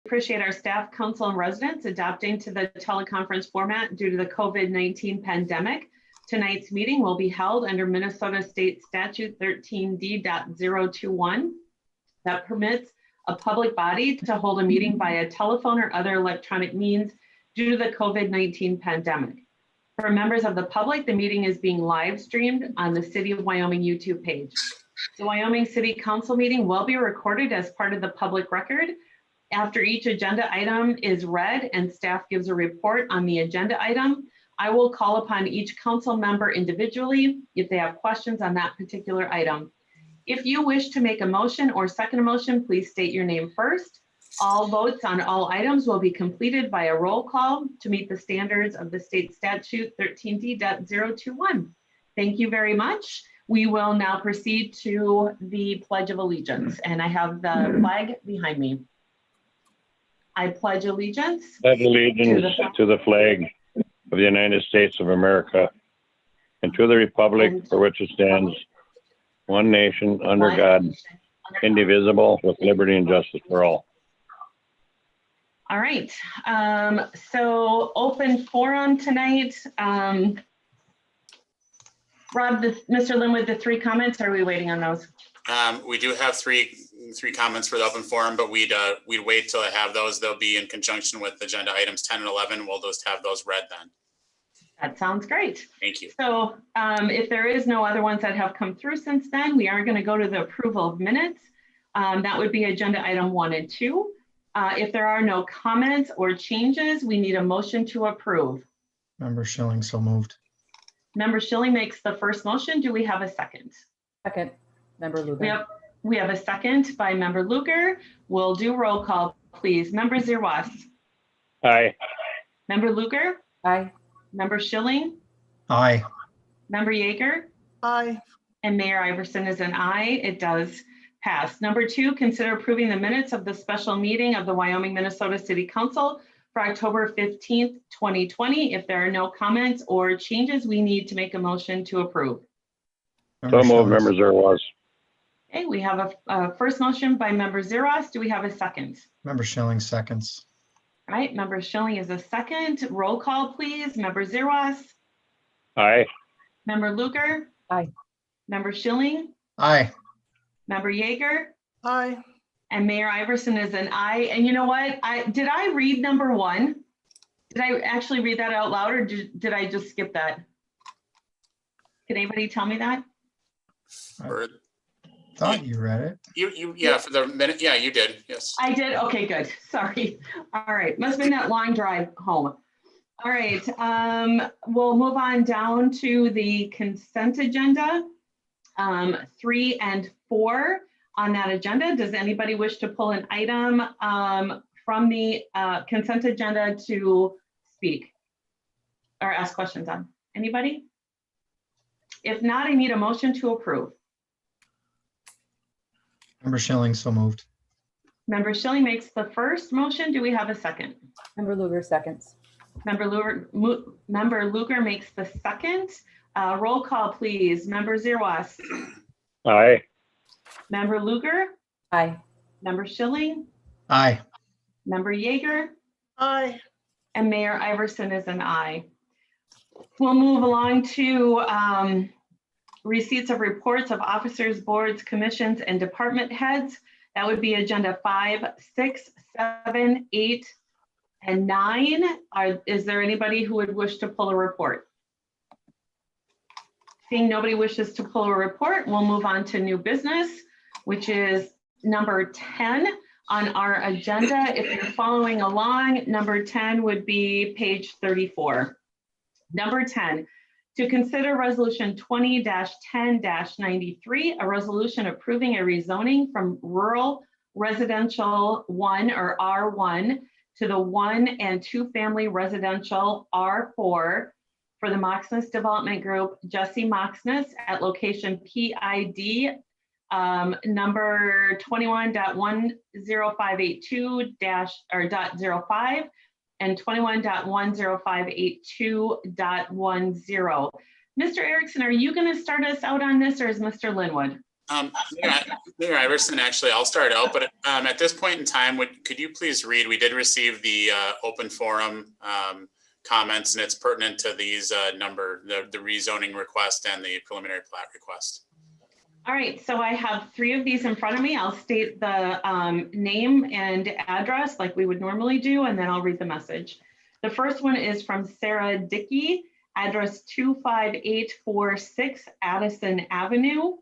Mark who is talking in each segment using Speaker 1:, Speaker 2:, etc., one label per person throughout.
Speaker 1: appreciate our staff, council, and residents adapting to the teleconference format due to the COVID-19 pandemic. Tonight's meeting will be held under Minnesota State Statute 13D.021 that permits a public body to hold a meeting via telephone or other electronic means due to the COVID-19 pandemic. For members of the public, the meeting is being live streamed on the City of Wyoming YouTube page. The Wyoming City Council meeting will be recorded as part of the public record. After each agenda item is read and staff gives a report on the agenda item, I will call upon each council member individually if they have questions on that particular item. If you wish to make a motion or second a motion, please state your name first. All votes on all items will be completed by a roll call to meet the standards of the state statute 13D.021. Thank you very much. We will now proceed to the Pledge of Allegiance, and I have the flag behind me. I pledge allegiance
Speaker 2: to the flag of the United States of America and to the republic for which it stands, one nation, under God, indivisible, with liberty and justice for all.
Speaker 1: All right, so open forum tonight. Rob, Mr. Linwood, the three comments, are we waiting on those?
Speaker 3: We do have three comments for the open forum, but we'd wait till I have those. They'll be in conjunction with agenda items 10 and 11. We'll just have those read then.
Speaker 1: That sounds great.
Speaker 3: Thank you.
Speaker 1: So if there is no other ones that have come through since then, we are going to go to the approval of minutes. That would be agenda item 1 and 2. If there are no comments or changes, we need a motion to approve.
Speaker 4: Member Schilling, so moved.
Speaker 1: Member Schilling makes the first motion. Do we have a second?
Speaker 5: Second, Member Lugar.
Speaker 1: We have a second by Member Lugar. We'll do roll call, please. Member Zerwas.
Speaker 2: Aye.
Speaker 1: Member Lugar.
Speaker 5: Aye.
Speaker 1: Member Schilling.
Speaker 4: Aye.
Speaker 1: Member Yeager.
Speaker 5: Aye.
Speaker 1: And Mayor Iverson is an aye. It does pass. Number 2, consider approving the minutes of the special meeting of the Wyoming, Minnesota City Council for October 15th, 2020. If there are no comments or changes, we need to make a motion to approve.
Speaker 2: So moved, Member Zerwas.
Speaker 1: Okay, we have a first motion by Member Zerwas. Do we have a second?
Speaker 4: Member Schilling, seconds.
Speaker 1: All right, Member Schilling is a second. Roll call, please. Member Zerwas.
Speaker 2: Aye.
Speaker 1: Member Lugar.
Speaker 5: Aye.
Speaker 1: Member Schilling.
Speaker 4: Aye.
Speaker 1: Member Yeager.
Speaker 5: Aye.
Speaker 1: And Mayor Iverson is an aye. And you know what? Did I read number 1? Did I actually read that out loud, or did I just skip that? Can anybody tell me that?
Speaker 4: Thought you read it.
Speaker 3: Yeah, for the minute. Yeah, you did. Yes.
Speaker 1: I did. Okay, good. Sorry. All right. Must have been that long drive home. All right. We'll move on down to the consent agenda. 3 and 4 on that agenda. Does anybody wish to pull an item from the consent agenda to speak or ask questions on? Anybody? If not, I need a motion to approve.
Speaker 4: Member Schilling, so moved.
Speaker 1: Member Schilling makes the first motion. Do we have a second?
Speaker 5: Member Lugar, seconds.
Speaker 1: Member Lugar makes the second. Roll call, please. Member Zerwas.
Speaker 2: Aye.
Speaker 1: Member Lugar.
Speaker 5: Aye.
Speaker 1: Member Schilling.
Speaker 4: Aye.
Speaker 1: Member Yeager.
Speaker 5: Aye.
Speaker 1: And Mayor Iverson is an aye. We'll move along to receipts of reports of officers, boards, commissions, and department heads. That would be agenda 5, 6, 7, 8, and 9. Is there anybody who would wish to pull a report? Seeing nobody wishes to pull a report, we'll move on to new business, which is number 10 on our agenda. If you're following along, number 10 would be page 34. Number 10, to consider resolution 20-10-93, a resolution approving a rezoning from rural residential 1 or R1 to the 1 and 2 family residential R4 for the Maximus Development Group, Jesse Maximus, at location PID number 21.10582-05 and 21.10582.10. Mr. Erickson, are you going to start us out on this, or is Mr. Linwood?
Speaker 3: Mayor Iverson, actually, I'll start out, but at this point in time, could you please read, we did receive the open forum comments, and it's pertinent to these the rezoning request and the preliminary plat request.
Speaker 1: All right, so I have 3 of these in front of me. I'll state the name and address like we would normally do, and then I'll read the message. The first one is from Sarah Dickey, address 25846 Addison Avenue.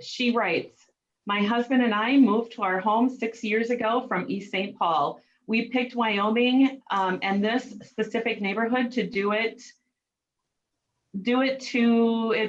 Speaker 1: She writes, my husband and I moved to our home 6 years ago from East St. Paul. We picked Wyoming and this specific neighborhood to do it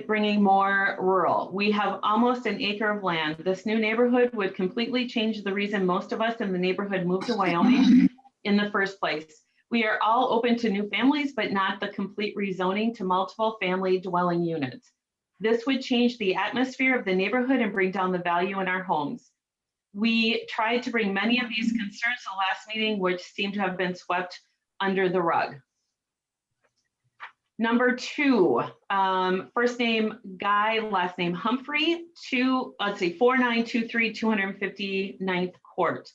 Speaker 1: bringing more rural. We have almost an acre of land. This new neighborhood would completely change the reason most of us in the neighborhood moved to Wyoming in the first place. We are all open to new families, but not the complete rezoning to multiple family dwelling units. This would change the atmosphere of the neighborhood and bring down the value in our homes. We tried to bring many of these concerns to the last meeting, which seem to have been swept under the rug. Number 2, first name Guy, last name Humphrey, 4923 259th Court.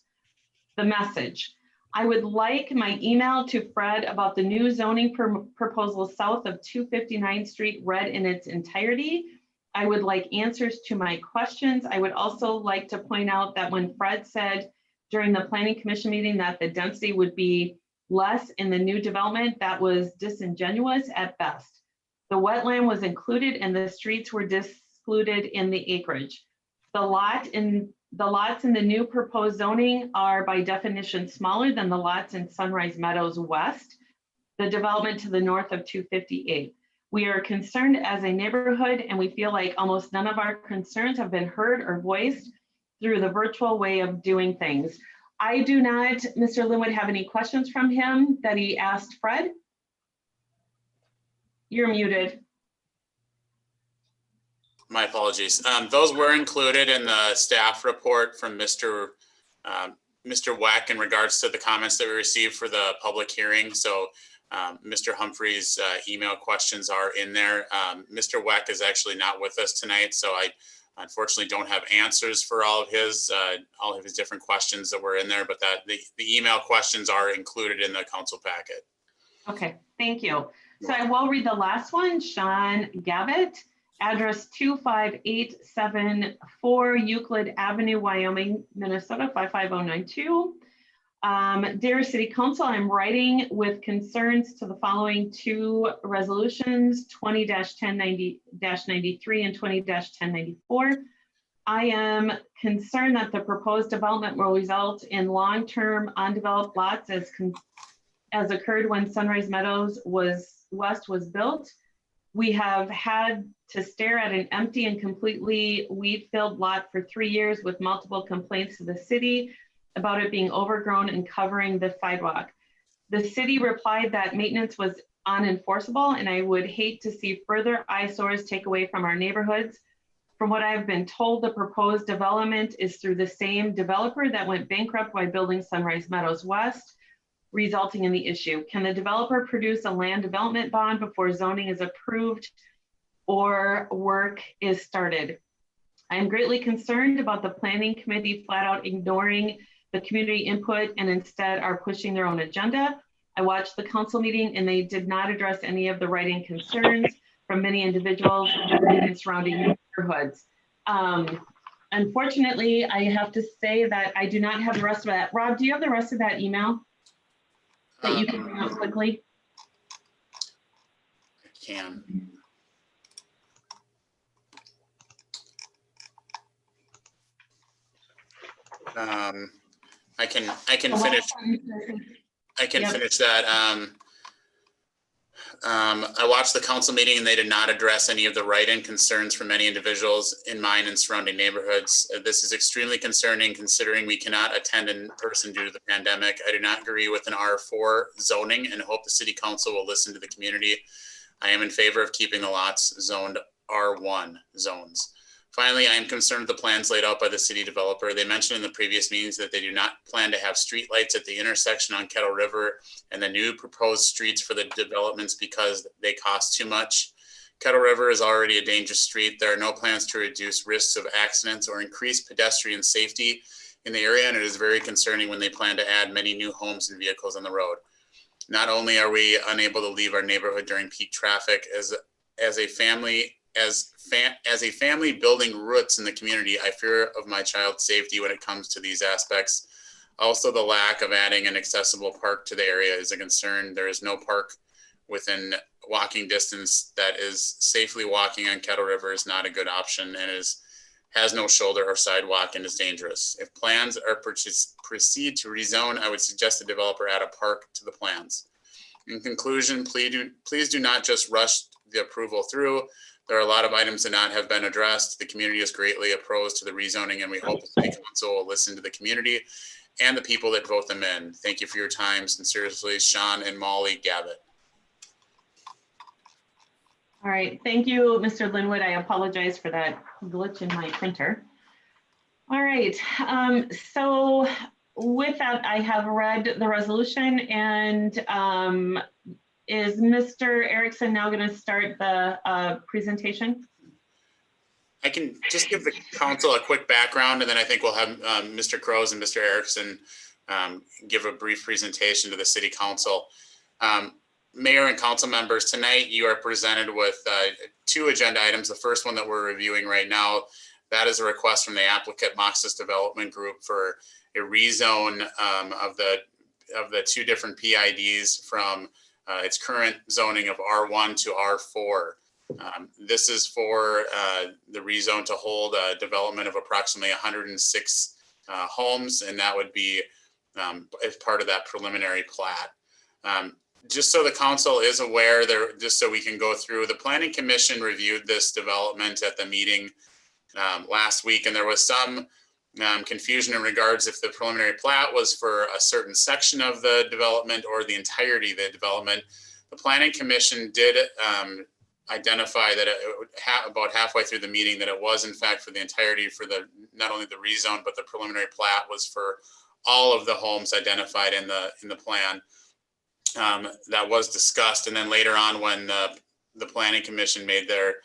Speaker 1: The message. I would like my email to Fred about the new zoning proposal south of 259th Street read in its entirety. I would like answers to my questions. I would also like to point out that when Fred said during the Planning Commission meeting that the density would be less in the new development, that was disingenuous at best. The wetland was included and the streets were excluded in the acreage. The lots in the new proposed zoning are by definition smaller than the lots in Sunrise Meadows West, the development to the north of 258. We are concerned as a neighborhood and we feel like almost none of our concerns have been heard or voiced through the virtual way of doing things. I do not, Mr. Linwood, have any questions from him that he asked Fred. You're muted.
Speaker 3: My apologies. Those were included in the staff report from Mr. Weck in regards to the comments that we received for the public hearing. So Mr. Humphrey's email questions are in there. Mr. Weck is actually not with us tonight, so I unfortunately don't have answers for all of his different questions that were in there, but the email questions are included in the council packet.
Speaker 1: Okay, thank you. So I will read the last one, Sean Gavitt, address 25874 Euclid Avenue, Wyoming, Minnesota 55092. Dear City Council, I'm writing with concerns to the following 2 resolutions, 20-1090-93 and 20-1094. I am concerned that the proposed development will result in long-term undeveloped lots as occurred when Sunrise Meadows West was built. We have had to stare at an empty and completely weed-filled lot for 3 years with multiple complaints to the city about it being overgrown and covering the sidewalk. The city replied that maintenance was unenforceable, and I would hate to see further eyesores take away from our neighborhoods. From what I've been told, the proposed development is through the same developer that went bankrupt while building Sunrise Meadows West, resulting in the issue. Can the developer produce a land development bond before zoning is approved or work is started? I am greatly concerned about the planning committee flat out ignoring the community input and instead are pushing their own agenda. I watched the council meeting and they did not address any of the writing concerns from many individuals in surrounding neighborhoods. Unfortunately, I have to say that I do not have the rest of that. Rob, do you have the rest of that email that you can bring up quickly?
Speaker 3: I can. I can finish. I can finish that. I watched the council meeting and they did not address any of the write-in concerns from many individuals in mine and surrounding neighborhoods. This is extremely concerning considering we cannot attend in person due to the pandemic. I do not agree with an R4 zoning and hope the city council will listen to the community. I am in favor of keeping the lots zoned R1 zones. Finally, I am concerned with the plans laid out by the city developer. They mentioned in the previous meetings that they do not plan to have streetlights at the intersection on Kettle River and the new proposed streets for the developments because they cost too much. Kettle River is already a dangerous street. There are no plans to reduce risks of accidents or increase pedestrian safety in the area, and it is very concerning when they plan to add many new homes and vehicles on the road. Not only are we unable to leave our neighborhood during peak traffic, as a family building roots in the community, I fear of my child's safety when it comes to these aspects. Also, the lack of adding an accessible park to the area is a concern. There is no park within walking distance that is safely walking on Kettle River is not a good option and has no shoulder or sidewalk and is dangerous. If plans are proceed to rezone, I would suggest the developer add a park to the plans. In conclusion, please do not just rush the approval through. There are a lot of items that not have been addressed. The community is greatly opposed to the rezoning, and we hope the city council will listen to the community and the people that vote them in. Thank you for your time. Sincerely, Sean and Molly Gavitt.
Speaker 1: All right, thank you, Mr. Linwood. I apologize for that glitch in my printer. All right, so with that, I have read the resolution, and is Mr. Erickson now going to start the presentation?
Speaker 3: I can just give the council a quick background, and then I think we'll have Mr. Crows and Mr. Erickson give a brief presentation to the city council. Mayor and council members, tonight you are presented with two agenda items. The first one that we're reviewing right now, that is a request from the applicant Maximus Development Group for a rezone of the two different PIDs from its current zoning of R1 to R4. This is for the rezone to hold a development of approximately 106 homes, and that would be as part of that preliminary plat. Just so the council is aware, just so we can go through, the Planning Commission reviewed this development at the meeting last week, and there was some confusion in regards if the preliminary plat was for a certain section of the development or the entirety of the development. The Planning Commission did identify that about halfway through the meeting that it was in fact for the entirety, for not only the rezone, but the preliminary plat was for all of the homes identified in the plan. That was discussed, and then later on when the Planning Commission made their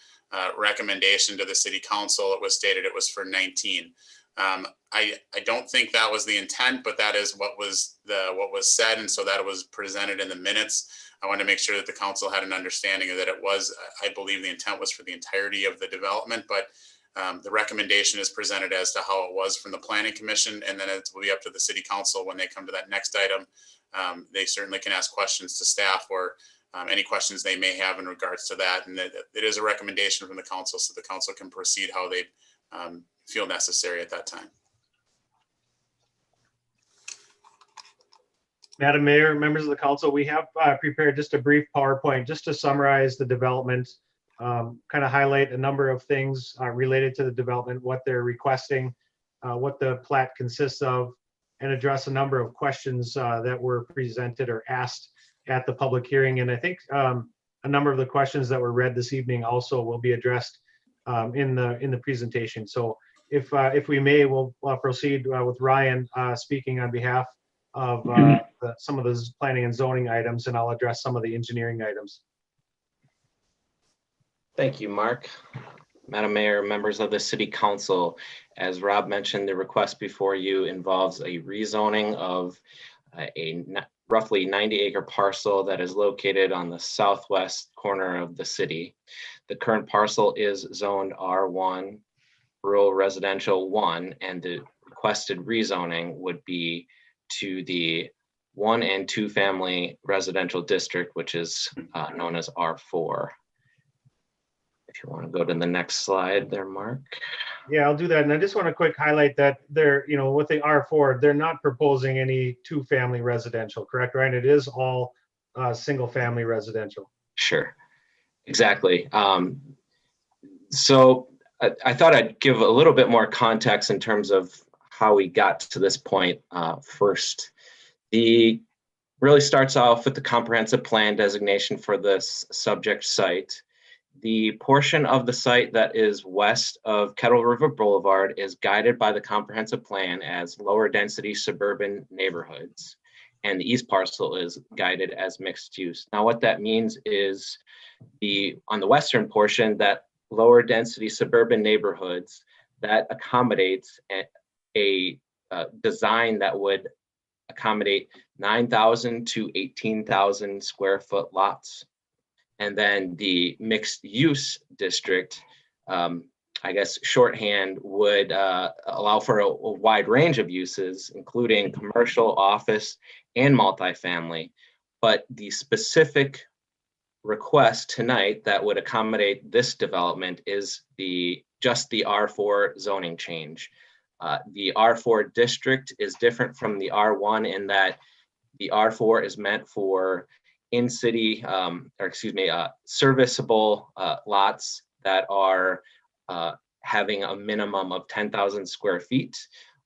Speaker 3: recommendation to the City Council, it was stated it was for 19. I don't think that was the intent, but that is what was said, and so that was presented in the minutes. I wanted to make sure that the council had an understanding of that it was, I believe the intent was for the entirety of the development, but the recommendation is presented as to how it was from the Planning Commission, and then it will be up to the City Council when they come to that next item. They certainly can ask questions to staff or any questions they may have in regards to that. And it is a recommendation from the council, so the council can proceed how they feel necessary at that time.
Speaker 6: Madam Mayor, members of the council, we have prepared just a brief PowerPoint just to summarize the development, kind of highlight a number of things related to the development, what they're requesting, what the plat consists of, and address a number of questions that were presented or asked at the public hearing. And I think a number of the questions that were read this evening also will be addressed in the presentation. So if we may, we'll proceed with Ryan speaking on behalf of some of those planning and zoning items, and I'll address some of the engineering items.
Speaker 7: Thank you, Mark. Madam Mayor, members of the City Council, as Rob mentioned, the request before you involves a rezoning of a roughly 90-acre parcel that is located on the southwest corner of the city. The current parcel is zoned R1, Rural Residential 1, and the requested rezoning would be to the 1 and 2 family residential district, which is known as R4. If you want to go to the next slide there, Mark.
Speaker 6: Yeah, I'll do that. And I just want to quick highlight that they're, with the R4, they're not proposing any 2-family residential, correct, Ryan? It is all single family residential.
Speaker 7: Sure, exactly. So I thought I'd give a little bit more context in terms of how we got to this point first. The really starts off with the comprehensive plan designation for this subject site. The portion of the site that is west of Kettle River Boulevard is guided by the comprehensive plan as lower density suburban neighborhoods. and the east parcel is guided as mixed use. Now, what that means is on the western portion, that lower density suburban neighborhoods, that accommodates a design that would accommodate 9,000 to 18,000 square foot lots. And then the mixed use district, I guess shorthand, would allow for a wide range of uses, including commercial, office, and multifamily. But the specific request tonight that would accommodate this development is just the R4 zoning change. The R4 district is different from the R1 in that the R4 is meant for in-city, serviceable lots that are having a minimum of 10,000 square feet,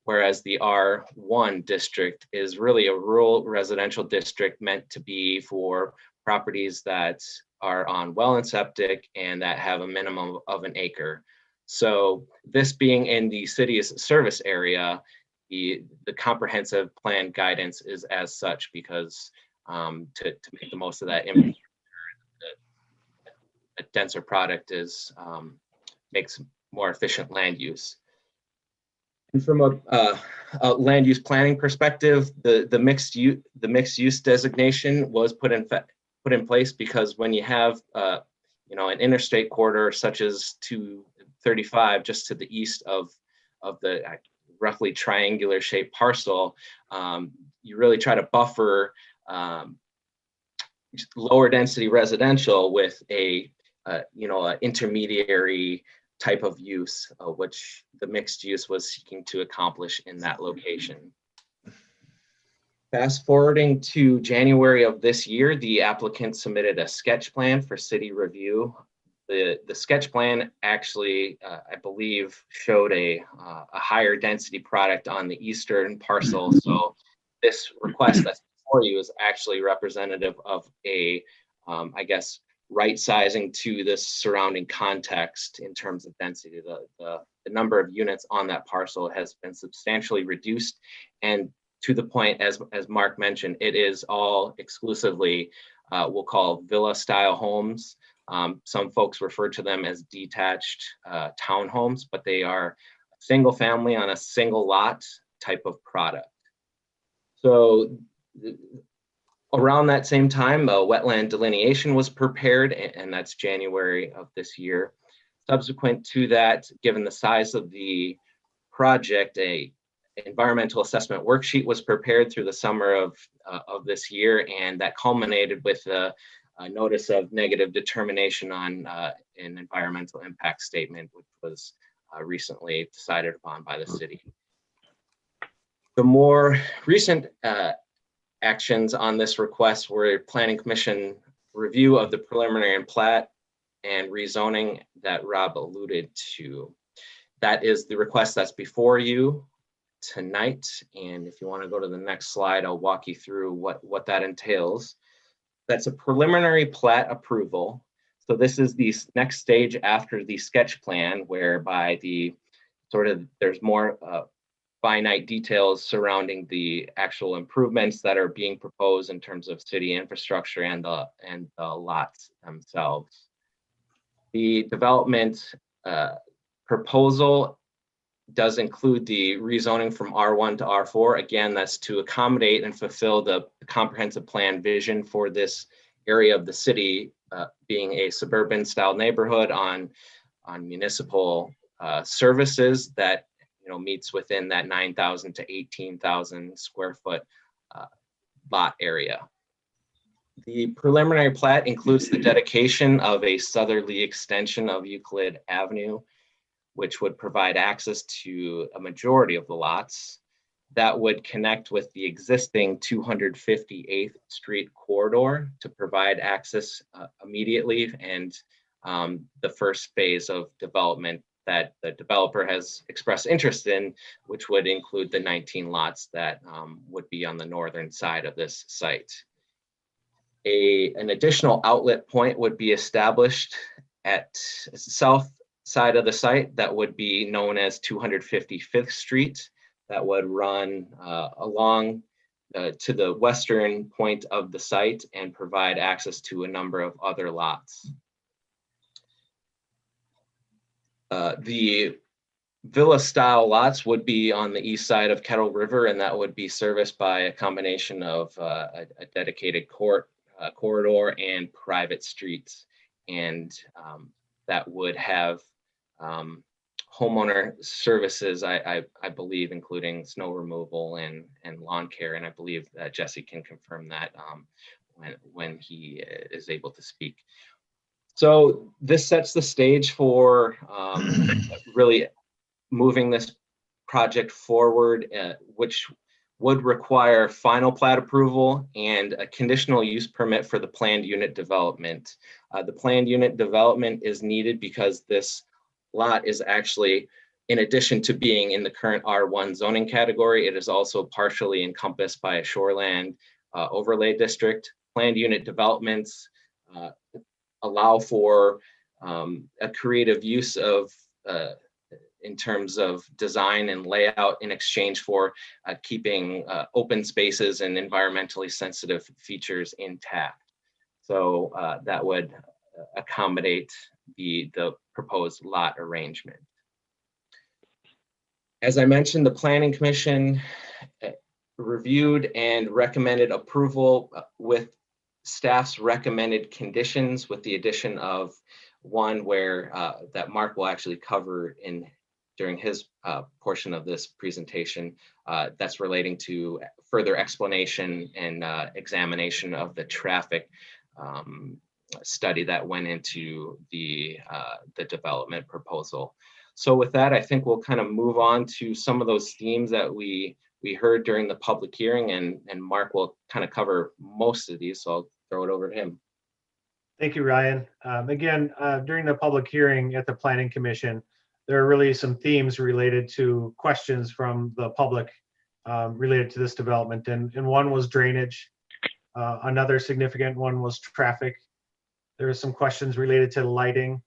Speaker 7: whereas the R1 district is really a rural residential district meant to be for properties that are on well and septic and that have a minimum of an acre. So this being in the city's service area, the comprehensive plan guidance is as such, because to make the most of that infrastructure, a denser product makes more efficient land use. And from a land use planning perspective, the mixed use designation was put in place because when you have an interstate corridor such as 235 just to the east of the roughly triangular shaped parcel, you really try to buffer lower density residential with a intermediary type of use, which the mixed use was seeking to accomplish in that location. Fast forwarding to January of this year, the applicant submitted a sketch plan for city review. The sketch plan actually, I believe, showed a higher density product on the eastern parcel. So this request that's before you is actually representative of I guess, right sizing to this surrounding context in terms of density. The number of units on that parcel has been substantially reduced, and to the point, as Mark mentioned, it is all exclusively we'll call villa style homes. Some folks refer to them as detached townhomes, but they are single family on a single lot type of product. So around that same time, wetland delineation was prepared, and that's January of this year. Subsequent to that, given the size of the project, a environmental assessment worksheet was prepared through the summer of this year, and that culminated with a notice of negative determination on an environmental impact statement, which was recently decided upon by the city. The more recent actions on this request were Planning Commission review of the preliminary and plat and rezoning that Rob alluded to. That is the request that's before you tonight. And if you want to go to the next slide, I'll walk you through what that entails. That's a preliminary plat approval. So this is the next stage after the sketch plan, whereby there's more finite details surrounding the actual improvements that are being proposed in terms of city infrastructure and the lots themselves. The development proposal does include the rezoning from R1 to R4. Again, that's to accommodate and fulfill the comprehensive plan vision for this area of the city, being a suburban style neighborhood on municipal services that meets within that 9,000 to 18,000 square foot lot area. The preliminary plat includes the dedication of a southerly extension of Euclid Avenue, which would provide access to a majority of the lots. That would connect with the existing 258th Street corridor to provide access immediately, and the first phase of development that the developer has expressed interest in, which would include the 19 lots that would be on the northern side of this site. An additional outlet point would be established at the south side of the site that would be known as 255th Street. That would run along to the western point of the site and provide access to a number of other lots. The villa style lots would be on the east side of Kettle River, and that would be serviced by a combination of a dedicated corridor and private streets. And that would have homeowner services, I believe, including snow removal and lawn care. And I believe that Jesse can confirm that when he is able to speak. So this sets the stage for really moving this project forward, which would require final plat approval and a conditional use permit for the planned unit development. The planned unit development is needed because this lot is actually, in addition to being in the current R1 zoning category, it is also partially encompassed by a shoreland overlay district. Planned unit developments allow for a creative use of in terms of design and layout in exchange for keeping open spaces and environmentally sensitive features intact. So that would accommodate the proposed lot arrangement. As I mentioned, the Planning Commission reviewed and recommended approval with staff's recommended conditions, with the addition of one where that Mark will actually cover during his portion of this presentation, that's relating to further explanation and examination of the traffic study that went into the development proposal. So with that, I think we'll kind of move on to some of those themes that we heard during the public hearing, and Mark will kind of cover most of these, so I'll throw it over to him.
Speaker 6: Thank you, Ryan. Again, during the public hearing at the Planning Commission, there are really some themes related to questions from the public related to this development. And one was drainage. Another significant one was traffic. There were some questions related to lighting.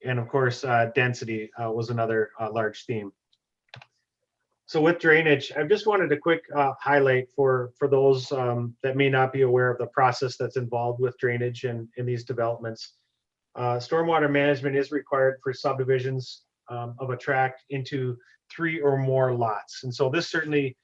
Speaker 6: And of course, density was another large theme. So with drainage, I just wanted a quick highlight for those that may not be aware of the process that's involved with drainage in these developments. Stormwater management is required for subdivisions of a tract into 3 or more lots. And so this certainly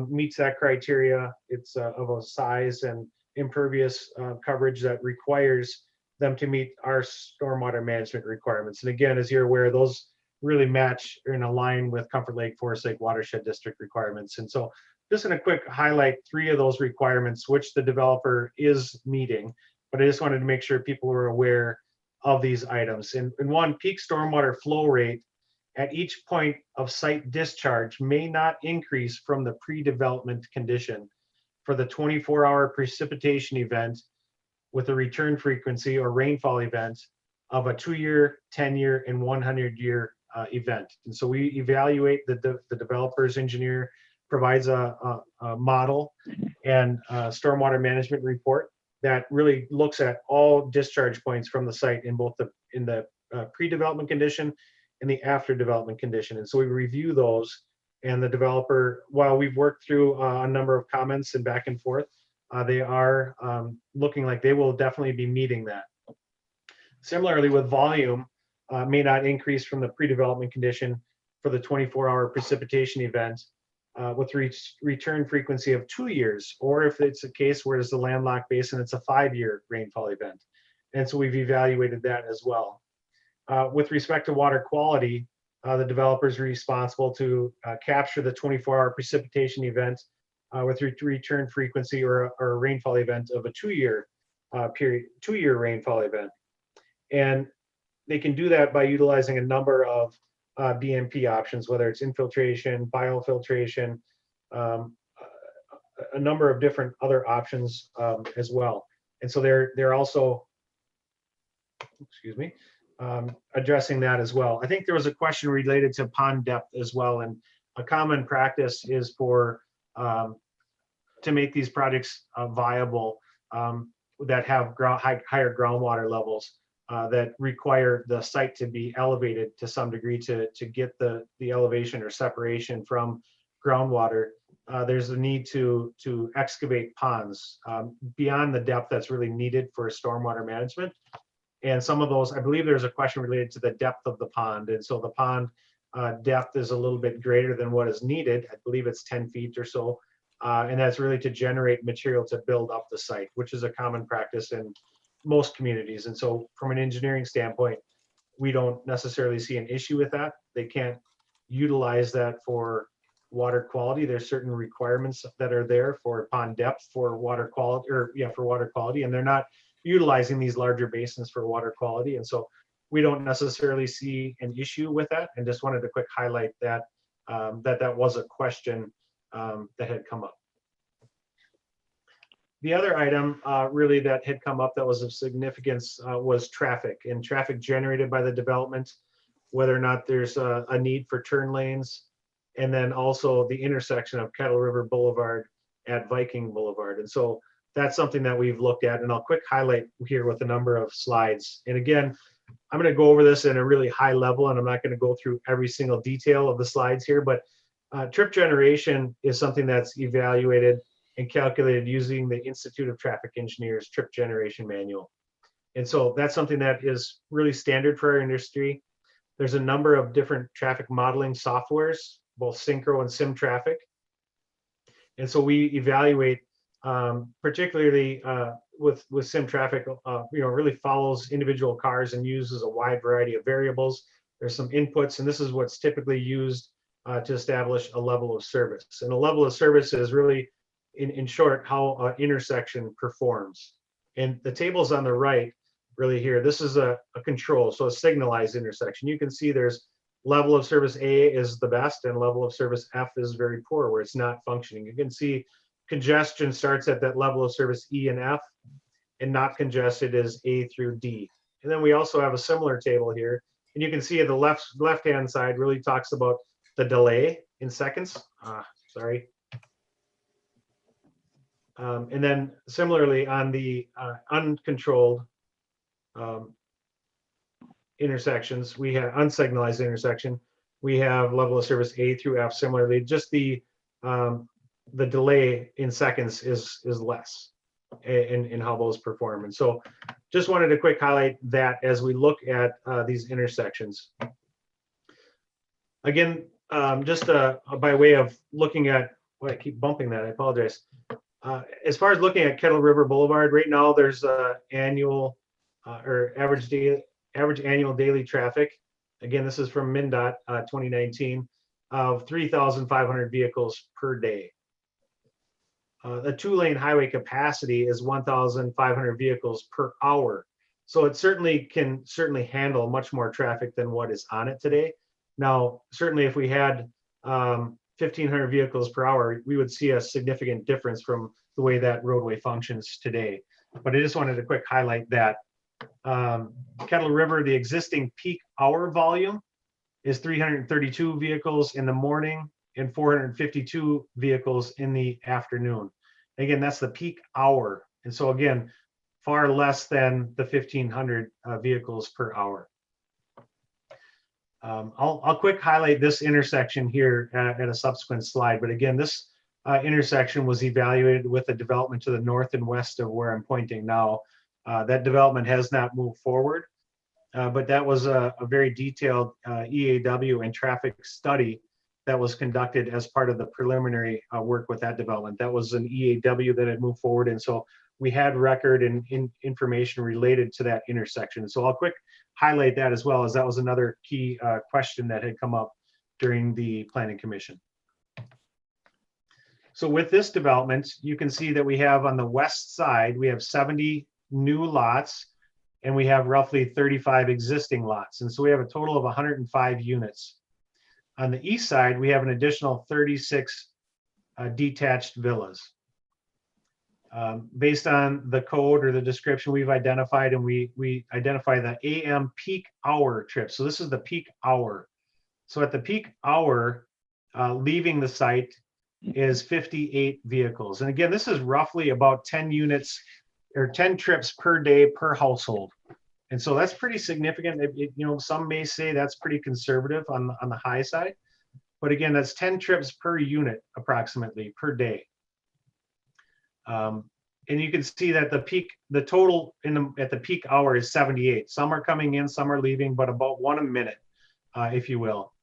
Speaker 6: meets that criteria. It's of a size and impervious coverage that requires them to meet our stormwater management requirements. And again, as you're aware, those really match and align with Comfort Lake Forest Lake Watershed District requirements. And so just in a quick highlight 3 of those requirements, which the developer is meeting, but I just wanted to make sure people were aware of these items. And one, peak stormwater flow rate at each point of site discharge may not increase from the pre-development condition for the 24-hour precipitation event with a return frequency or rainfall event of a 2-year, 10-year, and 100-year event. And so we evaluate the developer's engineer provides a model and a stormwater management report that really looks at all discharge points from the site in both the pre-development condition and the after development condition. And so we review those, and the developer, while we've worked through a number of comments and back and forth, they are looking like they will definitely be meeting that. Similarly with volume, may not increase from the pre-development condition for the 24-hour precipitation event with return frequency of 2 years, or if it's a case where it's a landlocked basin, it's a 5-year rainfall event. And so we've evaluated that as well. With respect to water quality, the developer is responsible to capture the 24-hour precipitation event with return frequency or a rainfall event of a 2-year period, 2-year rainfall event. And they can do that by utilizing a number of BMP options, whether it's infiltration, biofiltration, a number of different other options as well. And so they're also, excuse me, addressing that as well. I think there was a question related to pond depth as well. And a common practice is for to make these projects viable that have higher groundwater levels that require the site to be elevated to some degree to get the elevation or separation from groundwater. there's a need to excavate ponds beyond the depth that's really needed for stormwater management. And some of those, I believe there's a question related to the depth of the pond. And so the pond depth is a little bit greater than what is needed. I believe it's 10 feet or so. And that's really to generate material to build up the site, which is a common practice in most communities. And so from an engineering standpoint, we don't necessarily see an issue with that. They can't utilize that for water quality. There's certain requirements that are there for pond depth for water quality, for water quality, and they're not utilizing these larger basins for water quality. And so we don't necessarily see an issue with that, and just wanted to quick highlight that that was a question that had come up. The other item really that had come up that was of significance was traffic, and traffic generated by the development, whether or not there's a need for turn lanes, and then also the intersection of Kettle River Boulevard at Viking Boulevard. And so that's something that we've looked at, and I'll quick highlight here with a number of slides. And again, I'm going to go over this in a really high level, and I'm not going to go through every single detail of the slides here, but trip generation is something that's evaluated and calculated using the Institute of Traffic Engineers trip generation manual. And so that's something that is really standard for our industry. There's a number of different traffic modeling softwares, both synchro and sim traffic. And so we evaluate, particularly with sim traffic, really follows individual cars and uses a wide variety of variables. There's some inputs, and this is what's typically used to establish a level of service. And a level of service is really, in short, how an intersection performs. And the tables on the right, really here, this is a control, so a signalized intersection. You can see there's level of service A is the best, and level of service F is very poor, where it's not functioning. You can see congestion starts at that level of service E and F, and not congested is A through D. And then we also have a similar table here, and you can see at the left-hand side really talks about the delay in seconds. And then similarly on the uncontrolled intersections, we have unsignalized intersection, we have level of service A through F. Similarly, just the delay in seconds is less in how those perform. And so just wanted to quick highlight that as we look at these intersections. Again, just by way of looking at, I keep bumping that, I apologize. As far as looking at Kettle River Boulevard, right now there's annual or average annual daily traffic. Again, this is from MnDOT 2019 of 3,500 vehicles per day. The two-lane highway capacity is 1,500 vehicles per hour. So it can handle much more traffic than what is on it today. Now, certainly if we had 1,500 vehicles per hour, we would see a significant difference from the way that roadway functions today. But I just wanted to quick highlight that. Kettle River, the existing peak hour volume is 332 vehicles in the morning and 452 vehicles in the afternoon. Again, that's the peak hour. And so again, far less than the 1,500 vehicles per hour. I'll quick highlight this intersection here at a subsequent slide. But again, this intersection was evaluated with a development to the north and west of where I'm pointing now. That development has not moved forward, but that was a very detailed EAW and traffic study that was conducted as part of the preliminary work with that development. That was an EAW that had moved forward. And so we had record and information related to that intersection. So I'll quick highlight that as well, as that was another key question that had come up during the Planning Commission. So with this development, you can see that we have on the west side, we have 70 new lots, and we have roughly 35 existing lots. And so we have a total of 105 units. On the east side, we have an additional 36 detached villas. Based on the code or the description we've identified, and we identify the AM peak hour trip. So this is the peak hour. So at the peak hour, leaving the site is 58 vehicles. And again, this is roughly about 10 units or 10 trips per day per household. And so that's pretty significant. Some may say that's pretty conservative on the high side. But again, that's 10 trips per unit approximately per day. And you can see that the total at the peak hour is 78. Some are coming in, some are leaving, but about 1 a minute, if you will.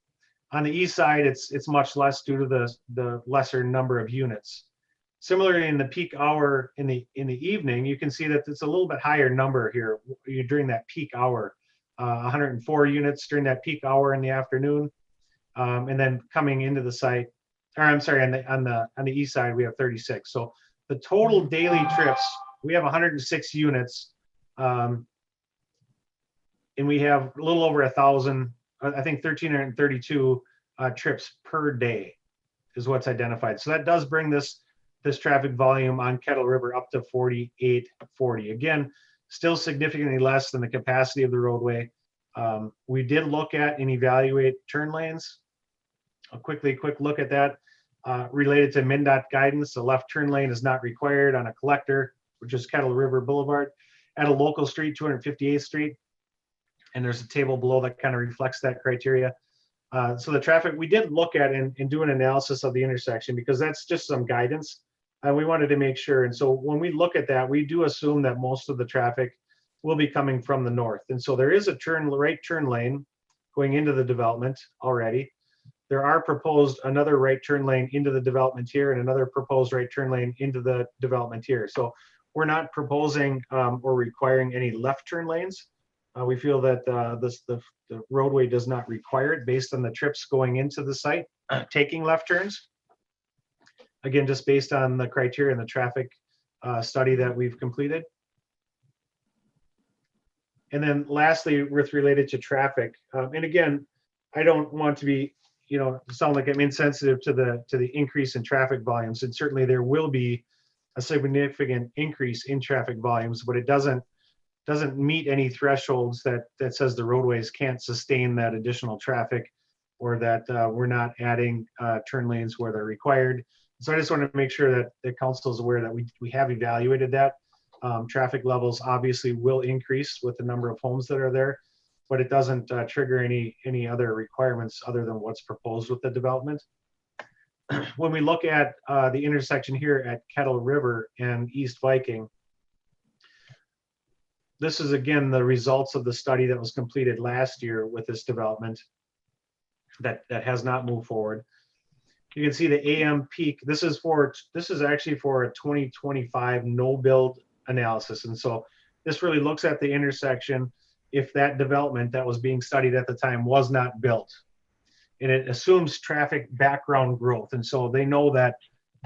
Speaker 6: On the east side, it's much less due to the lesser number of units. Similarly, in the peak hour in the evening, you can see that it's a little bit higher number here during that peak hour. 104 units during that peak hour in the afternoon, and then coming into the site, or I'm sorry, on the east side we have 36. So the total daily trips, we have 106 units, and we have a little over 1,000. I think 1,332 trips per day is what's identified. So that does bring this traffic volume on Kettle River up to 4,840. Again, still significantly less than the capacity of the roadway. We did look at and evaluate turn lanes. A quick look at that related to MnDOT guidance. The left turn lane is not required on a collector, which is Kettle River Boulevard, at a local street, 258th Street. And there's a table below that kind of reflects that criteria. So the traffic, we did look at and do an analysis of the intersection because that's just some guidance. We wanted to make sure. And so when we look at that, we do assume that most of the traffic will be coming from the north. And so there is a right turn lane going into the development already. There are proposed another right turn lane into the development here and another proposed right turn lane into the development here. So we're not proposing or requiring any left turn lanes. We feel that the roadway does not require it based on the trips going into the site, taking left turns. Again, just based on the criteria and the traffic study that we've completed. And then lastly, with related to traffic, and again, I don't want to be, sound like I'm insensitive to the increase in traffic volumes. And certainly there will be a significant increase in traffic volumes, but it doesn't meet any thresholds that says the roadways can't sustain that additional traffic, or that we're not adding turn lanes where they're required. So I just want to make sure that the council is aware that we have evaluated that. Traffic levels obviously will increase with the number of homes that are there, but it doesn't trigger any other requirements other than what's proposed with the development. When we look at the intersection here at Kettle River and East Viking, this is again the results of the study that was completed last year with this development that has not moved forward. You can see the AM peak. This is actually for a 2025 no build analysis. And so this really looks at the intersection if that development that was being studied at the time was not built. And it assumes traffic background growth. And so they know that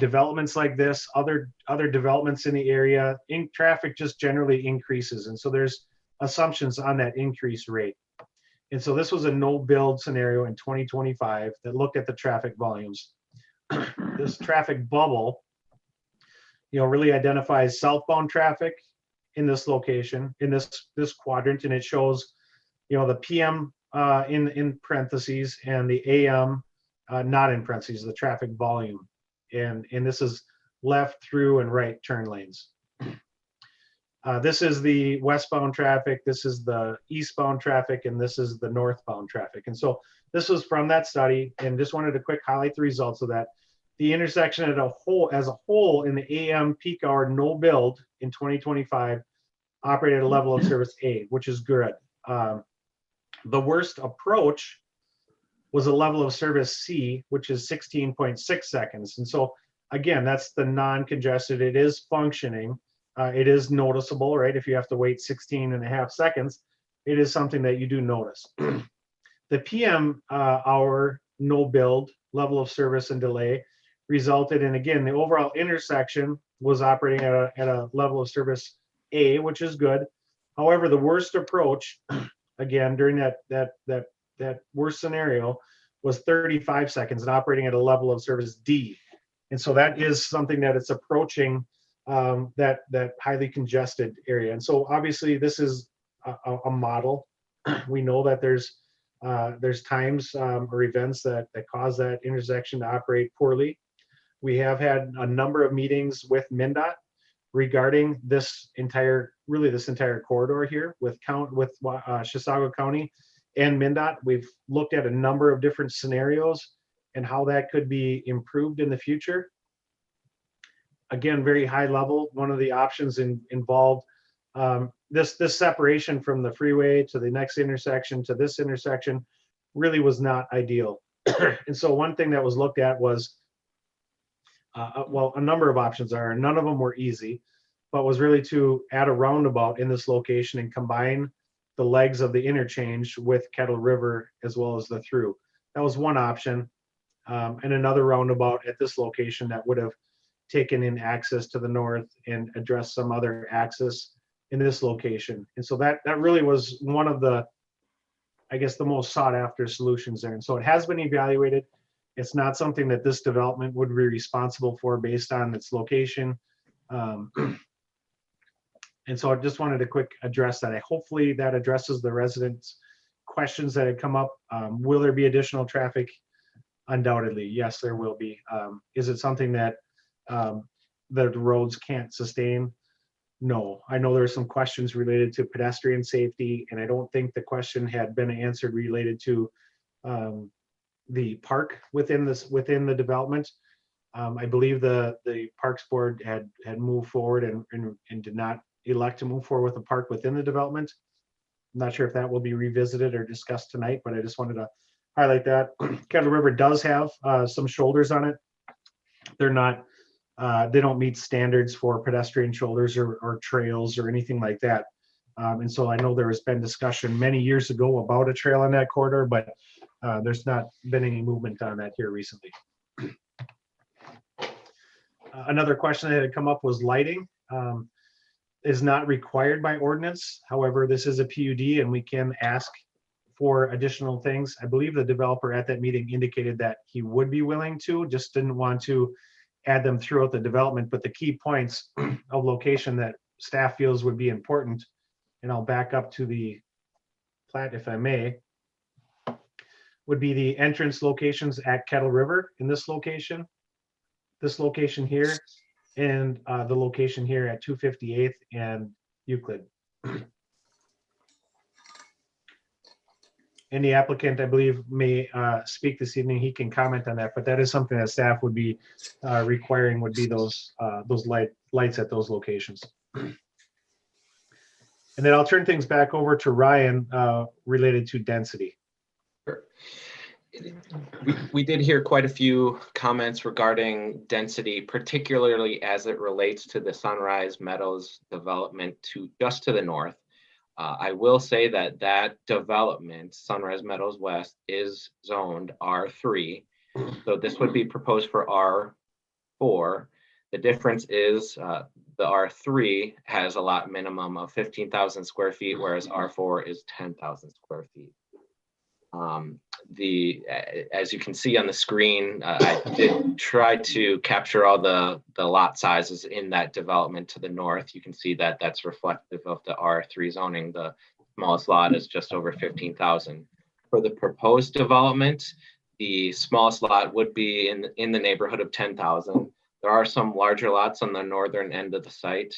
Speaker 6: developments like this, other developments in the area, traffic just generally increases. And so there's assumptions on that increase rate. And so this was a no build scenario in 2025 that looked at the traffic volumes. This traffic bubble, really identifies southbound traffic in this location, in this quadrant, and it shows, the PM in parentheses and the AM not in parentheses, the traffic volume. And this is left, through, and right turn lanes. This is the westbound traffic, this is the eastbound traffic, and this is the northbound traffic. And so this was from that study, and just wanted to quick highlight the results of that. The intersection as a whole in the AM peak hour no build in 2025 operated at a level of service A, which is good. The worst approach was a level of service C, which is 16.6 seconds. And so again, that's the non-congested. It is functioning. It is noticeable, right? If you have to wait 16.5 seconds, it is something that you do notice. The PM hour no build level of service and delay resulted in, again, the overall intersection was operating at a level of service A, which is good. However, the worst approach, again, during that worst scenario was 35 seconds and operating at a level of service D. And so that is something that it's approaching that highly congested area. And so obviously this is a model. We know that there's times or events that cause that intersection to operate poorly. We have had a number of meetings with MnDOT regarding this entire corridor here with Chisago County and MnDOT. We've looked at a number of different scenarios and how that could be improved in the future. Again, very high level. One of the options involved this separation from the freeway to the next intersection to this intersection really was not ideal. And so one thing that was looked at was, well, a number of options are, none of them were easy, but was really to add a roundabout in this location and combine the legs of the interchange with Kettle River as well as the through. That was one option. And another roundabout at this location that would have taken in access to the north and addressed some other access in this location. And so that really was one of the, I guess, the most sought after solutions there. And so it has been evaluated. It's not something that this development would be responsible for based on its location. And so I just wanted to quick address that. Hopefully that addresses the residents' questions that had come up. Will there be additional traffic? Undoubtedly, yes, there will be. Is it something that the roads can't sustain? No. I know there are some questions related to pedestrian safety, and I don't think the question had been answered related to the park within the development. I believe the Parks Board had moved forward and did not elect to move forward with a park within the development. I'm not sure if that will be revisited or discussed tonight, but I just wanted to highlight that. Kettle River does have some shoulders on it. They're not, they don't meet standards for pedestrian shoulders or trails or anything like that. And so I know there has been discussion many years ago about a trail in that corridor, but there's not been any movement on that here recently. Another question that had come up was lighting. Is not required by ordinance. However, this is a PUD and we can ask for additional things. I believe the developer at that meeting indicated that he would be willing to, just didn't want to add them throughout the development. But the key points of location that staff feels would be important, and I'll back up to the plat if I may, would be the entrance locations at Kettle River in this location here, and the location here at 258th and Euclid. And the applicant, I believe, may speak this evening. He can comment on that, but that is something that staff would be requiring, would be those lights at those locations. And then I'll turn things back over to Ryan related to density.
Speaker 7: Sure. We did hear quite a few comments regarding density, particularly as it relates to the Sunrise Meadows development just to the north. I will say that development, Sunrise Meadows West, is zoned R3. So this would be proposed for R4. The difference is the R3 has a lot minimum of 15,000 square feet, whereas R4 is 10,000 square feet. As you can see on the screen, I did try to capture all the lot sizes in that development to the north. You can see that that's reflective of the R3 zoning. The smallest lot is just over 15,000. For the proposed development, the smallest lot would be in the neighborhood of 10,000. There are some larger lots on the northern end of the site.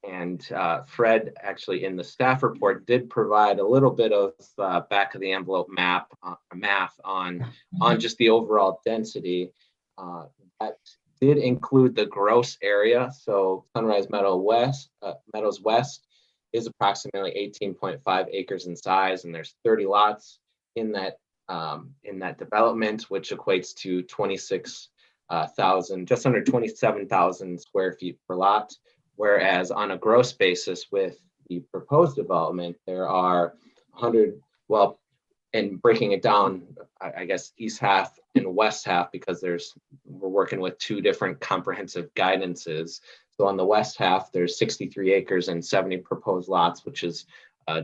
Speaker 7: And Fred, actually in the staff report, did provide a little bit of back of the envelope math on just the overall density. That did include the gross area. So Sunrise Meadows West is approximately 18.5 acres in size, and there's 30 lots in that development, which equates to 26,000, just under 27,000 square feet per lot. Whereas on a gross basis with the proposed development, there are 100, well, and breaking it down, I guess east half and west half, because we're working with two different comprehensive guidances. So on the west half, there's 63 acres and 70 proposed lots, which is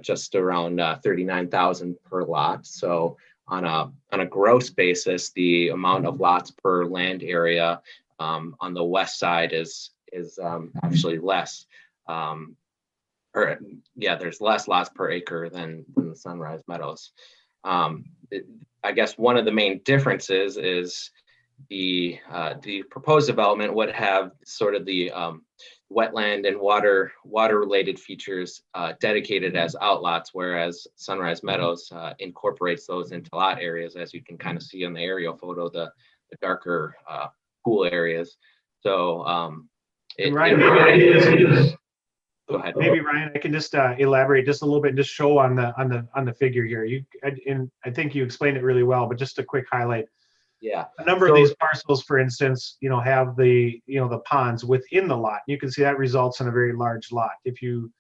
Speaker 7: just around 39,000 per lot. So on a gross basis, the amount of lots per land area on the west side is actually less, there's less lots per acre than the Sunrise Meadows. I guess one of the main differences is the proposed development would have sort of the wetland and water related features dedicated as outlots, whereas Sunrise Meadows incorporates those into lot areas, as you can kind of see in the aerial photo, the darker pool areas. So go ahead.
Speaker 6: Maybe Ryan, I can just elaborate just a little bit, and just show on the figure here. I think you explained it really well, but just a quick highlight.
Speaker 7: Yeah.
Speaker 6: A number of these parcels, for instance, have the ponds within the lot. You can see that results in a very large lot. If you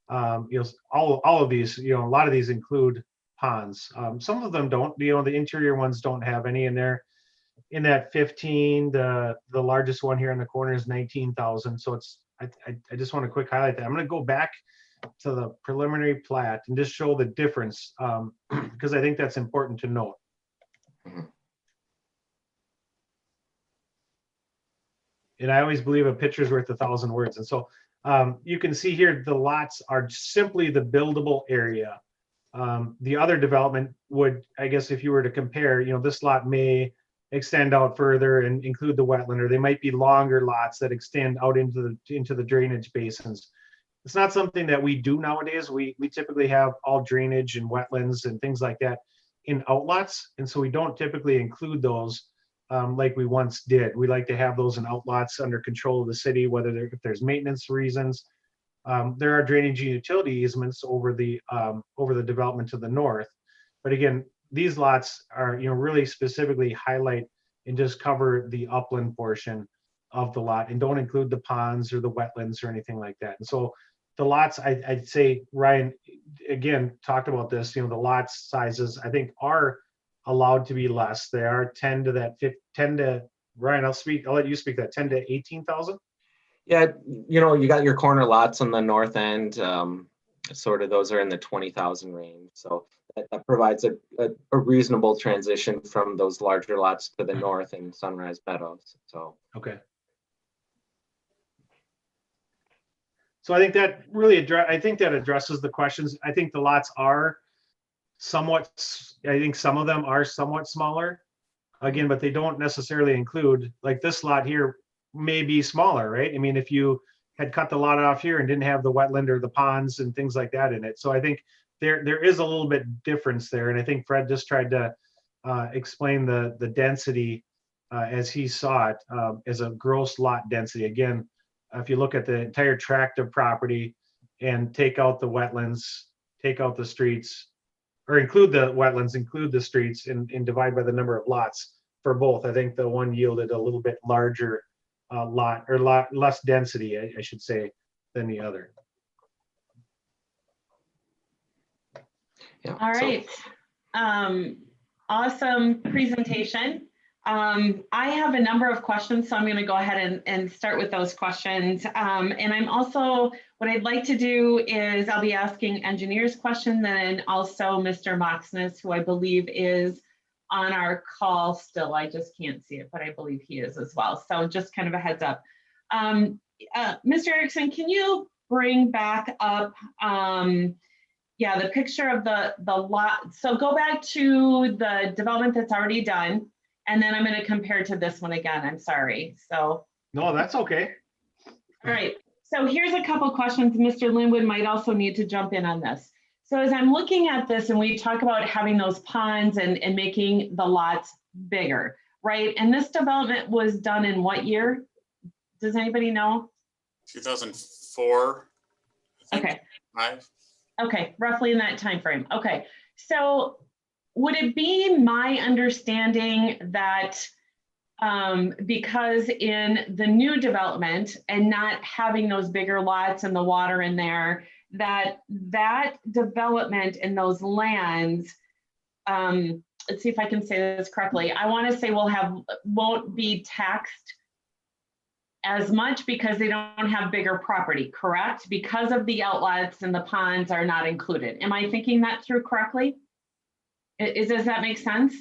Speaker 6: all of these, a lot of these include ponds. Some of them don't. The interior ones don't have any in there. In that 15, the largest one here in the corner is 19,000. So it's I just want to quick highlight that. I'm going to go back to the preliminary plat and just show the difference, because I think that's important to note. And I always believe a picture's worth 1,000 words. And so you can see here, the lots are simply the buildable area. The other development would, I guess, if you were to compare, this lot may extend out further and include the wetland, or they might be longer lots that extend out into the drainage basins. It's not something that we do nowadays. We typically have all drainage and wetlands and things like that in outlots, and so we don't typically include those like we once did. We like to have those in outlots under control of the city, if there's maintenance reasons. There are drainage and utility easements over the development to the north, but again, these lots are, really specifically highlight and just cover the upland portion of the lot and don't include the ponds or the wetlands or anything like that. And so the lots, I'd say, Ryan, again, talked about this, the lot sizes, I think, are allowed to be less. They are 10 to, Ryan, I'll let you speak that, 10 to 18,000.
Speaker 7: Yeah, you got your corner lots on the north end, sort of those are in the 20,000 range. So that provides a reasonable transition from those larger lots to the north in Sunrise Meadows. So
Speaker 6: okay. So I think that really addresses the questions. I think the lots are somewhat, I think some of them are somewhat smaller, again, but they don't necessarily include, like this lot here may be smaller, right? I mean, if you had cut the lot off here and didn't have the wetland or the ponds and things like that in it. So I think there is a little bit difference there. And I think Fred just tried to explain the density as he saw it as a gross lot density. Again, if you look at the entire tract of property and take out the wetlands, take out the streets, or include the wetlands, include the streets, and divide by the number of lots for both, I think the one yielded a little bit larger lot less density, I should say, than the other.
Speaker 7: yeah.
Speaker 1: All right. Awesome presentation. I have a number of questions, so I'm going to go ahead and start with those questions. And I'm also, what I'd like to do is I'll be asking engineers questions, and also Mr. Maximus, who I believe is on our call still. I just can't see it, but I believe he is as well. So just kind of a heads up. Mr. Erickson, can you bring back up, yeah, the picture of the lot? So go back to the development that's already done, and then I'm going to compare to this one again. I'm sorry. So
Speaker 6: no, that's okay.
Speaker 1: All right. So here's a couple questions. Mr. Linwood might also need to jump in on this. So as I'm looking at this, and we talk about having those ponds and making the lots bigger, right? And this development was done in what year? Does anybody know?
Speaker 3: 2004.
Speaker 1: Okay.
Speaker 3: 5.
Speaker 1: Okay, roughly in that time frame. Okay. So would it be my understanding that because in the new development and not having those bigger lots and the water in there, that development in those lands, let's see if I can say this correctly. I want to say won't be taxed as much because they don't have bigger property, correct? Because of the outlets and the ponds are not included. Am I thinking that through correctly? Does that make sense?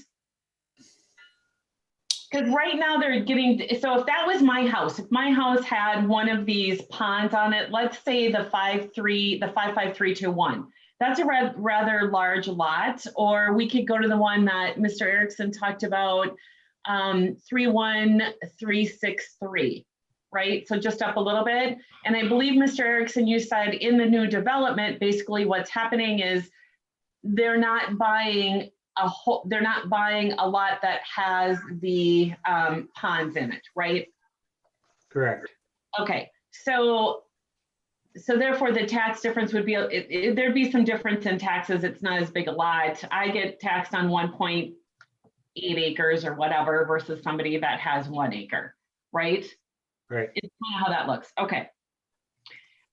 Speaker 1: Because right now they're getting, so if that was my house, if my house had one of these ponds on it, let's say the 55321, that's a rather large lot, or we could go to the one that Mr. Erickson talked about 31363, right? So just up a little bit. And I believe, Mr. Erickson, you said in the new development, basically what's happening is they're not buying a lot that has the ponds in it, right?
Speaker 6: Correct.
Speaker 1: Okay, so therefore the tax difference would be, there'd be some difference in taxes. It's not as big a lot. I get taxed on 1.8 acres or whatever versus somebody that has 1 acre, right?
Speaker 6: Right.
Speaker 1: It's kind of how that looks. Okay.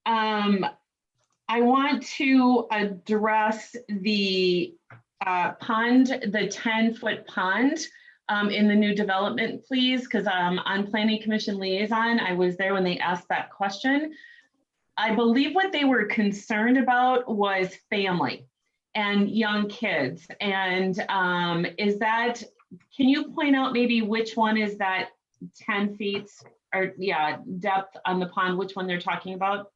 Speaker 1: I want to address the pond, the 10-foot pond in the new development, please, because on Planning Commission Liaison, I was there when they asked that question. I believe what they were concerned about was family and young kids. And is that, can you point out maybe which one is that 10 feet or depth on the pond, which one they're talking about?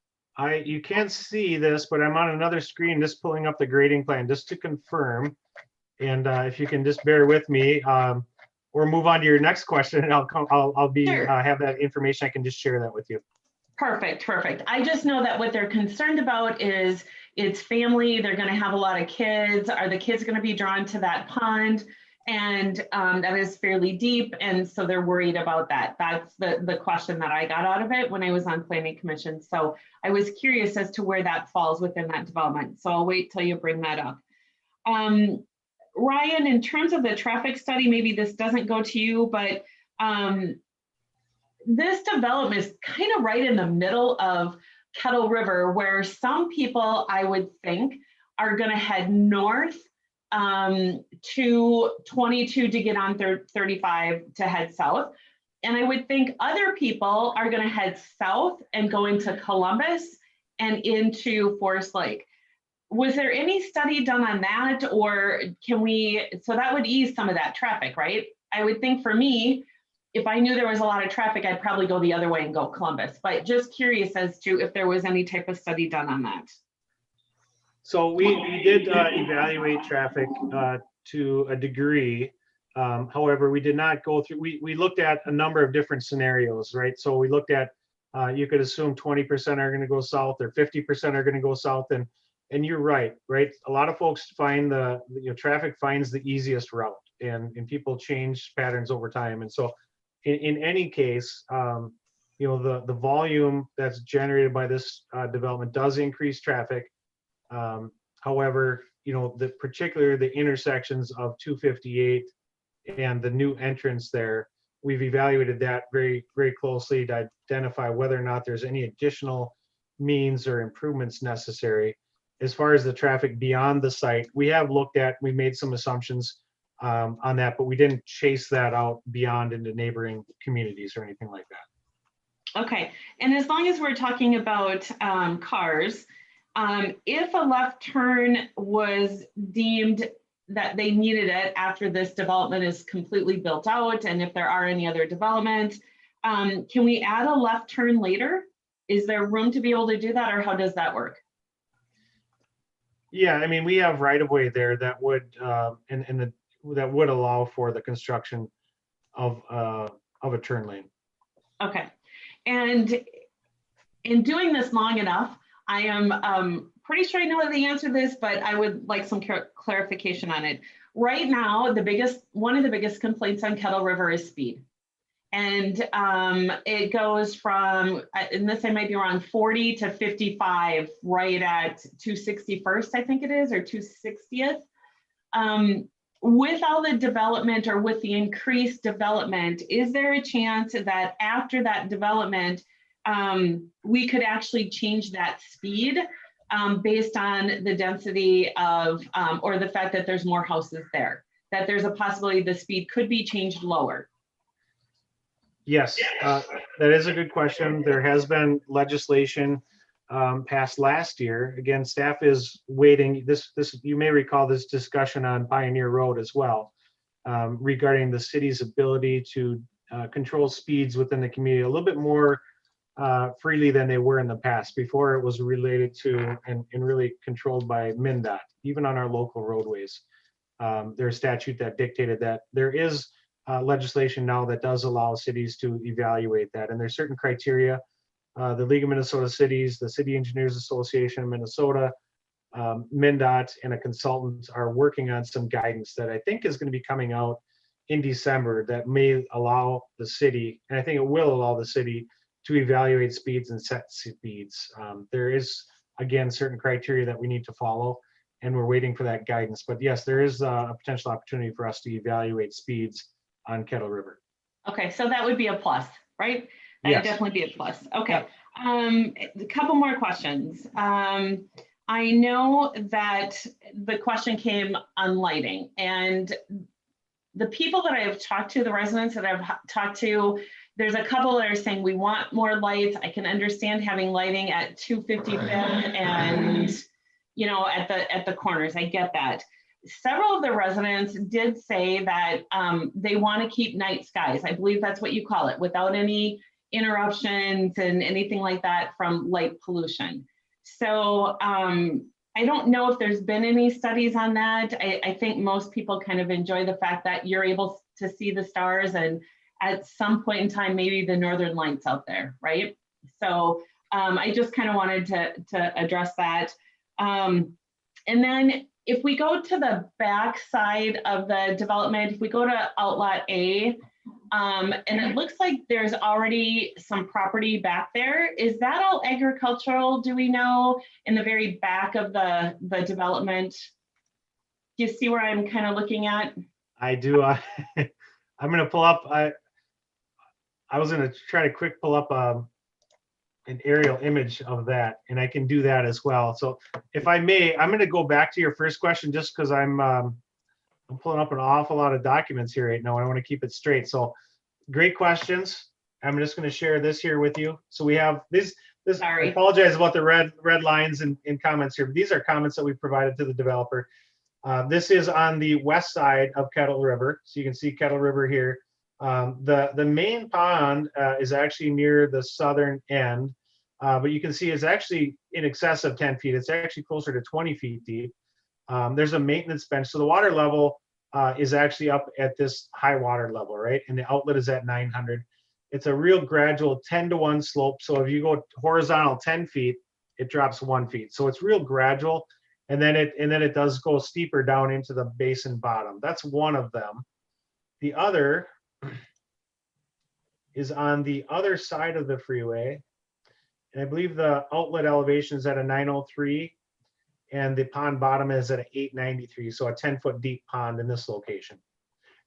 Speaker 6: You can't see this, but I'm on another screen just pulling up the grading plan just to confirm. And if you can just bear with me, or move on to your next question, and I'll be
Speaker 1: Sure.
Speaker 6: Have that information. I can just share that with you.
Speaker 1: Perfect. I just know that what they're concerned about is it's family. They're going to have a lot of kids. Are the kids going to be drawn to that pond? And that is fairly deep. And so they're worried about that. That's the question that I got out of it when I was on Planning Commission. So I was curious as to where that falls within that development. So I'll wait till you bring that up. Ryan, in terms of the traffic study, maybe this doesn't go to you, but this development is kind of right in the middle of Kettle River, where some people, I would think, are going to head north to 22 to get on 35 to head south. And I would think other people are going to head south and go into Columbus and into Forest Lake. Was there any study done on that, or can we, so that would ease some of that traffic, right? I would think for me, if I knew there was a lot of traffic, I'd probably go the other way and go Columbus, but just curious as to if there was any type of study done on that.
Speaker 6: So we did evaluate traffic to a degree. However, we did not go through, we looked at a number of different scenarios, right? So we looked at, you could assume 20% are going to go south or 50% are going to go south. And you're right? A lot of folks find traffic finds the easiest route, and people change patterns over time. And so in any case, the volume that's generated by this development does increase traffic. However, particularly the intersections of 258 and the new entrance there, we've evaluated that very, very closely to identify whether or not there's any additional means or improvements necessary. As far as the traffic beyond the site, we made some assumptions on that, but we didn't chase that out beyond into neighboring communities or anything like that.
Speaker 1: Okay, and as long as we're talking about cars, if a left turn was deemed that they needed it after this development is completely built out, and if there are any other development, can we add a left turn later? Is there room to be able to do that, or how does that work?
Speaker 6: Yeah, I mean, we have right of way there that would that would allow for the construction of a turn lane.
Speaker 1: Okay, and in doing this long enough, I am pretty sure I know the answer to this, but I would like some clarification on it. Right now, one of the biggest complaints on Kettle River is speed. And it goes from, and this I might be wrong, 40 to 55 right at 261st, I think it is, or 260th. With all the development, or with the increased development, is there a chance that after that development, we could actually change that speed based on the density of, or the fact that there's more houses there, that there's a possibility the speed could be changed lower?
Speaker 6: Yes, that is a good question. There has been legislation passed last year. Again, staff is waiting. This you may recall this discussion on Pioneer Road as well, regarding the city's ability to control speeds within the community a little bit more freely than they were in the past. Before, it was related to and really controlled by MnDOT, even on our local roadways. There's a statute that dictated that. There is legislation now that does allow cities to evaluate that. And there's certain criteria. The League of Minnesota Cities, the City Engineers Association of Minnesota, MnDOT, and a consultant are working on some guidance that I think is going to be coming out in December that may allow the city, and I think it will allow the city to evaluate speeds and set speeds. There is, again, certain criteria that we need to follow, and we're waiting for that guidance. But yes, there is a potential opportunity for us to evaluate speeds on Kettle River.
Speaker 1: Okay, so that would be a plus, right? That
Speaker 6: Yes.
Speaker 1: would definitely be a plus. Okay. A couple more questions. I know that the question came on lighting, and the people that I have talked to, the residents that I've talked to, there's a couple that are saying we want more lights. I can understand having lighting at 255th and, you know, at the corners. I get that. Several of the residents did say that they want to keep night skies. I believe that's what you call it, without any interruptions and anything like that from light pollution. So I don't know if there's been any studies on that. I think most people kind of enjoy the fact that you're able to see the stars, and at some point in time, maybe the northern lights out there, right? So I just kind of wanted to address that. And then if we go to the back side of the development, if we go to Outlot A, and it looks like there's already some property back there. Is that all agricultural, do we know, in the very back of the development? Do you see where I'm kind of looking at?
Speaker 6: I do. I'm going to pull up. I was going to try to quick pull up an aerial image of that, and I can do that as well. So if I may, I'm going to go back to your first question just because I'm pulling up an awful lot of documents here right now. I want to keep it straight. So great questions. I'm just going to share this here with you. So we have this.
Speaker 1: Sorry.
Speaker 6: I apologize about the red lines and comments here, but these are comments that we provided to the developer. This is on the west side of Kettle River. So you can see Kettle River here. The main pond is actually near the southern end, but you can see it's actually in excess of 10 feet. It's actually closer to 20 feet deep. There's a maintenance bench. So the water level is actually up at this high water level, right? And the outlet is at 900. It's a real gradual 10-to-1 slope. So if you go horizontal 10 feet, it drops 1 feet. So it's real gradual. And then it does go steeper down into the basin bottom. That's one of them. The other is on the other side of the freeway. And I believe the outlet elevation is at a 903 and the pond bottom is at an 893. So a 10-foot deep pond in this location.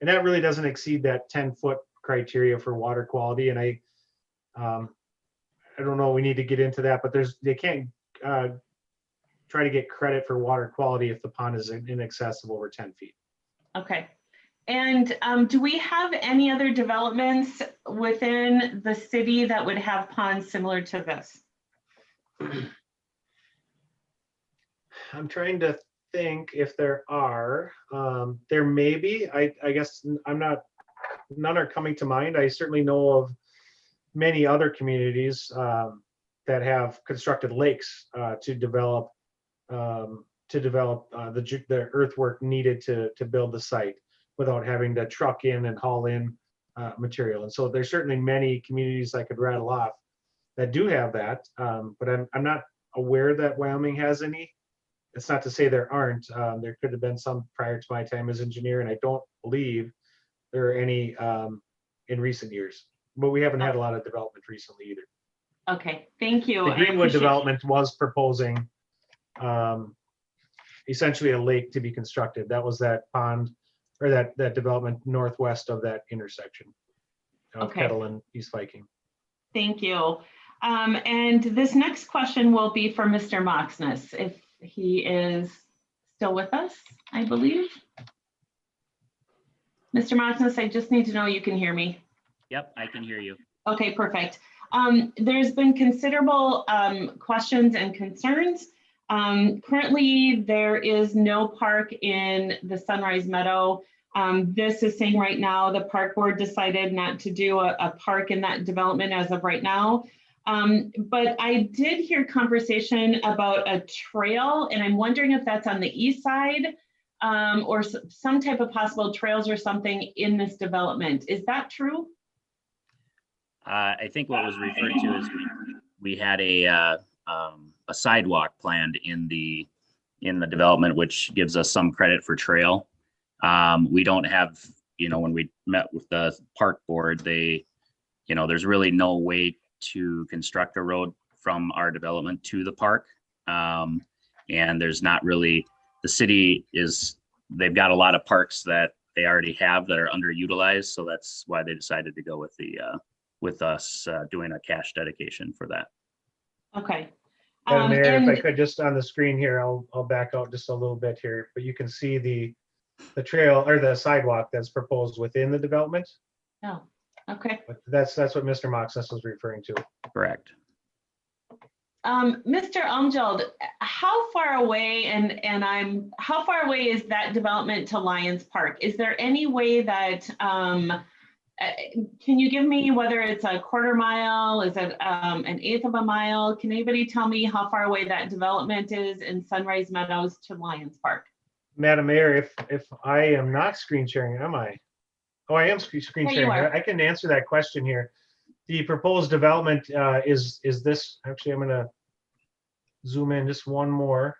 Speaker 6: And that really doesn't exceed that 10-foot criteria for water quality. And I don't know, we need to get into that, but they can't try to get credit for water quality if the pond is in excess of over 10 feet.
Speaker 1: Okay. And do we have any other developments within the city that would have ponds similar to this?
Speaker 6: I'm trying to think if there are. There may be. I guess none are coming to mind. I certainly know of many other communities that have constructed lakes to develop the earthwork needed to build the site without having to truck in and haul in material. And so there's certainly many communities I could rattle off that do have that, but I'm not aware that Wyoming has any. It's not to say there aren't. There could have been some prior to my time as engineer, and I don't believe there are any in recent years. But we haven't had a lot of development recently either.
Speaker 1: Okay, thank you.
Speaker 6: The Greenwood Development was proposing essentially a lake to be constructed. That was that pond or that development northwest of that intersection of Kettle and East Viking.
Speaker 1: Thank you. And this next question will be for Mr. Maximus, if he is still with us, I believe. Mr. Maximus, I just need to know you can hear me.
Speaker 8: Yep, I can hear you.
Speaker 1: Okay, perfect. There's been considerable questions and concerns. Currently, there is no park in the Sunrise Meadow. This is saying right now, the park board decided not to do a park in that development as of right now. But I did hear conversation about a trail, and I'm wondering if that's on the east side or some type of possible trails or something in this development. Is that true?
Speaker 8: I think what was referred to is we had a sidewalk planned in the development, which gives us some credit for trail. We don't have, when we met with the park board, there's really no way to construct a road from our development to the park. And there's not really, the city they've got a lot of parks that they already have that are underutilized. So that's why they decided to go with us doing a cash dedication for that.
Speaker 1: Okay.
Speaker 6: Madam Mayor, if I could just on the screen here, I'll back out just a little bit here, but you can see the trail or the sidewalk that's proposed within the development.
Speaker 1: Oh, okay.
Speaker 6: But that's what Mr. Maximus was referring to.
Speaker 8: Correct.
Speaker 1: Mr. Umjeld, how far away how far away is that development to Lions Park? Is there any way that can you give me whether it's a quarter mile, is it an eighth of a mile? Can anybody tell me how far away that development is in Sunrise Meadows to Lions Park?
Speaker 6: Madam Mayor, if I am not screen sharing, am I? Oh, I am screen sharing. I can answer that question here. The proposed development is this, actually, I'm gonna zoom in just one more.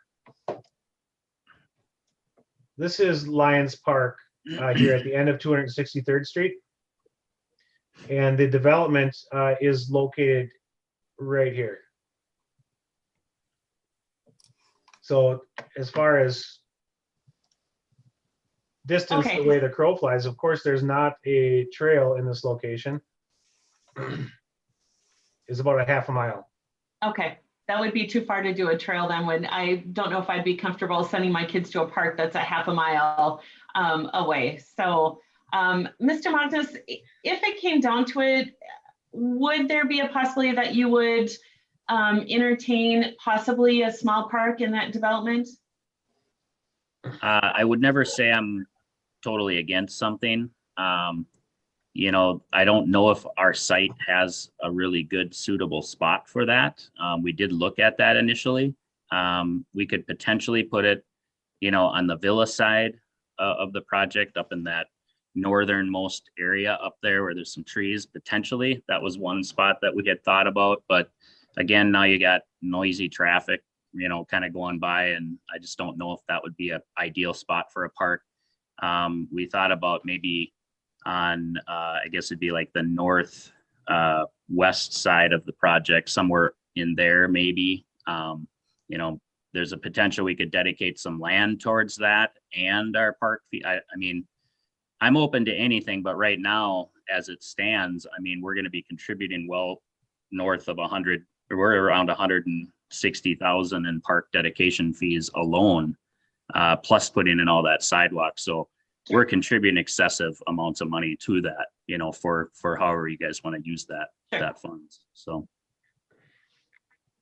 Speaker 6: This is Lions Park here at the end of 263rd Street. And the development is located right here. So as far as distance,
Speaker 1: Okay.
Speaker 6: the way the crow flies, of course, there's not a trail in this location. It's about a half a mile.
Speaker 1: Okay, that would be too far to do a trail then. When I don't know if I'd be comfortable sending my kids to a park that's a half a mile away. So Mr. Maximus, if it came down to it, would there be a possibility that you would entertain possibly a small park in that development?
Speaker 8: I would never say I'm totally against something. I don't know if our site has a really good suitable spot for that. We did look at that initially. We could potentially put it, on the villa side of the project, up in that northernmost area up there where there's some trees. Potentially, that was one spot that we had thought about. But again, now you got noisy traffic, kind of going by, and I just don't know if that would be an ideal spot for a park. We thought about maybe on, I guess it'd be like the north west side of the project, somewhere in there, maybe. There's a potential we could dedicate some land towards that and our park fee. I mean, I'm open to anything, but right now, as it stands, we're going to be contributing well north of 100, or we're around 160,000 in park dedication fees alone, plus putting in all that sidewalk. So we're contributing excessive amounts of money to that, for however you guys want to use that funds. So.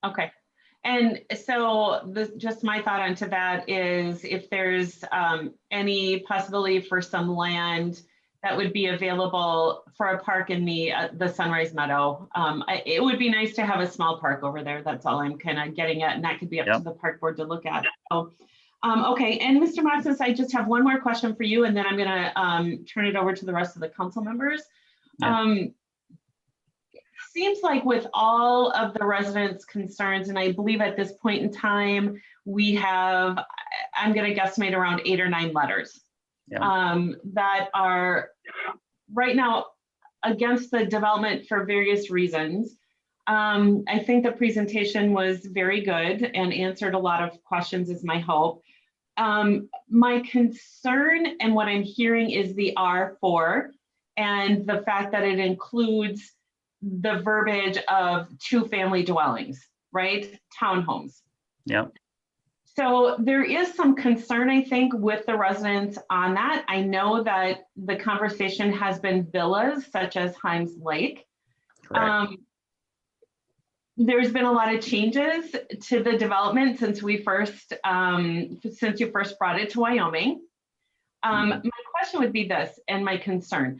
Speaker 1: Okay. And so just my thought onto that is if there's any possibility for some land that would be available for a park in the Sunrise Meadow, it would be nice to have a small park over there. That's all I'm kind of getting at, and that could be up to the park board to look at. So, okay, and Mr. Maximus, I just have one more question for you, and then I'm going to turn it over to the rest of the council members. Yeah. Seems like with all of the residents' concerns, and I believe at this point in time, we have, I'm going to guesstimate around 8 or 9 letters that are right now against the development for various reasons. I think the presentation was very good and answered a lot of questions, is my hope. My concern and what I'm hearing is the R4 and the fact that it includes the verbiage of 2-family dwellings, right? Townhomes.
Speaker 8: Yeah.
Speaker 1: So there is some concern, I think, with the residents on that. I know that the conversation has been villas such as Himes Lake. There's been a lot of changes to the development since you first brought it to Wyoming. My question would be this, and my concern.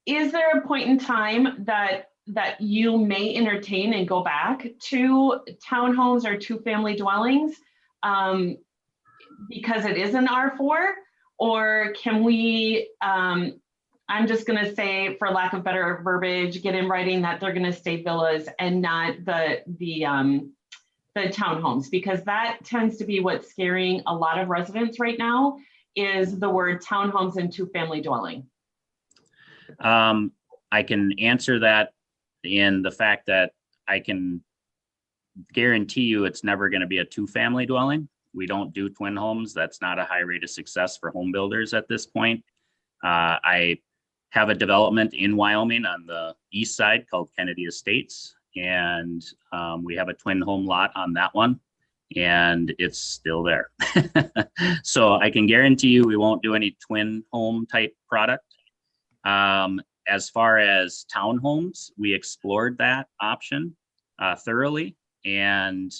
Speaker 1: Is there a point in time that you may entertain and go back to townhomes or 2-family dwellings? because it is an R4, or can we, I'm just going to say, for lack of better verbiage, get in writing that they're going to stay villas and not the townhomes, because that tends to be what's scaring a lot of residents right now, is the word townhomes and two-family dwelling.
Speaker 8: I can answer that in the fact that I can guarantee you it's never going to be a two-family dwelling. We don't do twin homes. That's not a high rate of success for home builders at this point. I have a development in Wyoming on the east side called Kennedy Estates, and we have a twin home lot on that one, and it's still there. So I can guarantee you we won't do any twin home type product. As far as townhomes, we explored that option thoroughly, and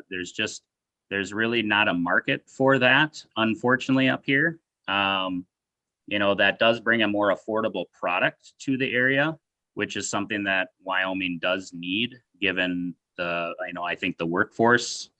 Speaker 8: there's really not a market for that, unfortunately, up here. That does bring a more affordable product to the area, which is something that Wyoming does need, given I think the workforce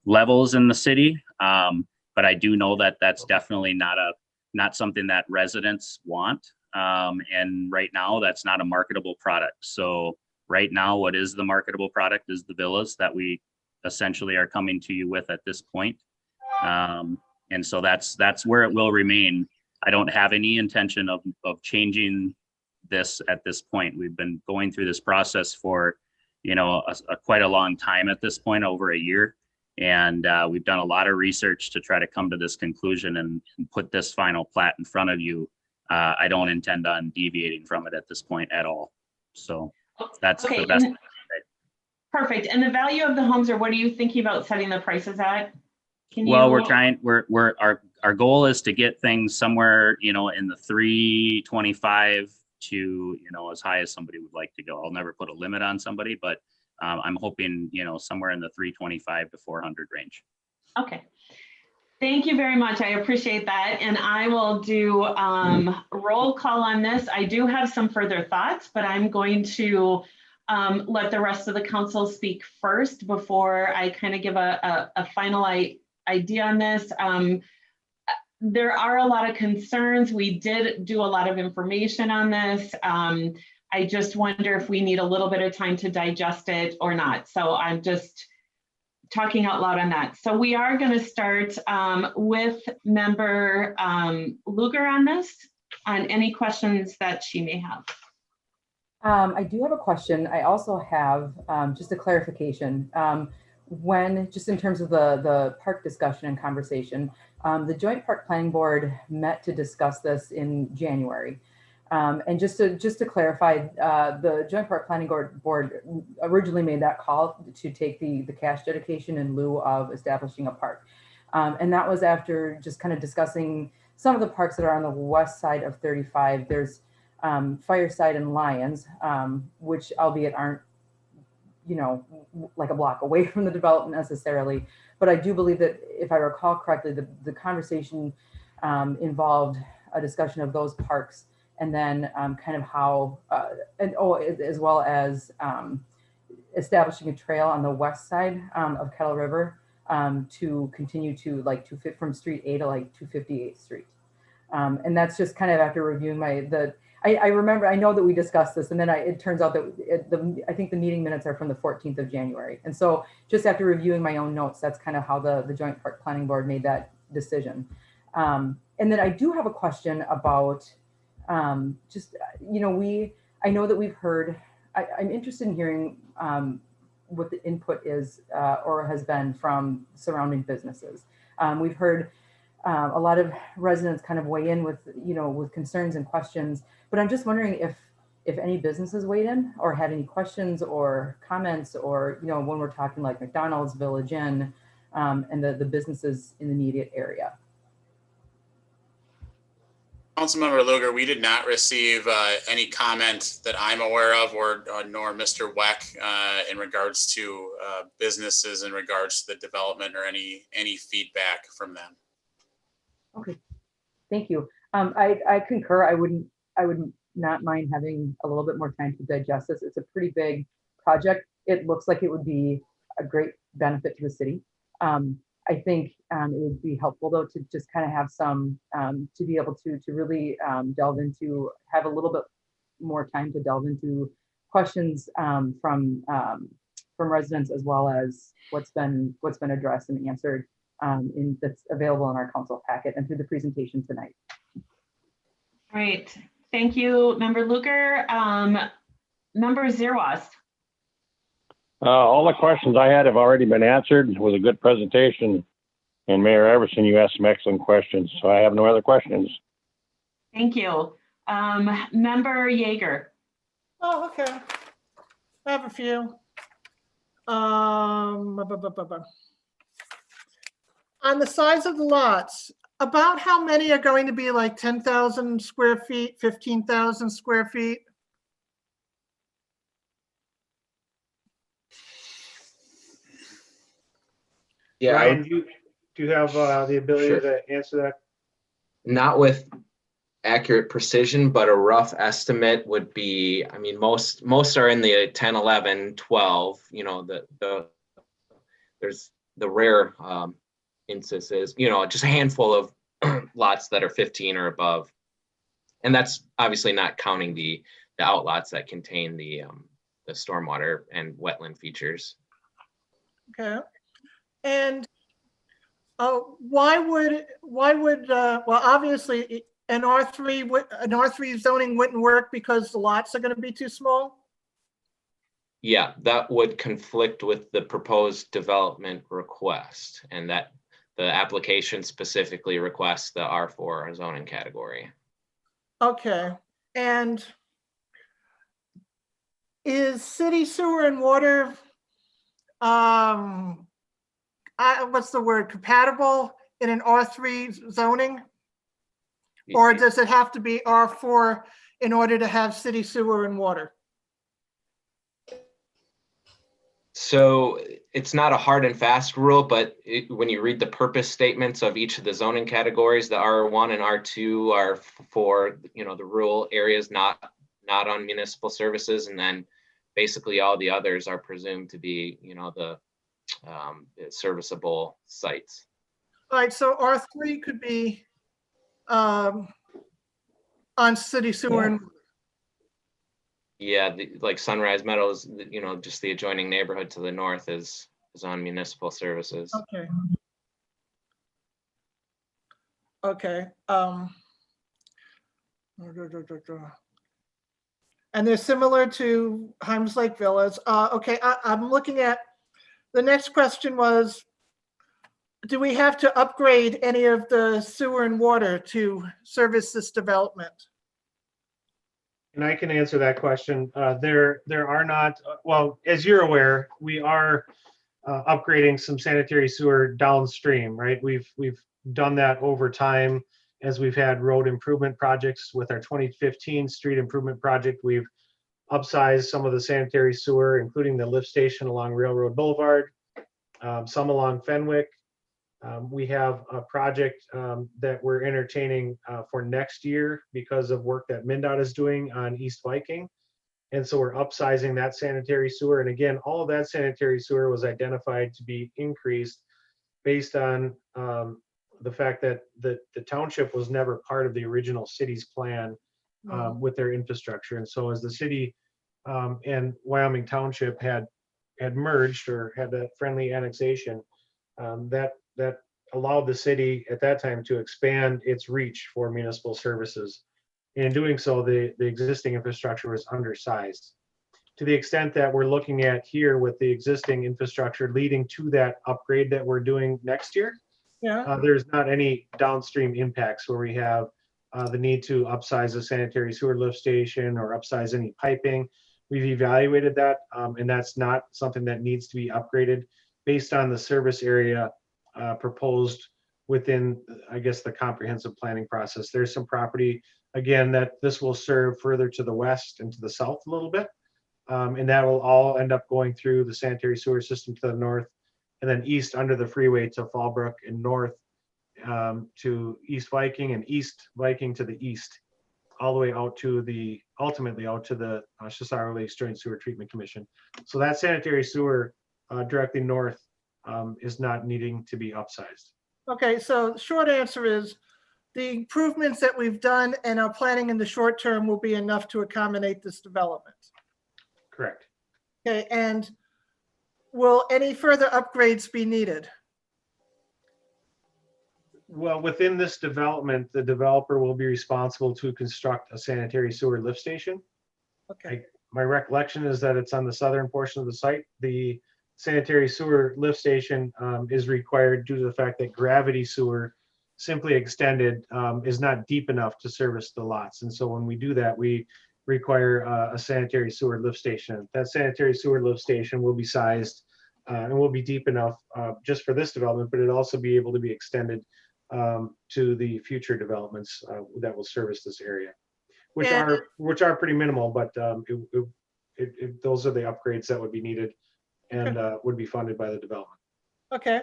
Speaker 8: levels in the city. But I do know that that's definitely not something that residents want. And right now that's not a marketable product. So right now, what is the marketable product is the villas that we essentially are coming to you with at this point. And so that's where it will remain. I don't have any intention of changing this at this point. We've been going through this process for, quite a long time at this point, over a year. And we've done a lot of research to try to come to this conclusion and put this final plat in front of you. I don't intend on deviating from it at this point at all. So that's
Speaker 1: okay,
Speaker 8: the best.
Speaker 1: Perfect. And the value of the homes, or what are you thinking about setting the prices at?
Speaker 8: Our goal is to get things somewhere, in the 325 to, as high as somebody would like to go. I'll never put a limit on somebody, but I'm hoping, somewhere in the 325 to 400 range.
Speaker 1: Okay. Thank you very much. I appreciate that. And I will do roll call on this. I do have some further thoughts, but I'm going to let the rest of the council speak first before I kind of give a final idea on this. There are a lot of concerns. We did do a lot of information on this. I just wonder if we need a little bit of time to digest it or not. So I'm just talking out loud on that. So we are going to start with member Lugar on this, on any questions that she may have.
Speaker 5: I do have a question. I also have just a clarification. Just in terms of the park discussion and conversation, the Joint Park Planning Board met to discuss this in January. And just to clarify, the Joint Park Planning Board originally made that call to take the cash dedication in lieu of establishing a park. And that was after just kind of discussing some of the parks that are on the west side of 35. There's Fireside and Lions, which albeit aren't, like a block away from the development necessarily. But I do believe that, if I recall correctly, the conversation involved a discussion of those parks, and then kind of how, as well as establishing a trail on the west side of Kettle River to continue to from Street A to 258th Street. And that's just kind of after reviewing I remember, I know that we discussed this, and then it turns out that I think the meeting minutes are from the 14th of January. And so just after reviewing my own notes, that's kind of how the Joint Park Planning Board made that decision. And then I do have a question about I know that we've heard, I'm interested in hearing what the input is or has been from surrounding businesses. We've heard a lot of residents kind of weigh in with concerns and questions, but I'm just wondering if any businesses weighed in or had any questions or comments, or, when we're talking like McDonald's, Village Inn, and the businesses in the immediate area.
Speaker 3: Councilmember Lugar, we did not receive any comment that I'm aware of, or nor Mr. Weck in regards to businesses in regards to the development, or any feedback from them.
Speaker 5: Okay, thank you. I concur. I would not mind having a little bit more time to digest this. It's a pretty big project. It looks like it would be a great benefit to the city. I think it would be helpful though to just kind of have some, to be able to really delve into, have a little bit more time to delve into questions from residents, as well as what's been addressed and answered that's available in our council packet and through the presentation tonight.
Speaker 1: Great. Thank you, Member Luker. Member Zerwas.
Speaker 2: All the questions I had have already been answered. It was a good presentation. And Mayor Everson, you asked some excellent questions, so I have no other questions.
Speaker 1: Thank you. Member Yeager.
Speaker 9: Oh, okay. I have a few. On the size of the lots, about how many are going to be like 10,000 square feet, 15,000 square feet?
Speaker 7: Yeah,
Speaker 6: Ryan, do you have the ability
Speaker 7: Sure.
Speaker 6: to answer that?
Speaker 7: not with accurate precision, but a rough estimate would be, I mean, most are in the 10, 11, 12, you know, there's the rare instances, you know, just a handful of lots that are 15 or above. And that's obviously not counting the outlots that contain the stormwater and wetland features.
Speaker 9: Okay. And why would well, obviously an R3 zoning wouldn't work because the lots are going to be too small?
Speaker 7: Yeah, that would conflict with the proposed development request, and that the application specifically requests the R4 zoning category.
Speaker 9: Okay. And is city sewer and water, what's the word, compatible in an R3 zoning? Or does it have to be R4 in order to have city sewer and water?
Speaker 7: So it's not a hard and fast rule, but when you read the purpose statements of each of the zoning categories, the R1 and R2 are for, you know, the rural areas, not on municipal services, and then basically all the others are presumed to be, you know, the serviceable sites.
Speaker 9: All right, so R3 could be on city sewer and
Speaker 7: Yeah, like Sunrise Meadows, you know, just the adjoining neighborhood to the north is on municipal services.
Speaker 9: okay. Okay. And they're similar to Himes Lake Villas. Okay, I'm looking at, the next question was, do we have to upgrade any of the sewer and water to service this development?
Speaker 6: And I can answer that question. There are not, well, as you're aware, we are upgrading some sanitary sewer downstream, right? We've done that over time as we've had road improvement projects. With our 2015 street improvement project, we've upsized some of the sanitary sewer, including the lift station along Railroad Boulevard, some along Fenwick. We have a project that we're entertaining for next year because of work that MnDOT is doing on East Viking. And so we're upsizing that sanitary sewer. And again, all of that sanitary sewer was identified to be increased based on the fact that the township was never part of the original city's plan with their infrastructure. And so as the city and Wyoming Township had merged or had that friendly annexation, that allowed the city at that time to expand its reach for municipal services. In doing so, the existing infrastructure was undersized. To the extent that we're looking at here with the existing infrastructure leading to that upgrade that we're doing next year, there's not any downstream impacts where we have the need to upsize a sanitary sewer lift station or upsize any piping. We've evaluated that, and that's not something that needs to be upgraded based on the service area proposed within, I guess, the comprehensive planning process. There's some property, again, that this will serve further to the west and to the south a little bit. And that will all end up going through the sanitary sewer system to the north, and then east under the freeway to Fallbrook, and north to East Viking, and East Viking to the east, all the way out to the, ultimately out to the Cesaro Lakes Joint Sewer Treatment Commission. So that sanitary sewer directly north is not needing to be upsized.
Speaker 9: Okay, so short answer is the improvements that we've done and are planning in the short term will be enough to accommodate this development.
Speaker 6: Correct.
Speaker 9: Okay, and will any further upgrades be needed?
Speaker 6: Well, within this development, the developer will be responsible to construct a sanitary sewer lift station.
Speaker 9: Okay,
Speaker 6: My recollection is that it's on the southern portion of the site. The sanitary sewer lift station is required due to the fact that gravity sewer simply extended is not deep enough to service the lots. And so when we do that, we require a sanitary sewer lift station. That sanitary sewer lift station will be sized and will be deep enough just for this development, but it'll also be able to be extended to the future developments that will service this area, which are pretty minimal, but those are the upgrades that would be needed and would be funded by the development.
Speaker 9: okay.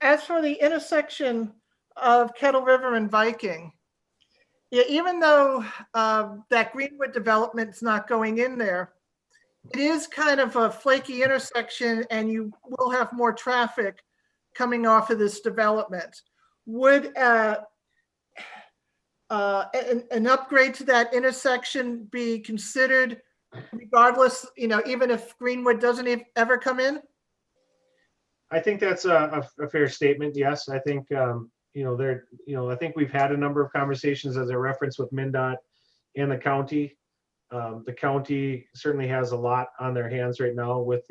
Speaker 9: As for the intersection of Kettle River and Viking, yeah, even though that Greenwood development's not going in there, it is kind of a flaky intersection and you will have more traffic coming off of this development. Would an upgrade to that intersection be considered regardless, even if Greenwood doesn't ever come in?
Speaker 6: I think that's a fair statement. Yes, I think I think we've had a number of conversations as a reference with MnDOT and the county. The county certainly has a lot on their hands right now with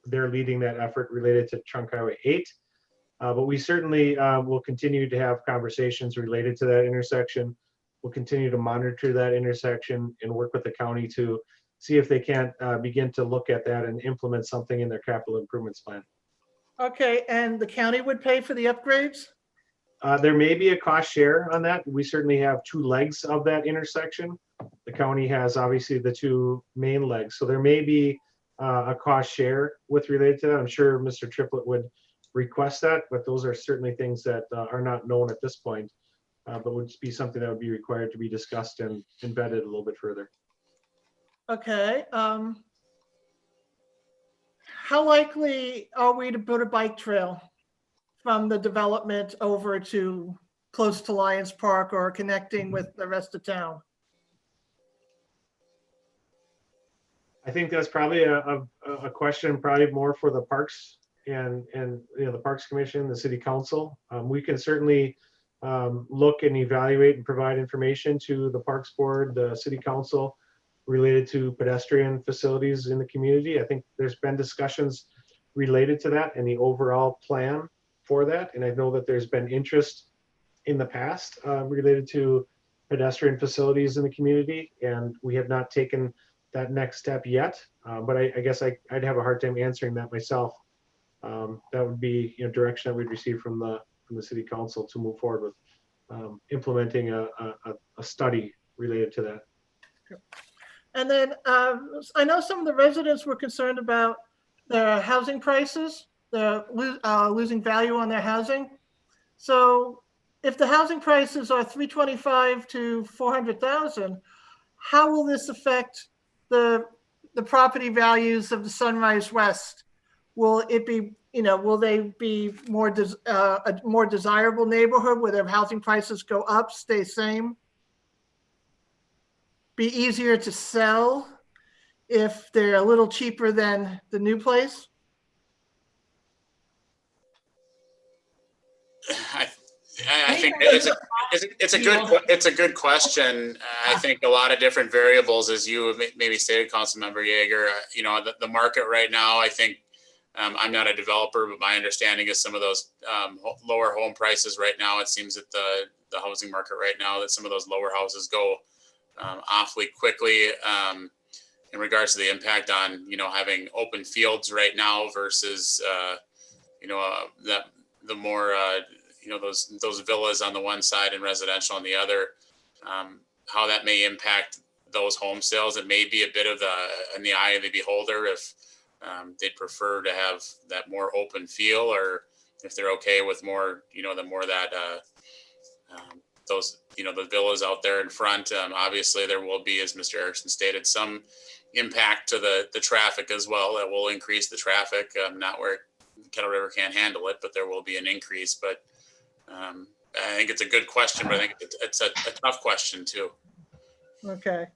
Speaker 6: they're leading that effort related to Trunk Highway 8. But we certainly will continue to have conversations related to that intersection. We'll continue to monitor that intersection and work with the county to see if they can't begin to look at that and implement something in their capital improvements plan.
Speaker 9: Okay, and the county would pay for the upgrades?
Speaker 6: There may be a cost share on that. We certainly have two legs of that intersection. The county has obviously the two main legs. So there may be a cost share related to that. I'm sure Mr. Triplett would request that, but those are certainly things that are not known at this point, but would be something that would be required to be discussed and embedded a little bit further.
Speaker 9: Okay. How likely are we to put a bike trail from the development over to close to Lions Park or connecting with the rest of town?
Speaker 6: I think that's probably a question probably more for the parks and the Parks Commission, the City Council. We can certainly look and evaluate and provide information to the Parks Board, the City Council, related to pedestrian facilities in the community. I think there's been discussions related to that and the overall plan for that. And I know that there's been interest in the past related to pedestrian facilities in the community, and we have not taken that next step yet. But I guess I'd have a hard time answering that myself. That would be direction that we'd receive from the City Council to move forward with implementing a study related to that.
Speaker 9: And then I know some of the residents were concerned about their housing prices, they're losing value on their housing. So if the housing prices are $325,000 to $400,000, how will this affect the property values of the Sunrise West? Will it be, will they be a more desirable neighborhood where their housing prices go up, stay same? Be easier to sell if they're a little cheaper than the new place?
Speaker 3: I think it's a good question. I think a lot of different variables, as you maybe stated, Councilmember Yeager. The market right now. I think I'm not a developer, but my understanding is some of those lower home prices right now. It seems that the housing market right now, that some of those lower houses go awfully quickly. In regards to the impact on having open fields right now versus the more those villas on the one side and residential on the other, how that may impact those home sales. It may be a bit of in the eye of the beholder if they'd prefer to have that more open feel, or if they're okay with more those the villas out there in front. Obviously there will be, as Mr. Erickson stated, some impact to the traffic as well. That will increase the traffic, not where Kettle River can't handle it, but there will be an increase. But I think it's a good question, but I think it's a tough question too.
Speaker 9: Okay.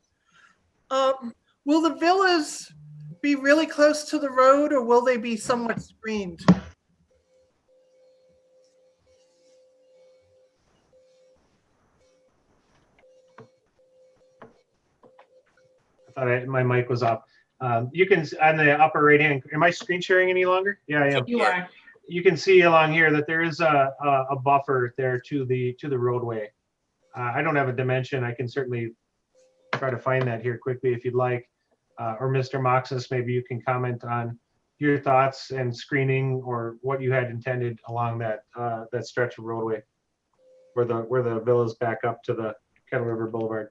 Speaker 9: Will the villas be really close to the road, or will they be somewhat screened?
Speaker 6: I thought my mic was off. You can, on the upper right hand, am I screen sharing any longer? Yeah, I am.
Speaker 1: You are.
Speaker 6: You can see along here that there is a buffer there to the roadway. I don't have a dimension. I can certainly try to find that here quickly if you'd like. Or Mr. Maximus, maybe you can comment on your thoughts and screening or what you had intended along that that stretch of roadway where the villas back up to the Kettle River Boulevard.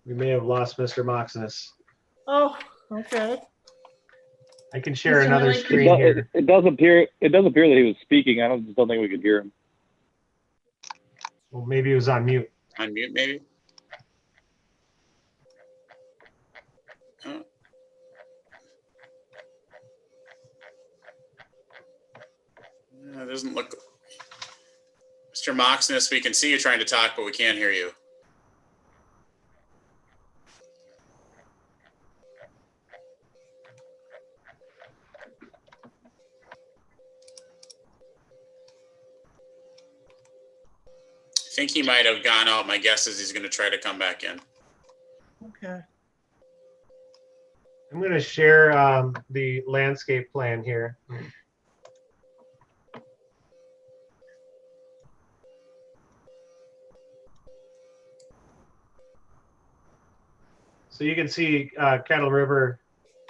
Speaker 6: We may have lost Mr. Maximus.
Speaker 9: Oh, okay.
Speaker 6: I can share
Speaker 1: Mr.
Speaker 6: another
Speaker 1: Miller,
Speaker 6: screen here.
Speaker 2: It does appear that he was speaking. I just don't think we could hear him.
Speaker 6: Well, maybe he was on mute.
Speaker 3: On mute, maybe. Oh. It doesn't look. Mr. Maximus, we can see you trying to talk, but we can't hear you. I think he might have gone out. My guess is he's going to try to come back in.
Speaker 9: Okay.
Speaker 6: I'm going to share the landscape plan here. So you can see Kettle River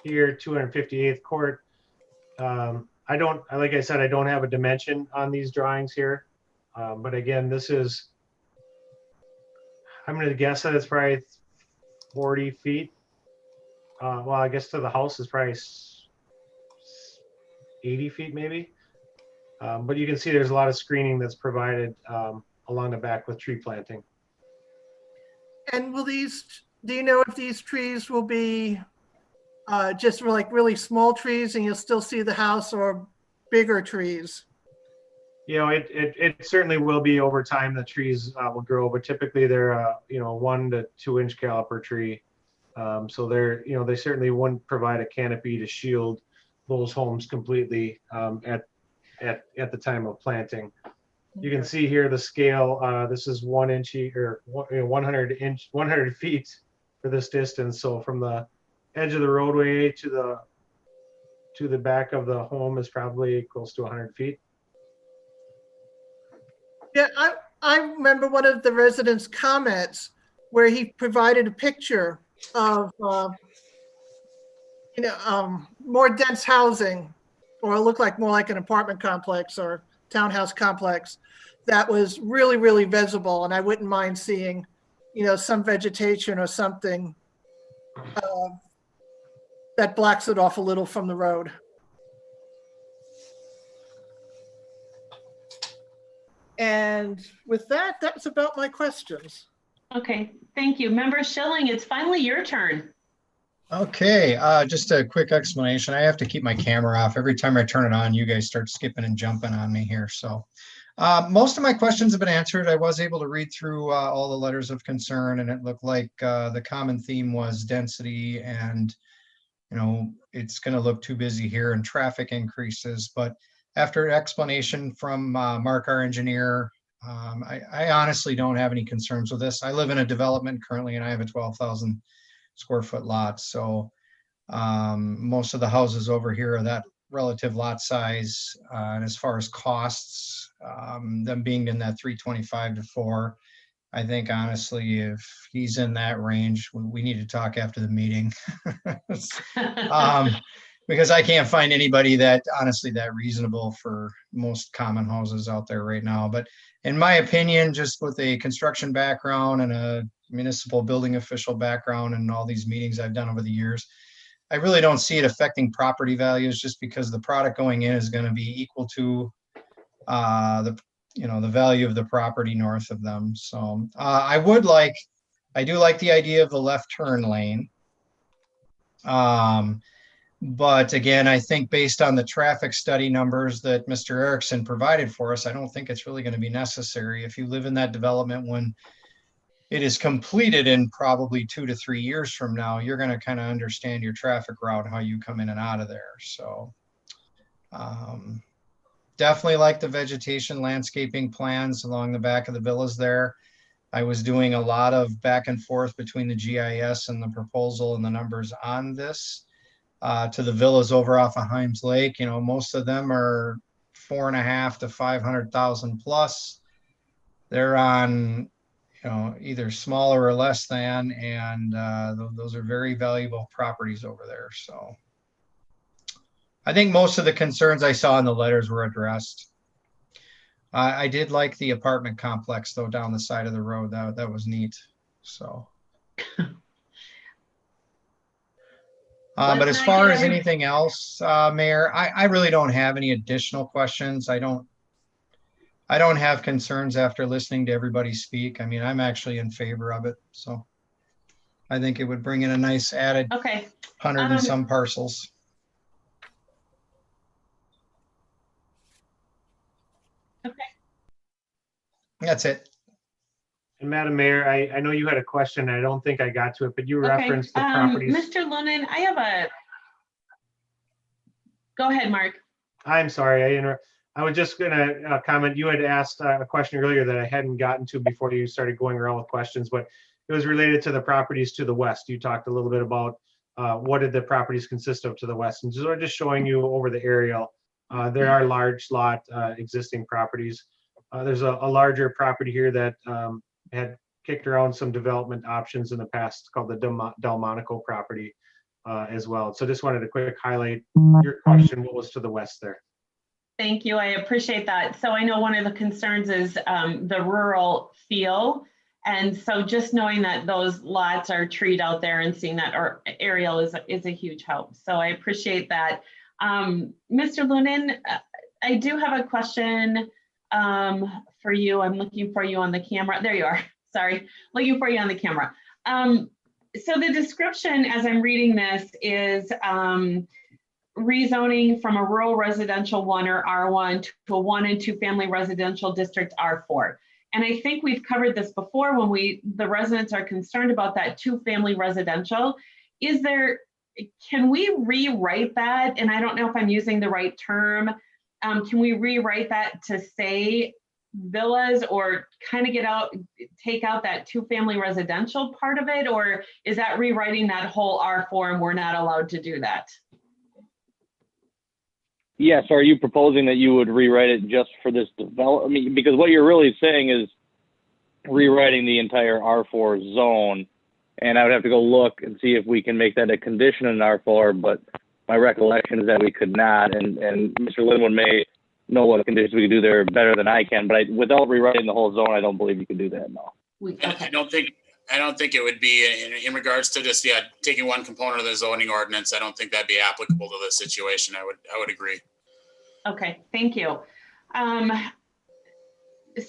Speaker 6: here, 258th Court. Like I said, I don't have a dimension on these drawings here. But again, this is, I'm going to guess that it's probably 40 feet. Well, I guess to the house is probably 80 feet maybe. But you can see there's a lot of screening that's provided along the back with tree planting.
Speaker 9: And will these, do you know if these trees will be just like really small trees and you'll still see the house, or bigger trees?
Speaker 6: You know, it certainly will be over time. The trees will grow, but typically they're 1 to 2 inch caliper tree. So they're, they certainly wouldn't provide a canopy to shield those homes completely at the time of planting. You can see here the scale. This is 1 inch or 100 feet for this distance. So from the edge of the roadway to the back of the home is probably close to 100 feet.
Speaker 9: Yeah, I remember one of the residents' comments where he provided a picture of, more dense housing, or it looked like more like an apartment complex or townhouse complex that was really, really visible. And I wouldn't mind seeing, some vegetation or something that blocks it off a little from the road. And with that, that's about my questions.
Speaker 1: Okay, thank you. Member Schilling, it's finally your turn.
Speaker 4: Okay, just a quick explanation. I have to keep my camera off. Every time I turn it on, you guys start skipping and jumping on me here. So most of my questions have been answered. I was able to read through all the letters of concern, and it looked like the common theme was density and, it's going to look too busy here and traffic increases. But after an explanation from Mark, our engineer, I honestly don't have any concerns with this. I live in a development currently, and I have a 12,000 square foot lot. So most of the houses over here are that relative lot size. And as far as costs, them being in that 325 to 4, I think honestly, if he's in that range, we need to talk after the meeting. because I can't find anybody that honestly that reasonable for most common houses out there right now. But in my opinion, just with a construction background and a municipal building official background and all these meetings I've done over the years, I really don't see it affecting property values just because the product going in is going to be equal to the value of the property north of them. So I do like the idea of the left turn lane. But again, I think based on the traffic study numbers that Mr. Erickson provided for us, I don't think it's really going to be necessary. If you live in that development when it is completed in probably 2 to 3 years from now, you're going to kind of understand your traffic route, how you come in and out of there. So definitely like the vegetation landscaping plans along the back of the villas there. I was doing a lot of back and forth between the GIS and the proposal and the numbers on this. To the villas over off of Himes Lake, most of them are 4.5 to 500,000 plus. They're on, either smaller or less than, and those are very valuable properties over there. So I think most of the concerns I saw in the letters were addressed. I did like the apartment complex though down the side of the road. That was neat. So. But as far as anything else, Mayor, I really don't have any additional questions. I don't have concerns after listening to everybody speak. I mean, I'm actually in favor of it. So I think it would bring in a nice added 100 and some parcels.
Speaker 1: Okay.
Speaker 4: That's it.
Speaker 6: And Madam Mayor, I know you had a question. I don't think I got to it, but you referenced the properties.
Speaker 1: Mr. Lunan, I have go ahead, Mark.
Speaker 6: I'm sorry, I was just gonna comment. You had asked a question earlier that I hadn't gotten to before you started going around with questions, but it was related to the properties to the west. You talked a little bit about what did the properties consist of to the west, and so just showing you over the aerial. There are large lot existing properties. There's a larger property here that had kicked around some development options in the past called the Delmonico property as well. So just wanted to quick highlight your question, what was to the west there?
Speaker 1: Thank you, I appreciate that. So I know one of the concerns is the rural feel. And so just knowing that those lots are treed out there and seeing that aerial is a huge help. So I appreciate that. Mr. Lunan, I do have a question for you. I'm looking for you on the camera. There you are. Sorry, looking for you on the camera. So the description as I'm reading this is rezoning from a rural residential 1 or R1 to a 1 and 2 family residential district R4. And I think we've covered this before when the residents are concerned about that 2 family residential. Can we rewrite that? And I don't know if I'm using the right term. Can we rewrite that to say villas or kind of take out that 2 family residential part of it? Or is that rewriting that whole R4 and we're not allowed to do that?
Speaker 10: Yes. Are you proposing that you would rewrite it just for this development? I mean, because what you're really saying is rewriting the entire R4 zone. And I would have to go look and see if we can make that a condition in R4, but my recollection is that we could not. And Mr. Linwood may know what conditions we could do there better than I can, but without rewriting the whole zone, I don't believe you could do that, no.
Speaker 1: Okay.
Speaker 3: I don't think it would be in regards to just taking one component of the zoning ordinance. I don't think that'd be applicable to this situation. I would agree.
Speaker 1: Okay, thank you.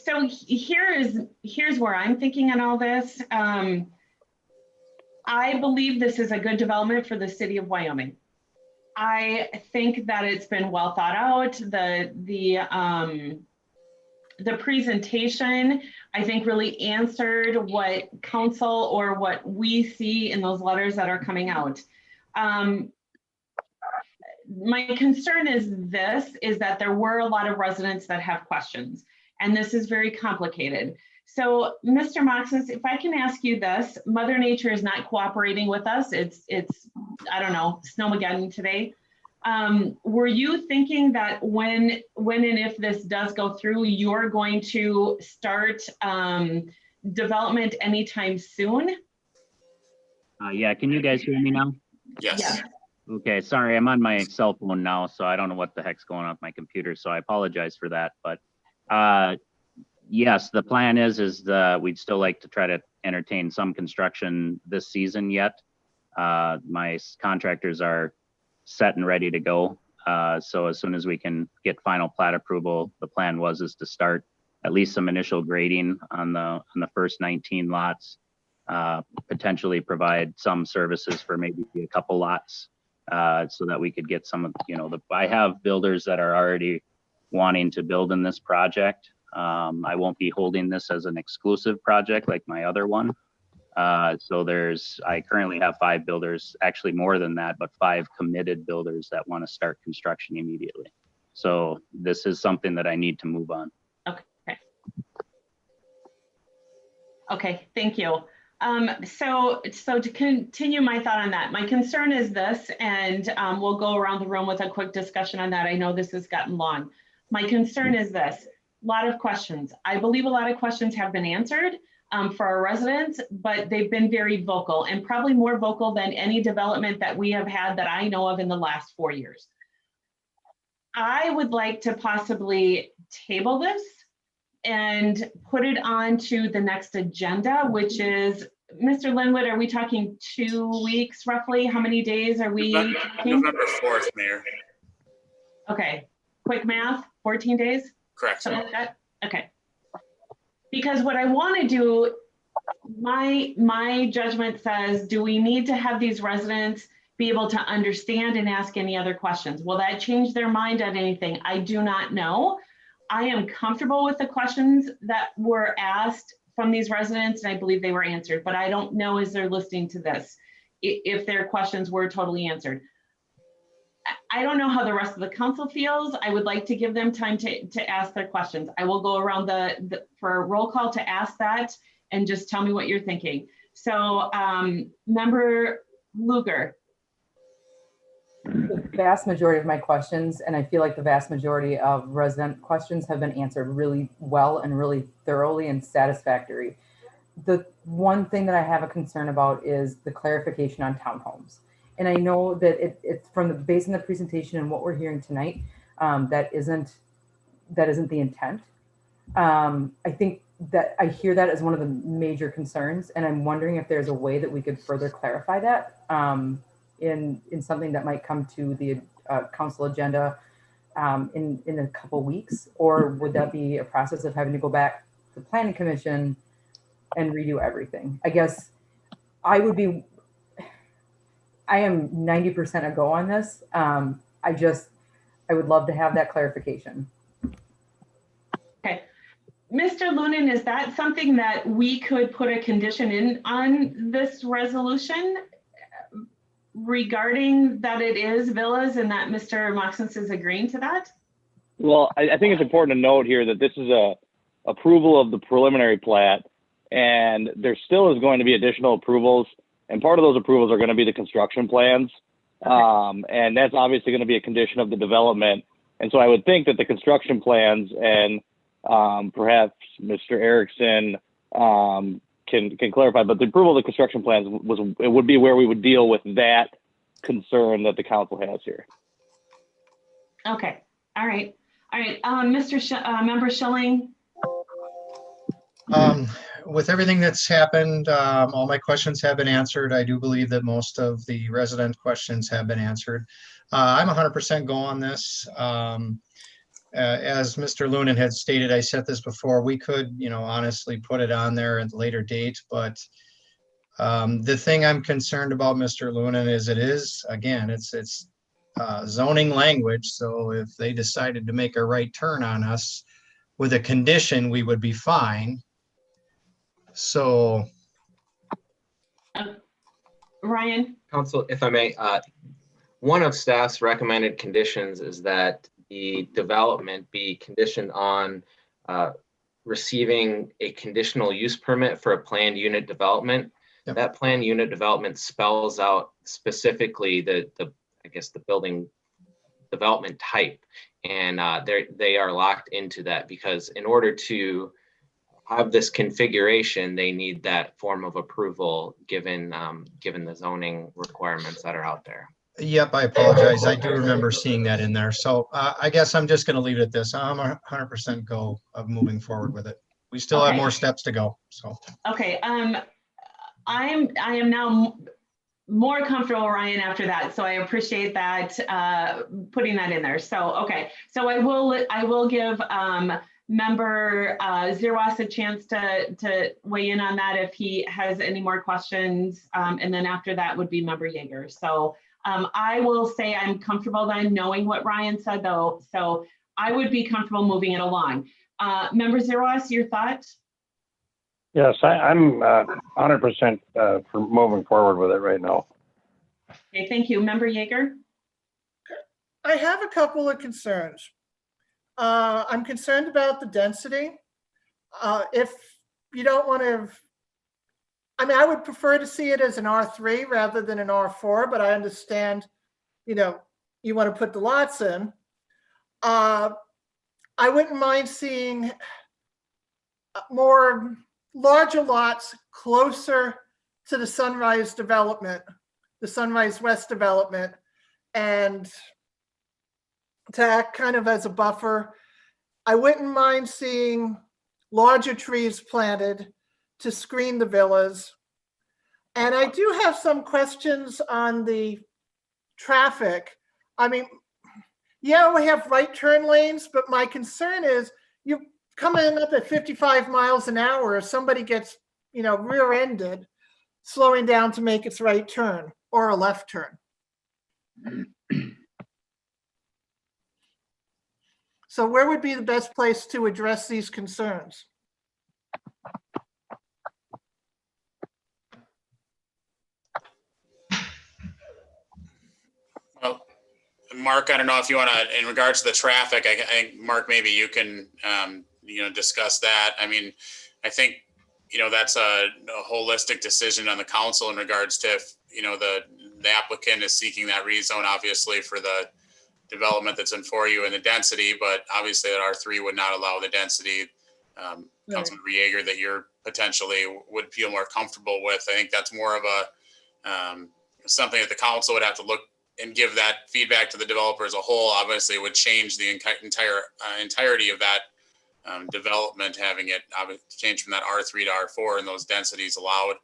Speaker 1: So here's where I'm thinking on all this. I believe this is a good development for the city of Wyoming. I think that it's been well thought out. The presentation, I think, really answered what council or what we see in those letters that are coming out. My concern is that there were a lot of residents that have questions, and this is very complicated. So, Mr. Maximus, if I can ask you this, Mother Nature is not cooperating with us. It's I don't know, Snowmageddon today. Were you thinking that when and if this does go through, you're going to start development anytime soon?
Speaker 8: Yeah, can you guys hear me now?
Speaker 3: Yes.
Speaker 8: Okay, sorry, I'm on my cell phone now, so I don't know what the heck's going on with my computer, so I apologize for that. But yes, the plan is we'd still like to try to entertain some construction this season yet. My contractors are set and ready to go. So as soon as we can get final plat approval, the plan is to start at least some initial grading on the first 19 lots, potentially provide some services for maybe a couple lots, so that we could get some of, I have builders that are already wanting to build in this project. I won't be holding this as an exclusive project like my other one. So I currently have 5 builders, actually more than that, but 5 committed builders that want to start construction immediately. So this is something that I need to move on.
Speaker 1: Okay, thank you. So to continue my thought on that, my concern is this, and we'll go around the room with a quick discussion on that. I know this has gotten long. My concern is this, a lot of questions. I believe a lot of questions have been answered for our residents, but they've been very vocal, and probably more vocal than any development that we have had that I know of in the last 4 years. I would like to possibly table this and put it on to the next agenda, which is, Mr. Linwood, are we talking 2 weeks roughly? How many days are we talking?
Speaker 3: November 4th, Mayor.
Speaker 1: Okay, quick math, 14 days?
Speaker 3: Correct.
Speaker 1: Something like that? Okay. Because what I want to do, my judgment says, do we need to have these residents be able to understand and ask any other questions? Will that change their mind on anything? I do not know. I am comfortable with the questions that were asked from these residents, and I believe they were answered, but I don't know as they're listening to this, if their questions were totally answered. I don't know how the rest of the council feels. I would like to give them time to ask their questions. I will go around for a roll call to ask that, and just tell me what you're thinking. So Member Lugar.
Speaker 5: The vast majority of my questions, and I feel like the vast majority of resident questions, have been answered really well and really thoroughly and satisfactory. The one thing that I have a concern about is the clarification on townhomes. And I know that it's based on the presentation and what we're hearing tonight, that isn't the intent. I think that I hear that as one of the major concerns, and I'm wondering if there's a way that we could further clarify that in something that might come to the council agenda in a couple weeks, or would that be a process of having to go back to the planning commission and redo everything? I guess I am 90% a go on this. I would love to have that clarification.
Speaker 1: Okay. Mr. Lunan, is that something that we could put a condition in on this resolution regarding that it is villas and that Mr. Maximus is agreeing to that?
Speaker 10: Well, I think it's important to note here that this is a approval of the preliminary plat, and there still is going to be additional approvals. And part of those approvals are going to be the construction plans. And that's obviously going to be a condition of the development. And so I would think that the construction plans and perhaps Mr. Erickson can clarify, but the approval of the construction plans would be where we would deal with that concern that the council has here.
Speaker 1: Okay. All right. Member Schilling.
Speaker 4: With everything that's happened, all my questions have been answered. I do believe that most of the resident questions have been answered. I'm 100% go on this. As Mr. Lunan had stated, I said this before, we could, honestly put it on there at a later date, but the thing I'm concerned about, Mr. Lunan, is it's zoning language. So if they decided to make a right turn on us with a condition, we would be fine. So,
Speaker 1: Ryan.
Speaker 7: Council, if I may, one of staff's recommended conditions is that the development be conditioned on receiving a conditional use permit for a planned unit development.
Speaker 4: Yep.
Speaker 7: That planned unit development spells out specifically the building development type, and they are locked into that, because in order to have this configuration, they need that form of approval given the zoning requirements that are out there.
Speaker 4: Yep, I apologize. I do remember seeing that in there. So I guess I'm just going to leave it at this. I'm 100% go of moving forward with it. We still have
Speaker 1: Okay.
Speaker 4: more steps to go. So
Speaker 1: Okay, I am now more comfortable, Ryan, after that. So I appreciate that, putting that in there. So, okay. So I will give member Zerwas a chance to weigh in on that if he has any more questions. And then after that would be member Yeager. So I will say I'm comfortable then knowing what Ryan said though. So I would be comfortable moving it along. Member Zerwas, your thoughts?
Speaker 2: Yes, I'm 100% for moving forward with it right now.
Speaker 1: Okay, thank you. Member Yeager?
Speaker 9: I have a couple of concerns. I'm concerned about the density. If you don't want to, I mean, I would prefer to see it as an R3 rather than an R4, but I understand, you want to put the lots in. I wouldn't mind seeing more larger lots closer to the Sunrise development, the Sunrise West development, and to act kind of as a buffer. I wouldn't mind seeing larger trees planted to screen the villas. And I do have some questions on the traffic. I mean, yeah, we have right turn lanes, but my concern is you coming up at 55 miles an hour, if somebody gets, rear-ended, slowing down to make its right turn or a left turn. So where would be the best place to address these concerns?
Speaker 3: Well, Mark, I don't know if you want to, in regards to the traffic, I think, Mark, maybe you can, discuss that. I mean, I think, that's a holistic decision on the council in regards to if, the applicant is seeking that rezone, obviously, for the development that's in for you and the density, but obviously that R3 would not allow the density. Councilman Yeager, that you're potentially would feel more comfortable with. I think that's more of a something that the council would have to look and give that feedback to the developer as a whole. Obviously, it would change the entirety of that development, having it change from that R3 to R4 and those densities allowed.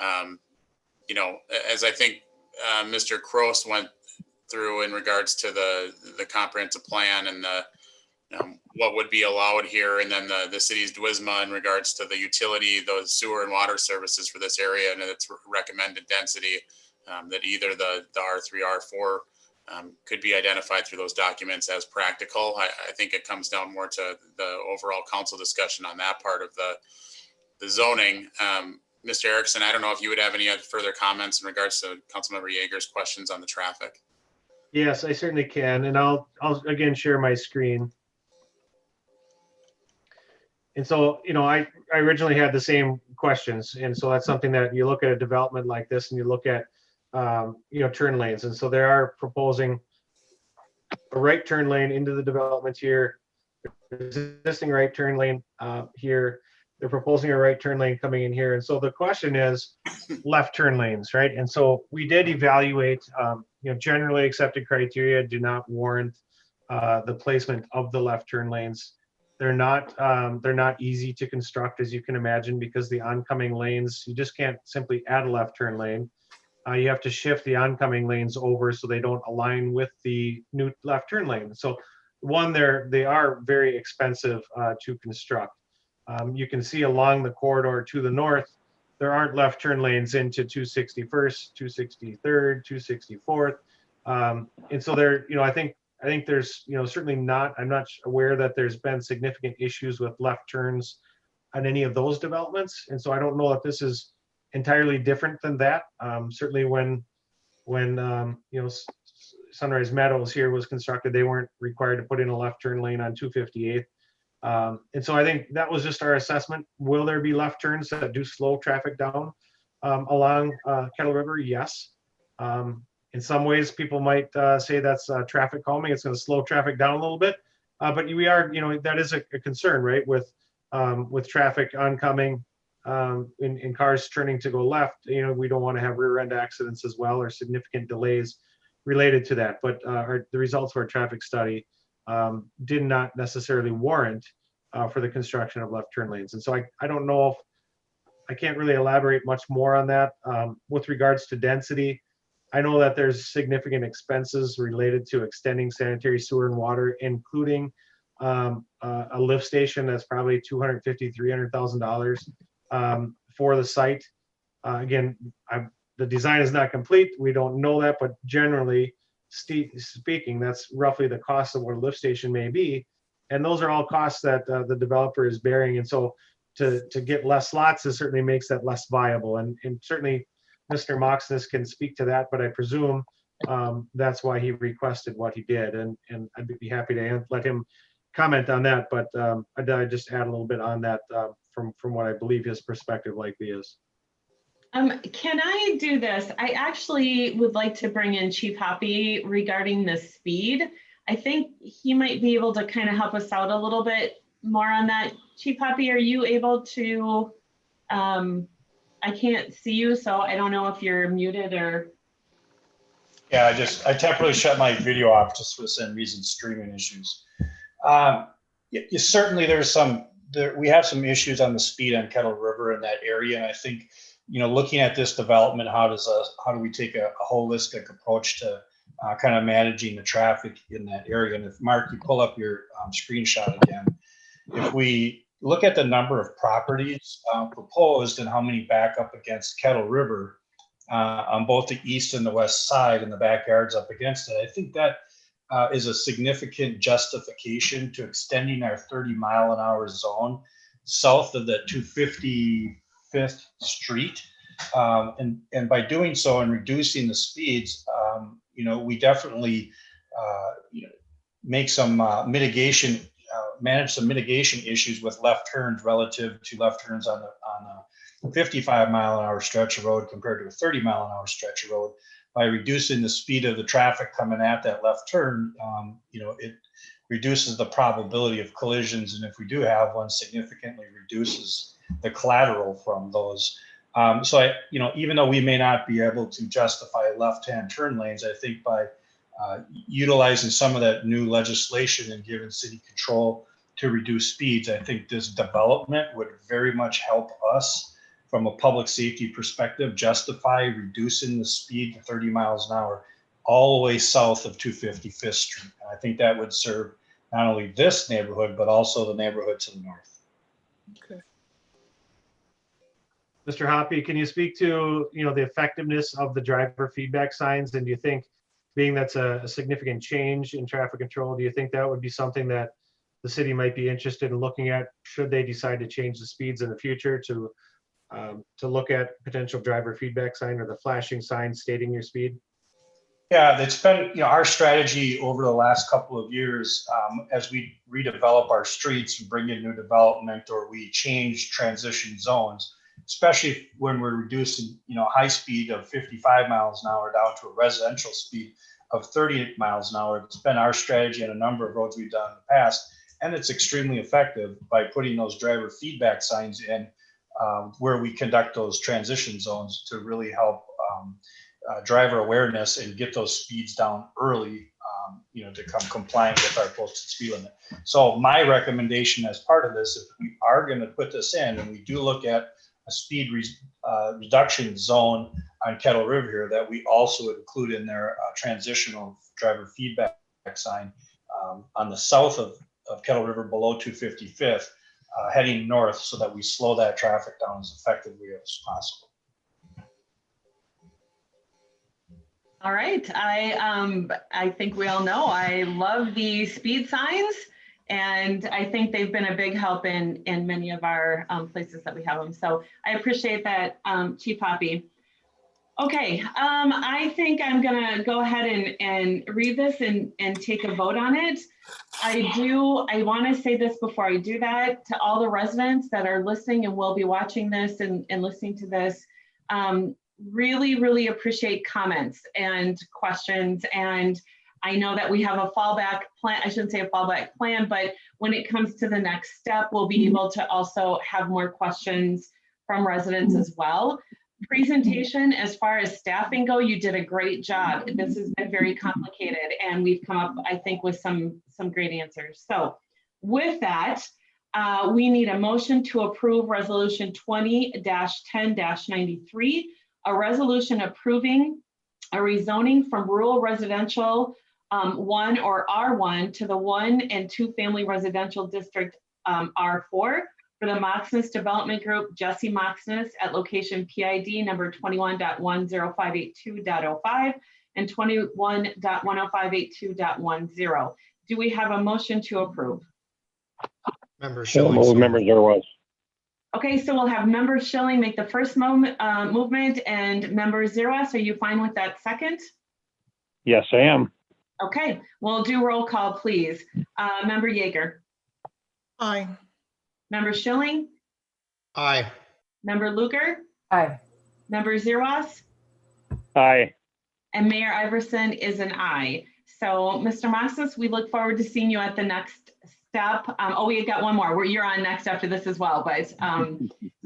Speaker 3: As I think Mr. Kroos went through in regards to the comprehensive plan and the what would be allowed here, and then the city's DWISMA in regards to the utility, those sewer and water services for this area, and its recommended density, that either the R3, R4 could be identified through those documents as practical. I think it comes down more to the overall council discussion on that part of the zoning. Mr. Erickson, I don't know if you would have any other further comments in regards to Councilmember Yeager's questions on the traffic.
Speaker 6: Yes, I certainly can. And I'll again share my screen. And so, I originally had the same questions. And so that's something that you look at a development like this and you look at, turn lanes. And so they are proposing a right turn lane into the development here, existing right turn lane here. They're proposing a right turn lane coming in here. And so the question is left turn lanes, right? And so we did evaluate, generally accepted criteria do not warrant the placement of the left turn lanes. They're not easy to construct, as you can imagine, because the oncoming lanes, you just can't simply add a left turn lane. You have to shift the oncoming lanes over so they don't align with the new left turn lane. So one, they are very expensive to construct. You can see along the corridor to the north, there aren't left turn lanes into 261st, 263rd, 264th. And so there, I think there's, certainly not, I'm not aware that there's been significant issues with left turns on any of those developments. And so I don't know if this is entirely different than that. Certainly when Sunrise Meadows here was constructed, they weren't required to put in a left turn lane on 258th. And so I think that was just our assessment. Will there be left turns that do slow traffic down along Kettle River? Yes. In some ways, people might say that's traffic calming. It's going to slow traffic down a little bit, but we are, that is a concern, right? With traffic oncoming, in cars turning to go left, we don't want to have rear end accidents as well, or significant delays related to that, but the results of our traffic study did not necessarily warrant for the construction of left turn lanes. And so I don't know if, I can't really elaborate much more on that. With regards to density, I know that there's significant expenses related to extending sanitary sewer and water, including a lift station that's probably $250,000, $300,000 for the site. Again, the design is not complete. We don't know that, but generally speaking, that's roughly the cost of what a lift station may be. And those are all costs that the developer is bearing. And so to get less lots, it certainly makes that less viable. And certainly Mr. Maximus can speak to that, but I presume that's why he requested what he did. And I'd be happy to let him comment on that. But I'd just add a little bit on that from what I believe his perspective likely is.
Speaker 1: Can I do this? I actually would like to bring in Chief Hoppy regarding the speed. I think he might be able to kind of help us out a little bit more on that. Chief Hoppy, are you able to, I can't see you, so I don't know if you're muted or.
Speaker 11: Yeah, I temporarily shut my video off just for the same reason, streaming issues. Certainly we have some issues on the speed on Kettle River in that area. And I think, looking at this development, how do we take a holistic approach to kind of managing the traffic in that area? And if Mark, you pull up your screenshot again, if we look at the number of properties proposed and how many back up against Kettle River on both the east and the west side and the backyards up against it, I think that is a significant justification to extending our 30-mile-an-hour zone south of the 255th Street. And by doing so and reducing the speeds, we definitely make some manage some mitigation issues with left turns relative to left turns on a 55-mile-an-hour stretch of road compared to a 30-mile-an-hour stretch of road. By reducing the speed of the traffic coming at that left turn, it reduces the probability of collisions, and if we do have one, significantly reduces the collateral from those. So even though we may not be able to justify left-hand turn lanes, I think by utilizing some of that new legislation and giving city control to reduce speeds, I think this development would very much help us from a public safety perspective, justify reducing the speed to 30 miles an hour all the way south of 255th Street. And I think that would serve not only this neighborhood, but also the neighborhood to the north.
Speaker 9: Okay.
Speaker 6: Mr. Hoppy, can you speak to the effectiveness of the driver feedback signs? And do you think, being that's a significant change in traffic control, do you think that would be something that the city might be interested in looking at should they decide to change the speeds in the future to look at potential driver feedback sign or the flashing sign stating your speed?
Speaker 11: Yeah, it's been our strategy over the last couple of years as we redevelop our streets and bring in new development or we change transition zones, especially when we're reducing high speed of 55 miles an hour down to a residential speed of 38 miles an hour. It's been our strategy on a number of roads we've done in the past, and it's extremely effective by putting those driver feedback signs in where we conduct those transition zones to really help driver awareness and get those speeds down early, to come compliant with our posted speed limit. So my recommendation as part of this, if we are going to put this in and we do look at a speed reduction zone on Kettle River here, that we also include in there a transitional driver feedback sign on the south of Kettle River below 255th, heading north, so that we slow that traffic down as effectively as possible.
Speaker 1: All right, I think we all know I love the speed signs, and I think they've been a big help in many of our places that we have them. So I appreciate that, Chief Hoppy. Okay, I think I'm gonna go ahead and read this and take a vote on it. I wanna say this before I do that to all the residents that are listening and will be watching this and listening to this. Really, really appreciate comments and questions. And I know that we have a fallback plan. I shouldn't say a fallback plan, but when it comes to the next step, we'll be able to also have more questions from residents as well. presentation, as far as staffing go, you did a great job. This has been very complicated, and we've come up, I think, with some great answers. So with that, we need a motion to approve Resolution 20-10-93, a resolution approving a rezoning from rural residential 1 or R1 to the 1 and 2 family residential district R4 for the Maximus Development Group, Jesse Maximus, at location PID number 21.10582.05 and 21.10582.10. Do we have a motion to approve?
Speaker 4: Member
Speaker 2: So
Speaker 4: Schilling.
Speaker 2: moved, Member Zerwas.
Speaker 1: Okay, so we'll have Member Schilling make the first movement, and Member Zerwas, are you fine with that second?
Speaker 2: Yes, I am.
Speaker 1: Okay, we'll do roll call, please. Member Yeager,
Speaker 9: Aye.
Speaker 1: Member Schilling,
Speaker 4: Aye.
Speaker 1: Member Luger,
Speaker 5: Aye.
Speaker 1: Member Zerwas,
Speaker 2: Aye.
Speaker 1: and Mayor Iverson is an aye. So, Mr. Maximus, we look forward to seeing you at the next step. Oh, we got one more. You're on next after this as well, but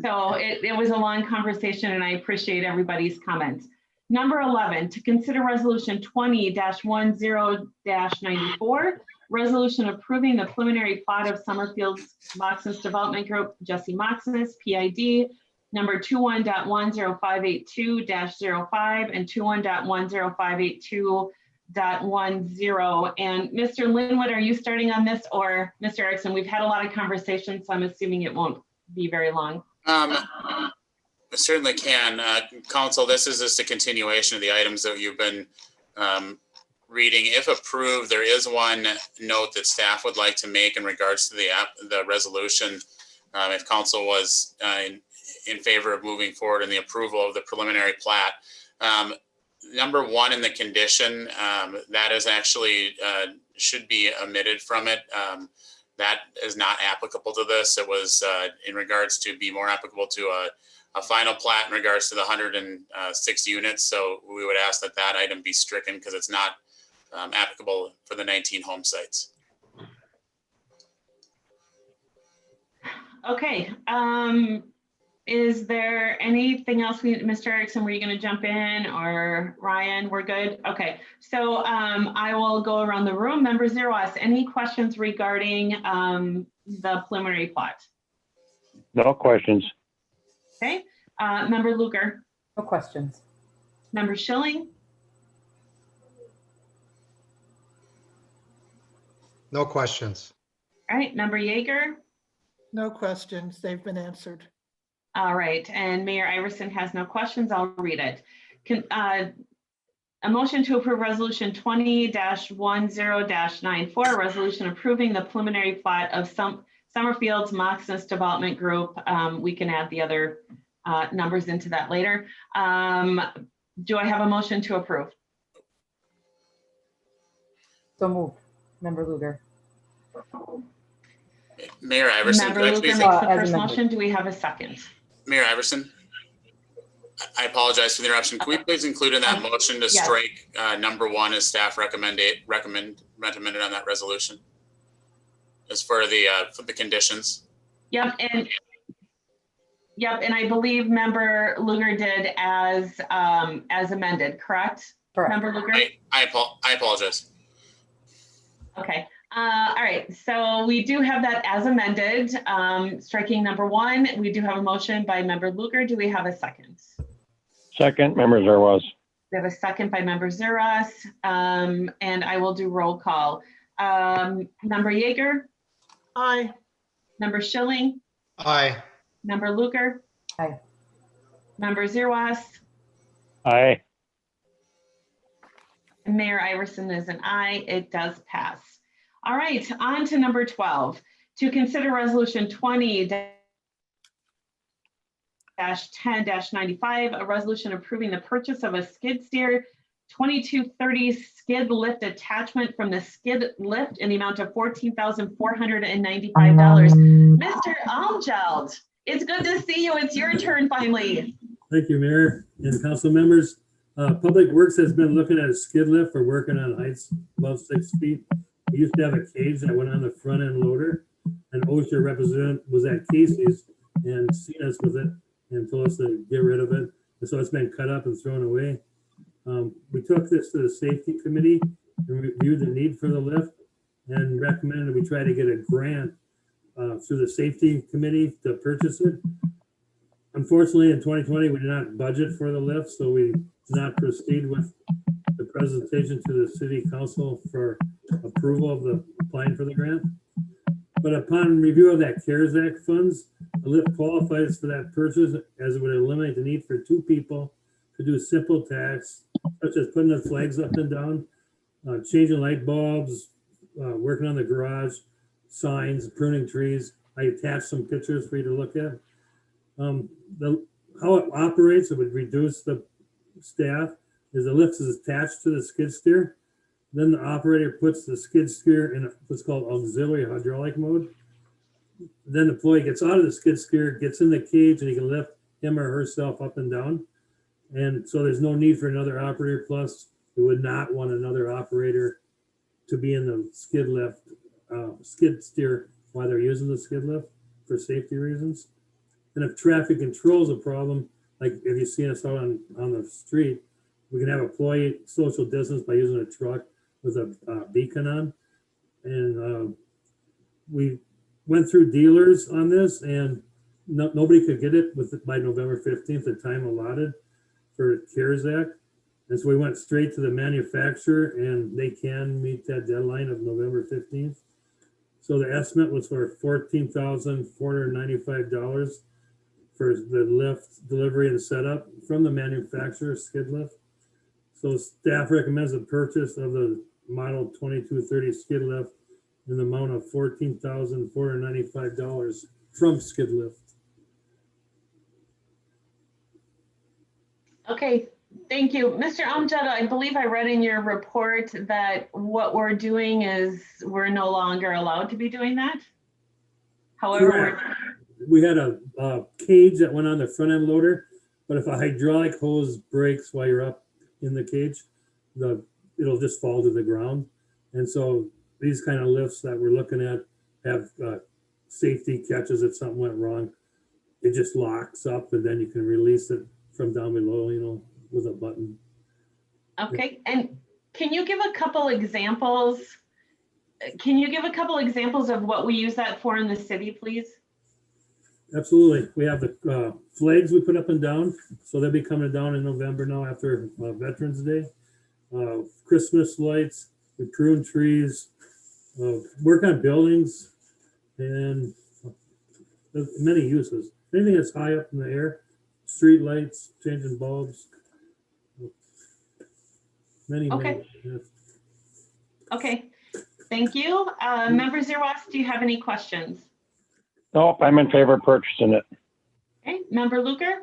Speaker 1: so it was a long conversation, and I appreciate everybody's comments. Number 11, to consider Resolution 20-10-94, resolution approving the preliminary plat of Summerfield's Maximus Development Group, Jesse Maximus, PID number 21.10582-05 and 21.10582.10. And Mr. Linwood, are you starting on this, or Mr. Erickson? We've had a lot of conversations, so I'm assuming it won't be very long.
Speaker 3: Certainly can. Council, this is just a continuation of the items that you've been reading. If approved, there is one note that staff would like to make in regards to the resolution. If council was in favor of moving forward in the approval of the preliminary plat. Number 1 in the condition, that is actually should be omitted from it. That is not applicable to this. It was in regards to be more applicable to a final plat in regards to the 106 units. So we would ask that that item be stricken because it's not applicable for the 19 home sites.
Speaker 1: Okay. Is there anything else Mr. Erickson, were you going to jump in, or Ryan? We're good. Okay. So I will go around the room. Member Zerwas, any questions regarding the preliminary plat?
Speaker 2: No questions.
Speaker 1: Okay. Member Luger.
Speaker 5: No questions.
Speaker 1: Member Schilling.
Speaker 4: No questions.
Speaker 1: All right. Member Yeager.
Speaker 9: No questions. They've been answered.
Speaker 1: All right. And Mayor Iverson has no questions. I'll read it. A motion to approve Resolution 20-10-94, a resolution approving the preliminary plat of Summerfield's Maximus Development Group. We can add the other numbers into that later. Do I have a motion to approve?
Speaker 5: So moved. Member Luger.
Speaker 3: Mayor Iverson.
Speaker 1: Member Luger makes the first motion. Do we have a second?
Speaker 3: Mayor Iverson, I apologize for the interruption. Can we please include in that motion to strike number 1 as staff recommended on that resolution? As for the conditions.
Speaker 1: Yep, and I believe Member Luger did as amended, correct?
Speaker 5: Correct.
Speaker 1: Member Luger?
Speaker 3: I apologize.
Speaker 1: Okay. All right. So we do have that as amended, striking number 1. We do have a motion by Member Luger. Do we have a second?
Speaker 2: Second, Member Zerwas.
Speaker 1: We have a second by Member Zerwas, and I will do roll call. Member Yeager?
Speaker 9: Aye.
Speaker 1: Member Schilling?
Speaker 4: Aye.
Speaker 1: Member Luger?
Speaker 5: Aye.
Speaker 1: Member Zerwas?
Speaker 2: Aye.
Speaker 1: And Mayor Iverson is an aye. It does pass. All right, on to number 12. To consider Resolution 20-10-95, a resolution approving the purchase of a skid steer 2230 skid lift attachment from the skid lift in the amount of $14,495. Mr. Algeld, it's good to see you. It's your turn finally.
Speaker 12: Thank you, Mayor and council members. Public Works has been looking at a skid lift for working on heights above 6 feet. We used to have a cage that went on the front end loader. An OSHA representative was at Casey's and seen us with it and told us to get rid of it. And so it's been cut up and thrown away. We took this to the safety committee and reviewed the need for the lift and recommended we try to get a grant through the safety committee to purchase it. Unfortunately, in 2020, we did not budget for the lift, so we did not proceed with the presentation to the city council for approval of the applying for the grant. But upon review of that CARES Act funds, the lift qualifies for that purchase as it would eliminate the need for 2 people to do simple tasks such as putting the flags up and down, changing light bulbs, working on the garage, signs, pruning trees. I attached some pictures for you to look at. How it operates, it would reduce the staff, is the lift is attached to the skid steer. Then the operator puts the skid steer in what's called auxiliary hydraulic mode. Then the employee gets out of the skid steer, gets in the cage, and he can lift him or herself up and down. And so there's no need for another operator. Plus, we would not want another operator to be in the skid steer while they're using the skid lift for safety reasons. And if traffic control is a problem, like if you see us out on the street, we can have employee social distance by using a truck with a beacon on. And we went through dealers on this, and nobody could get it by November 15th, the time allotted for CARES Act. And so we went straight to the manufacturer, and they can meet that deadline of November 15th. So the estimate was for $14,495 for the lift delivery and setup from the manufacturer skid lift. So staff recommends the purchase of the model 2230 skid lift in the amount of $14,495 from skid lift.
Speaker 1: Okay, thank you. Mr. Amjad, I believe I read in your report that what we're doing is we're no longer allowed to be doing that. However,
Speaker 12: we had a cage that went on the front end loader, but if a hydraulic hose breaks while you're up in the cage, it'll just fall to the ground. And so these kind of lifts that we're looking at have safety catches if something went wrong. It just locks up, and then you can release it from down below, with a button.
Speaker 1: okay, and can you give a couple examples? Can you give a couple examples of what we use that for in the city, please?
Speaker 12: Absolutely. We have the flags we put up and down. So they'll be coming down in November now after Veterans Day. Christmas lights, we prune trees, work on buildings, and many uses. Anything that's high up in the air, street lights, changing bulbs. Many. Yes.
Speaker 1: Okay, thank you. Member Zerwas, do you have any questions?
Speaker 2: Nope, I'm in favor of purchasing it.
Speaker 1: Okay, Member Luker?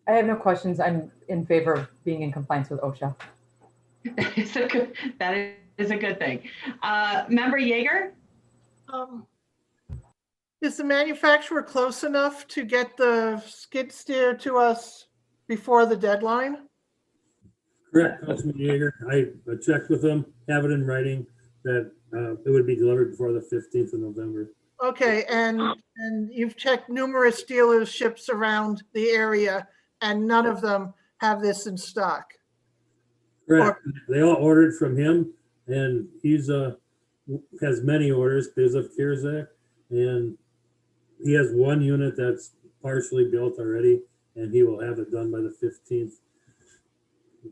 Speaker 5: I have no questions. I'm in favor of being in compliance with OSHA.
Speaker 1: That is a good thing. Member Yeager?
Speaker 9: Is the manufacturer close enough to get the skid steer to us before the deadline?
Speaker 12: Correct, Councilman Yeager. I checked with them, have it in writing that it would be delivered before the 15th of November.
Speaker 9: Okay, and you've checked numerous dealerships around the area, and none of them have this in stock.
Speaker 12: Correct. They all ordered from him, and he's has many orders because of CARES Act, and he has one unit that's partially built already, and he will have it done by the 15th.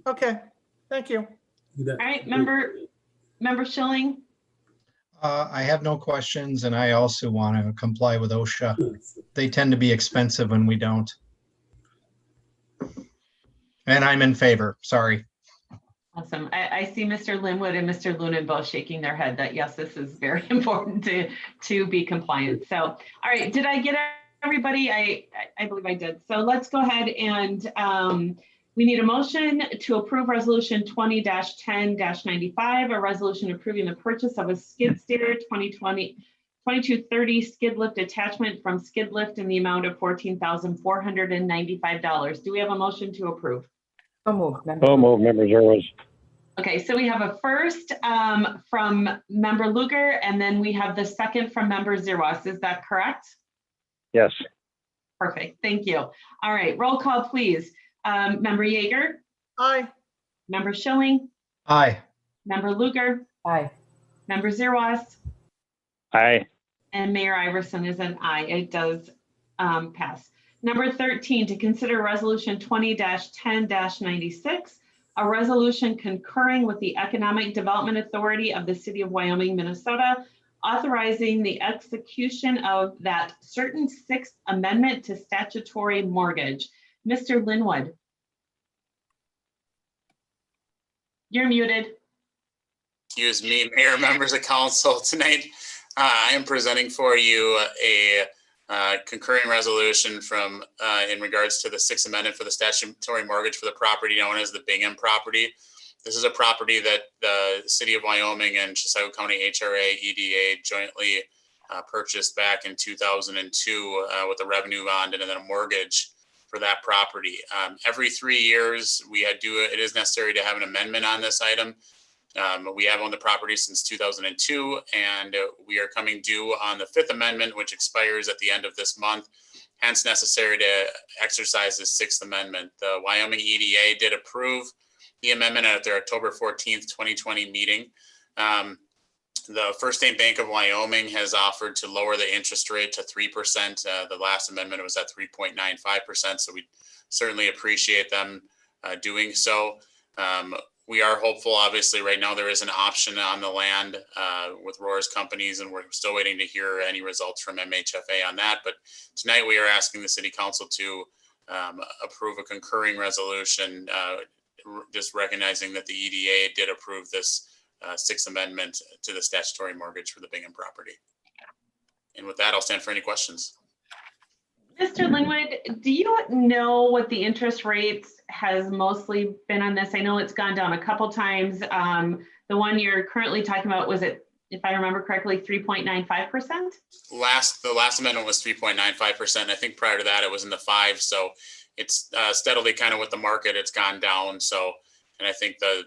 Speaker 9: Okay, thank you.
Speaker 1: All right, Member Schilling?
Speaker 4: I have no questions, and I also want to comply with OSHA. They tend to be expensive when we don't. And I'm in favor, sorry.
Speaker 1: Awesome. I see Mr. Linwood and Mr. Lunan both shaking their head that yes, this is very important to be compliant. So, all right, did I get everybody? I believe I did. So let's go ahead and we need a motion to approve resolution 20-10-95, a resolution approving the purchase of a skid steer 2230 skid lift attachment from skid lift in the amount of $14,495. Do we have a motion to approve?
Speaker 5: So moved.
Speaker 2: Member Zerwas.
Speaker 1: Okay, so we have a first from Member Luker, and then we have the second from Member Zerwas. Is that correct?
Speaker 2: Yes.
Speaker 1: Perfect, thank you. All right, roll call, please. Member Yeager,
Speaker 9: Aye.
Speaker 1: Member Schilling,
Speaker 4: Aye.
Speaker 1: Member Luger,
Speaker 5: Aye.
Speaker 1: Member Zerwas,
Speaker 2: Aye.
Speaker 1: and Mayor Iverson is an aye. It does pass. Number 13, to consider resolution 20-10-96, a resolution concurring with the Economic Development Authority of the City of Wyoming, Minnesota, authorizing the execution of that certain Sixth Amendment to statutory mortgage. Mr. Linwood. You're muted.
Speaker 3: Excuse me, Mayor, members of council. Tonight, I am presenting for you a concurring resolution from in regards to the Sixth Amendment for the statutory mortgage for the property known as the Bingham property. This is a property that the City of Wyoming and Chisago County HRA EDA jointly purchased back in 2002 with a revenue bond and then a mortgage for that property. Every 3 years, it is necessary to have an amendment on this item. We have owned the property since 2002, and we are coming due on the Fifth Amendment, which expires at the end of this month, hence necessary to exercise the Sixth Amendment. The Wyoming EDA did approve the amendment at their October 14th, 2020 meeting. The First State Bank of Wyoming has offered to lower the interest rate to 3%. The last amendment was at 3.95%, so we certainly appreciate them doing so. We are hopeful, obviously, right now there is an option on the land with Rohr's companies, and we're still waiting to hear any results from MHFA on that. But tonight we are asking the City Council to approve a concurring resolution, just recognizing that the EDA did approve this Sixth Amendment to the statutory mortgage for the Bingham property. And with that, I'll stand for any questions.
Speaker 1: Mr. Linwood, do you know what the interest rates has mostly been on this? I know it's gone down a couple times. The one you're currently talking about, was it, if I remember correctly, 3.95%?
Speaker 3: The last amendment was 3.95%. I think prior to that, it was in the 5s. So it's steadily kind of with the market, it's gone down. So, and I think the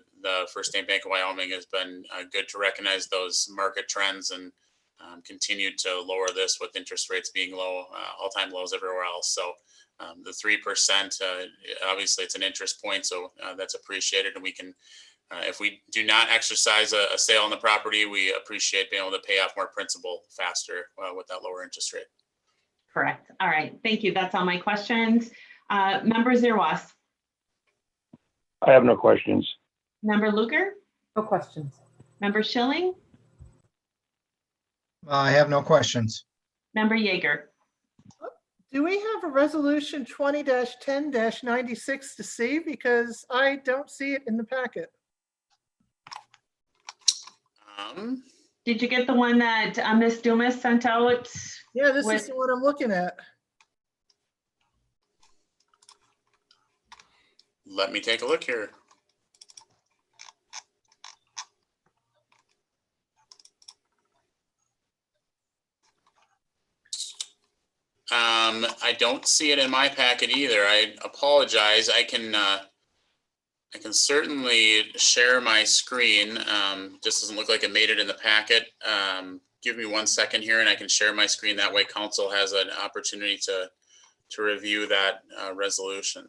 Speaker 3: First State Bank of Wyoming has been good to recognize those market trends and continued to lower this with interest rates being low, all-time lows everywhere else. So the 3%, obviously it's an interest point, so that's appreciated. And we can, if we do not exercise a sale on the property, we appreciate being able to pay off more principal faster with that lower interest rate.
Speaker 1: Correct. All right. Thank you. That's all my questions. Member Zerwas.
Speaker 2: I have no questions.
Speaker 1: Member Luger.
Speaker 5: No questions.
Speaker 1: Member Schilling.
Speaker 4: I have no questions.
Speaker 1: Member Yeager.
Speaker 9: Do we have a resolution 20-10-96 to see? Because I don't see it in the packet.
Speaker 1: Did you get the one that Ms. Dumas sent out?
Speaker 9: Yeah, this is what I'm looking at.
Speaker 3: Let me take a look here. I don't see it in my packet either. I apologize. I can certainly share my screen. Just doesn't look like it made it in the packet. Give me 1 second here and I can share my screen. That way council has an opportunity to review that resolution.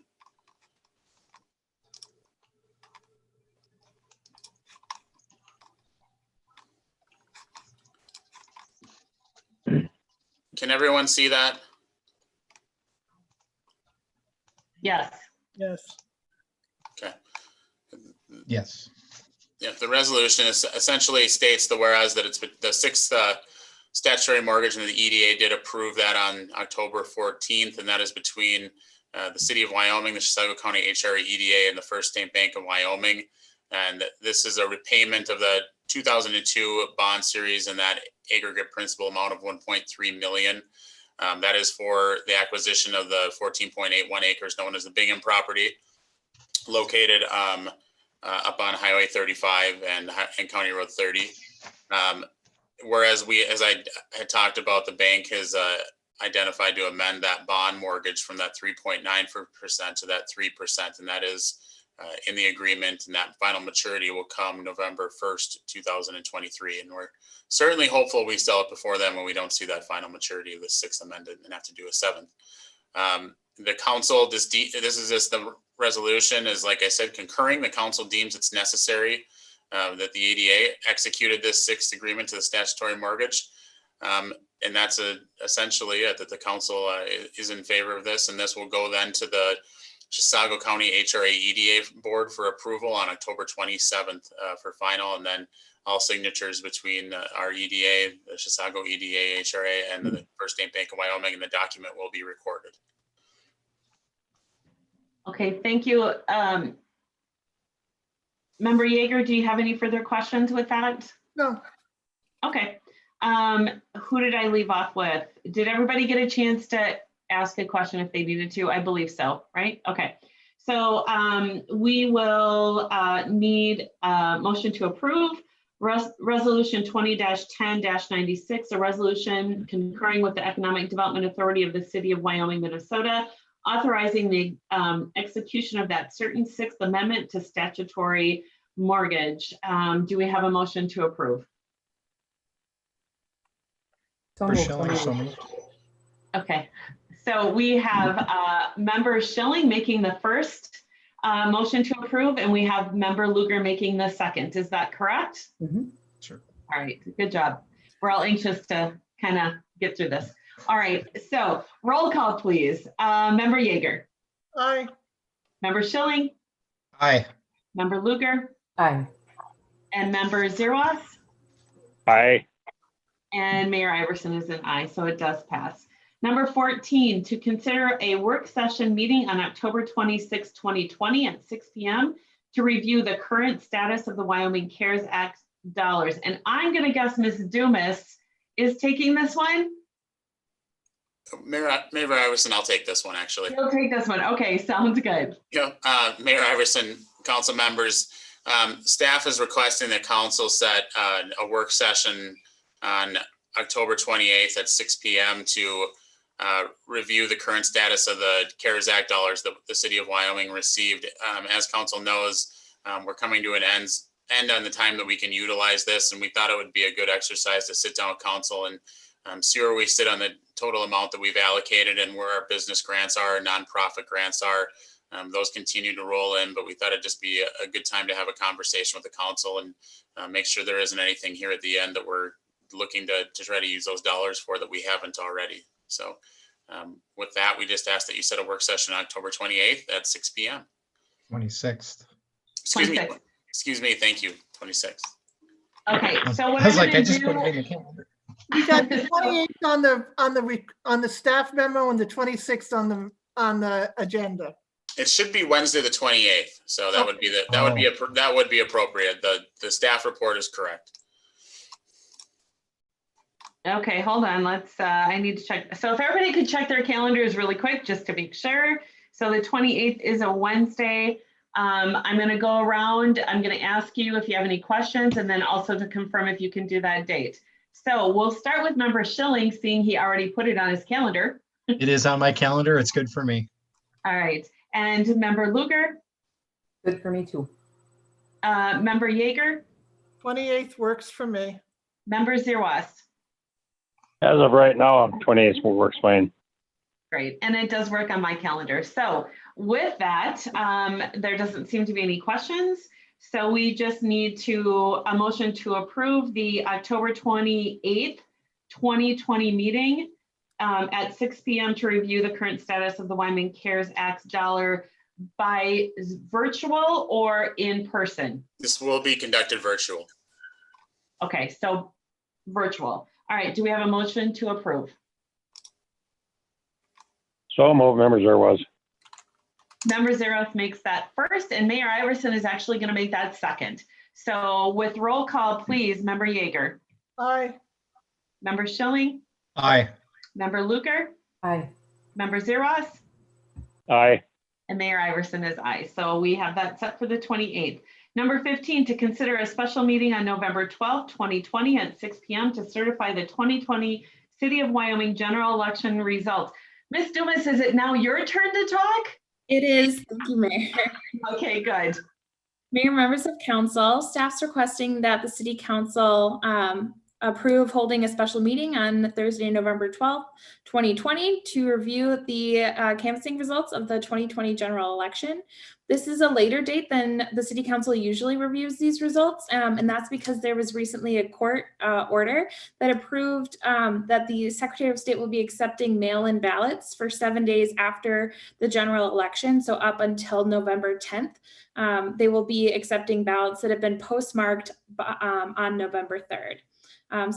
Speaker 3: Can everyone see that?
Speaker 1: Yes.
Speaker 9: Yes.
Speaker 3: Okay.
Speaker 4: Yes.
Speaker 3: Yeah, the resolution is essentially states the whereas that it's the sixth statutory mortgage, and the EDA did approve that on October 14th, and that is between the City of Wyoming, the Chisago County HRA EDA, and the First State Bank of Wyoming. And this is a repayment of the 2002 bond series and that aggregate principal amount of 1.3 million. That is for the acquisition of the 14.81 acres known as the Bingham property, located up on Highway 35 and County Road 30. Whereas as I had talked about, the bank has identified to amend that bond mortgage from that 3.9% to that 3%, and that is in the agreement, and that final maturity will come November 1st, 2023. And we're certainly hopeful we sell it before then when we don't see that final maturity of the sixth amendment and have to do a seventh. The council, this is just the resolution is, like I said, concurring the council deems it's necessary that the ADA executed this sixth agreement to the statutory mortgage. And that's essentially it, that the council is in favor of this. And this will go then to the Chisago County HRA EDA board for approval on October 27th for final, and then all signatures between our EDA, the Chisago EDA, HRA, and the First State Bank of Wyoming, and the document will be recorded.
Speaker 1: Okay, thank you. Member Yeager, do you have any further questions with that?
Speaker 9: No.
Speaker 1: Okay. Who did I leave off with? Did everybody get a chance to ask a question if they needed to? I believe so, right? Okay. So we will need a motion to approve Resolution 20-10-96, a resolution concurring with the Economic Development Authority of the City of Wyoming, Minnesota, authorizing the execution of that certain Sixth Amendment to statutory mortgage. Do we have a motion to approve?
Speaker 4: So moved.
Speaker 1: Okay, so we have Member Schilling making the first motion to approve, and we have Member Luger making the second. Is that correct?
Speaker 5: Mm-hmm.
Speaker 4: Sure.
Speaker 1: All right, good job. We're all anxious to kind of get through this. All right, so roll call, please. Member Yeager.
Speaker 9: Aye.
Speaker 1: Member Schilling.
Speaker 4: Aye.
Speaker 1: Member Luger.
Speaker 5: Aye.
Speaker 1: And Member Zerwas.
Speaker 2: Aye.
Speaker 1: And Mayor Iverson is an aye, so it does pass. Number 14, to consider a work session meeting on October 26, 2020 at 6 p.m. to review the current status of the Wyoming CARES Act dollars. And I'm going to guess Ms. Dumas is taking this one.
Speaker 3: Mayor Iverson, I'll take this one, actually.
Speaker 1: You'll take this one. Okay, sounds good.
Speaker 3: Yeah, Mayor Iverson, council members, staff is requesting that council set a work session on October 28th at 6 p.m. to review the current status of the CARES Act dollars that the city of Wyoming received. As council knows, we're coming to an end on the time that we can utilize this, and we thought it would be a good exercise to sit down with council and see where we sit on the total amount that we've allocated and where our business grants are, nonprofit grants are. Those continue to roll in, but we thought it'd just be a good time to have a conversation with the council and make sure there isn't anything here at the end that we're looking to try to use those dollars for that we haven't already. So with that, we just ask that you set a work session on October 28th at 6 p.m.
Speaker 4: 26th.
Speaker 3: Excuse me. Thank you. 26th.
Speaker 1: Okay, so what
Speaker 4: I was
Speaker 1: I'm
Speaker 4: like, I
Speaker 1: gonna
Speaker 4: just
Speaker 1: do-
Speaker 4: put it in the calendar.
Speaker 9: We got the 28th on the staff memo and the 26th on the agenda.
Speaker 3: It should be Wednesday, the 28th. So that would be that would be appropriate. The staff report is correct.
Speaker 1: Okay, hold on. Let's, I need to check. So if everybody could check their calendars really quick, just to make sure. So the 28th is a Wednesday. I'm going to go around. I'm going to ask you if you have any questions, and then also to confirm if you can do that date. So we'll start with Member Schilling, seeing he already put it on his calendar.
Speaker 4: It is on my calendar. It's good for me.
Speaker 1: All right. And Member Luger,
Speaker 5: Good for me too.
Speaker 1: Member Yeager,
Speaker 9: 28th works for me.
Speaker 1: Member Zerwas.
Speaker 2: As of right now, 28th works fine.
Speaker 1: Great, and it does work on my calendar. So with that, there doesn't seem to be any questions. So we just need a motion to approve the October 28th, 2020 meeting at 6 p.m. to review the current status of the Wyoming CARES Act dollar by virtual or in person.
Speaker 3: This will be conducted virtual.
Speaker 1: Okay, so virtual. All right, do we have a motion to approve?
Speaker 2: So move, members there was.
Speaker 1: Member Zeroth makes that first, and Mayor Iverson is actually going to make that second. So with roll call, please, Member Yeager.
Speaker 9: Aye.
Speaker 1: Member Schilling.
Speaker 4: Aye.
Speaker 1: Member Luger.
Speaker 5: Aye.
Speaker 1: Member Zeros.
Speaker 2: Aye.
Speaker 1: And Mayor Iverson is aye. So we have that set for the 28th. Number 15, to consider a special meeting on November 12th, 2020 at 6 p.m. to certify the 2020 City of Wyoming general election results. Ms. Dumas, is it now your turn to talk?
Speaker 13: It is. Thank you, Mayor.
Speaker 1: Okay, good.
Speaker 13: Mayor, members of council, staff's requesting that the city council approve holding a special meeting on Thursday, November 12th, 2020 to review the canvassing results of the 2020 general election. This is a later date than the city council usually reviews these results, and that's because there was recently a court order that approved that the Secretary of State will be accepting mail-in ballots for 7 days after the general election, so up until November 10th. They will be accepting ballots that have been postmarked on November 3rd.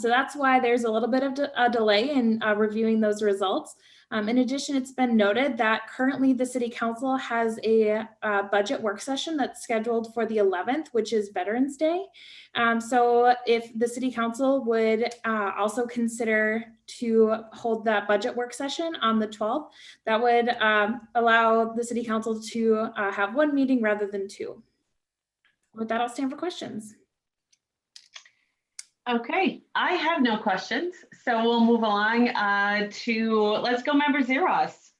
Speaker 13: So that's why there's a little bit of a delay in reviewing those results. In addition, it's been noted that currently the City Council has a budget work session that's scheduled for the 11th, which is Veterans Day. So if the City Council would also consider to hold that budget work session on the 12th, that would allow the City Council to have one meeting rather than two. With that, I'll stand for questions.
Speaker 1: Okay, I have no questions, so we'll move along let's go member Zeros.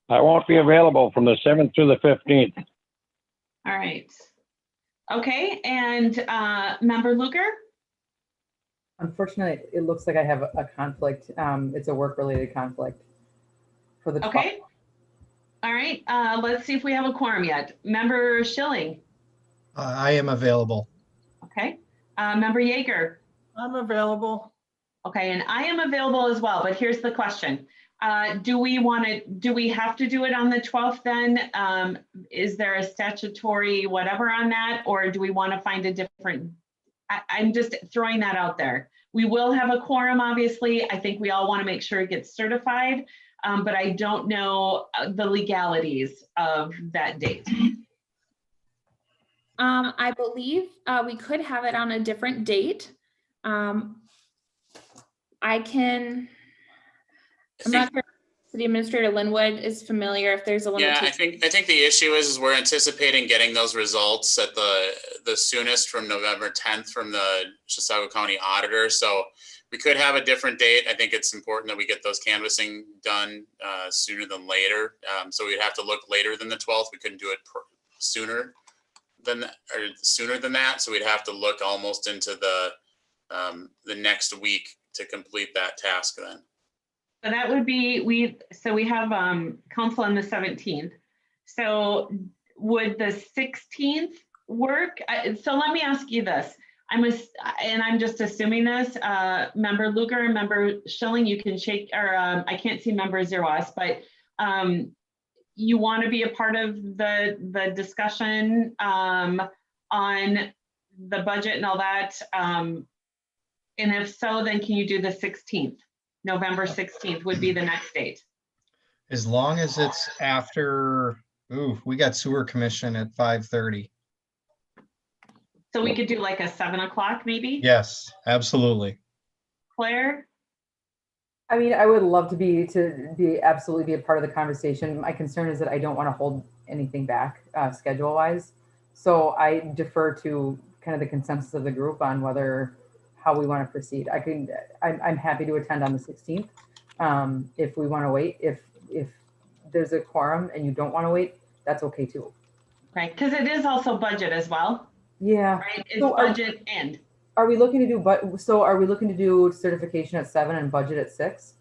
Speaker 2: I won't be available from the 7th to the 15th.
Speaker 1: All right. Okay, and member Luker?
Speaker 5: Unfortunately, it looks like I have a conflict. It's a work-related conflict for the 12th.
Speaker 1: Okay. All right, let's see if we have a quorum yet. Member Schilling?
Speaker 4: I am available.
Speaker 1: Okay. Member Yeager?
Speaker 9: I'm available.
Speaker 1: Okay, and I am available as well, but here's the question. Do we have to do it on the 12th then? Is there a statutory whatever on that, or do we want to find a different, I'm just throwing that out there. We will have a quorum, obviously. I think we all want to make sure it gets certified, but I don't know the legalities of that date.
Speaker 13: I believe we could have it on a different date. I'm not sure if City Administrator Linwood is familiar if there's a limitation.
Speaker 3: Yeah, I think the issue is we're anticipating getting those results at the soonest from November 10th from the Chisago County Auditor. So we could have a different date. I think it's important that we get those canvassing done sooner than later. So we'd have to look later than the 12th. We couldn't do it sooner than that. So we'd have to look almost into the next week to complete that task then.
Speaker 1: So that would be, we have council on the 17th. So would the 16th work? So let me ask you this. I'm just assuming this, member Luker and member Schilling, you can shake, or I can't see member Zeros, but you want to be a part of the discussion on the budget and all that? And if so, then can you do the 16th? November 16th would be the next date.
Speaker 4: As long as it's after, we got sewer commission at 5:30.
Speaker 1: So we could do like a 7 o'clock maybe?
Speaker 4: Yes, absolutely.
Speaker 1: Claire?
Speaker 5: I mean, I would love to absolutely be a part of the conversation. My concern is that I don't want to hold anything back schedule wise. So I defer to kind of the consensus of the group on how we want to proceed. I'm happy to attend on the 16th. If we want to wait, if there's a quorum and you don't want to wait, that's okay too.
Speaker 1: Right, because it is also budget as well.
Speaker 5: Yeah.
Speaker 1: Right, it's budget and.
Speaker 5: Are we looking to do certification at 7 and budget at 6?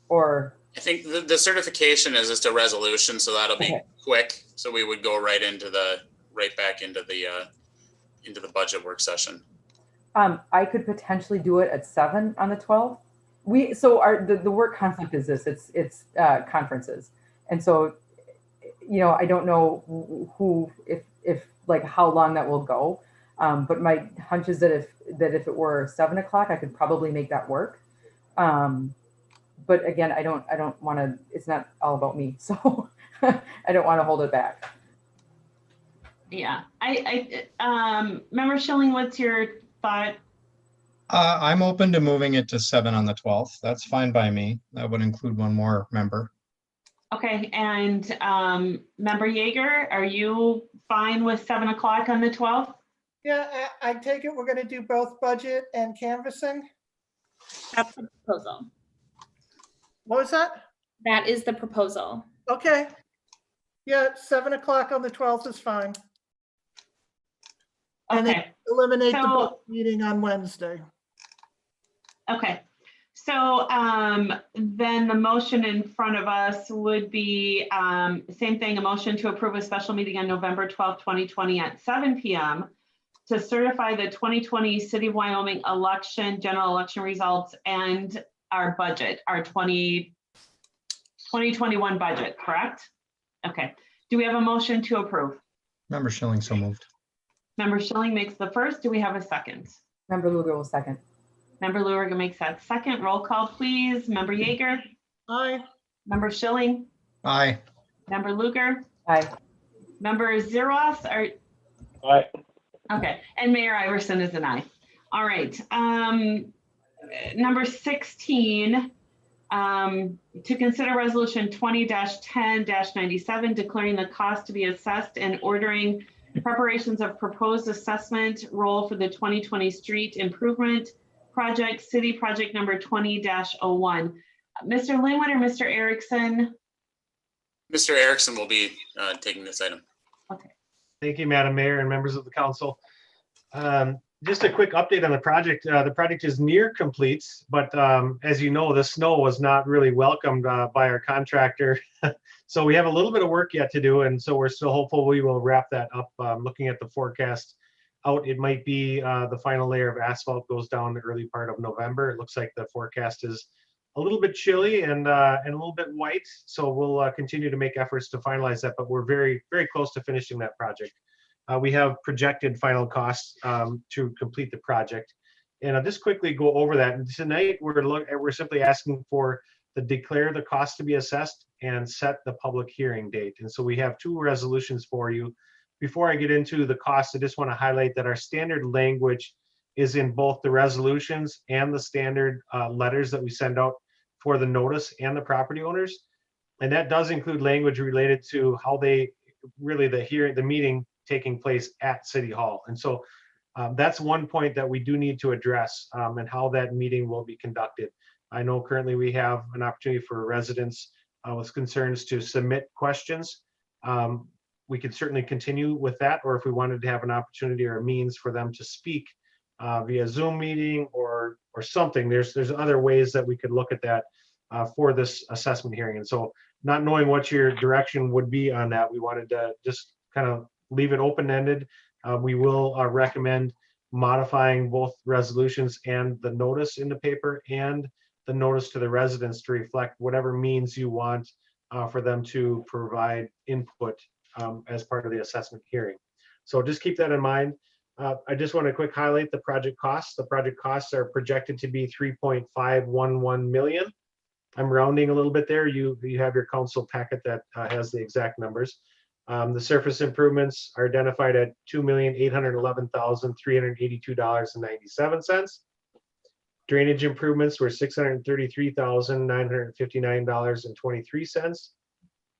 Speaker 5: Or?
Speaker 3: I think the certification is just a resolution, so that'll be quick. So we would go right back into the budget work session.
Speaker 5: I could potentially do it at 7 on the 12th. The work conflict is this, it's conferences. And so, I don't know if how long that will go. But my hunch is that if it were 7 o'clock, I could probably make that work. But again, I don't want to, it's not all about me. So I don't want to hold it back.
Speaker 1: Yeah, Member Schilling, what's your thought?
Speaker 4: I'm open to moving it to 7 on the 12th. That's fine by me. That would include one more member.
Speaker 1: Okay, and member Yeager, are you fine with 7 o'clock on the 12th?
Speaker 9: Yeah, I take it we're going to do both budget and canvassing.
Speaker 13: That's the proposal.
Speaker 9: What was that?
Speaker 13: That is the proposal.
Speaker 9: Okay. Yeah, 7 o'clock on the 12th is fine. And then eliminate the book meeting on Wednesday.
Speaker 1: Okay, so then the motion in front of us would be same thing, a motion to approve a special meeting on November 12th, 2020 at 7 p.m. to certify the 2020 City of Wyoming general election results and our budget, our 2021 budget, correct? Okay, do we have a motion to approve?
Speaker 4: Member Schilling, so moved.
Speaker 1: Member Schilling makes the first. Do we have a second?
Speaker 5: Member Luger will second.
Speaker 1: Member Luerger makes that second. Roll call, please. Member Yeager,
Speaker 9: Aye.
Speaker 1: Member Schilling,
Speaker 4: Aye.
Speaker 1: Member Luger,
Speaker 5: Aye.
Speaker 1: Member Zeros, are
Speaker 10: Aye.
Speaker 1: okay, and Mayor Iverson is an aye. All right. Number 16, to consider resolution 20-10-97, declaring the cost to be assessed and ordering preparations of proposed assessment roll for the 2020 street improvement project, city project number 20-01. Mr. Linwood or Mr. Erickson?
Speaker 3: Mr. Erickson will be taking this item.
Speaker 1: Okay.
Speaker 6: Thank you, Madam Mayor and members of the council. Just a quick update on the project. The project is near complete, but as you know, the snow was not really welcomed by our contractor. So we have a little bit of work yet to do, and so we're still hopeful we will wrap that up. Looking at the forecast out, it might be the final layer of asphalt goes down the early part of November. It looks like the forecast is a little bit chilly and a little bit white. So we'll continue to make efforts to finalize that, but we're very, very close to finishing that project. We have projected final costs to complete the project. And I'll just quickly go over that. And tonight we're simply asking for the declare the cost to be assessed and set the public hearing date. And so we have two resolutions for you. Before I get into the costs, I just want to highlight that our standard language is in both the resolutions and the standard letters that we send out for the notice and the property owners. And that does include language related to how they really the meeting taking place at City Hall. And so that's one point that we do need to address and how that meeting will be conducted. I know currently we have an opportunity for residents with concerns to submit questions. We could certainly continue with that, or if we wanted to have an opportunity or a means for them to speak via Zoom meeting or something, there's other ways that we could look at that for this assessment hearing. And so not knowing what your direction would be on that, we wanted to just kind of leave it open-ended. We will recommend modifying both resolutions and the notice in the paper and the notice to the residents to reflect whatever means you want for them to provide input as part of the assessment hearing. So just keep that in mind. I just want to quick highlight the project costs. The project costs are projected to be 3.511 million. I'm rounding a little bit there. You have your council packet that has the exact numbers. The surface improvements are identified at $2,811,382.97. Drainage improvements were $633,959.23.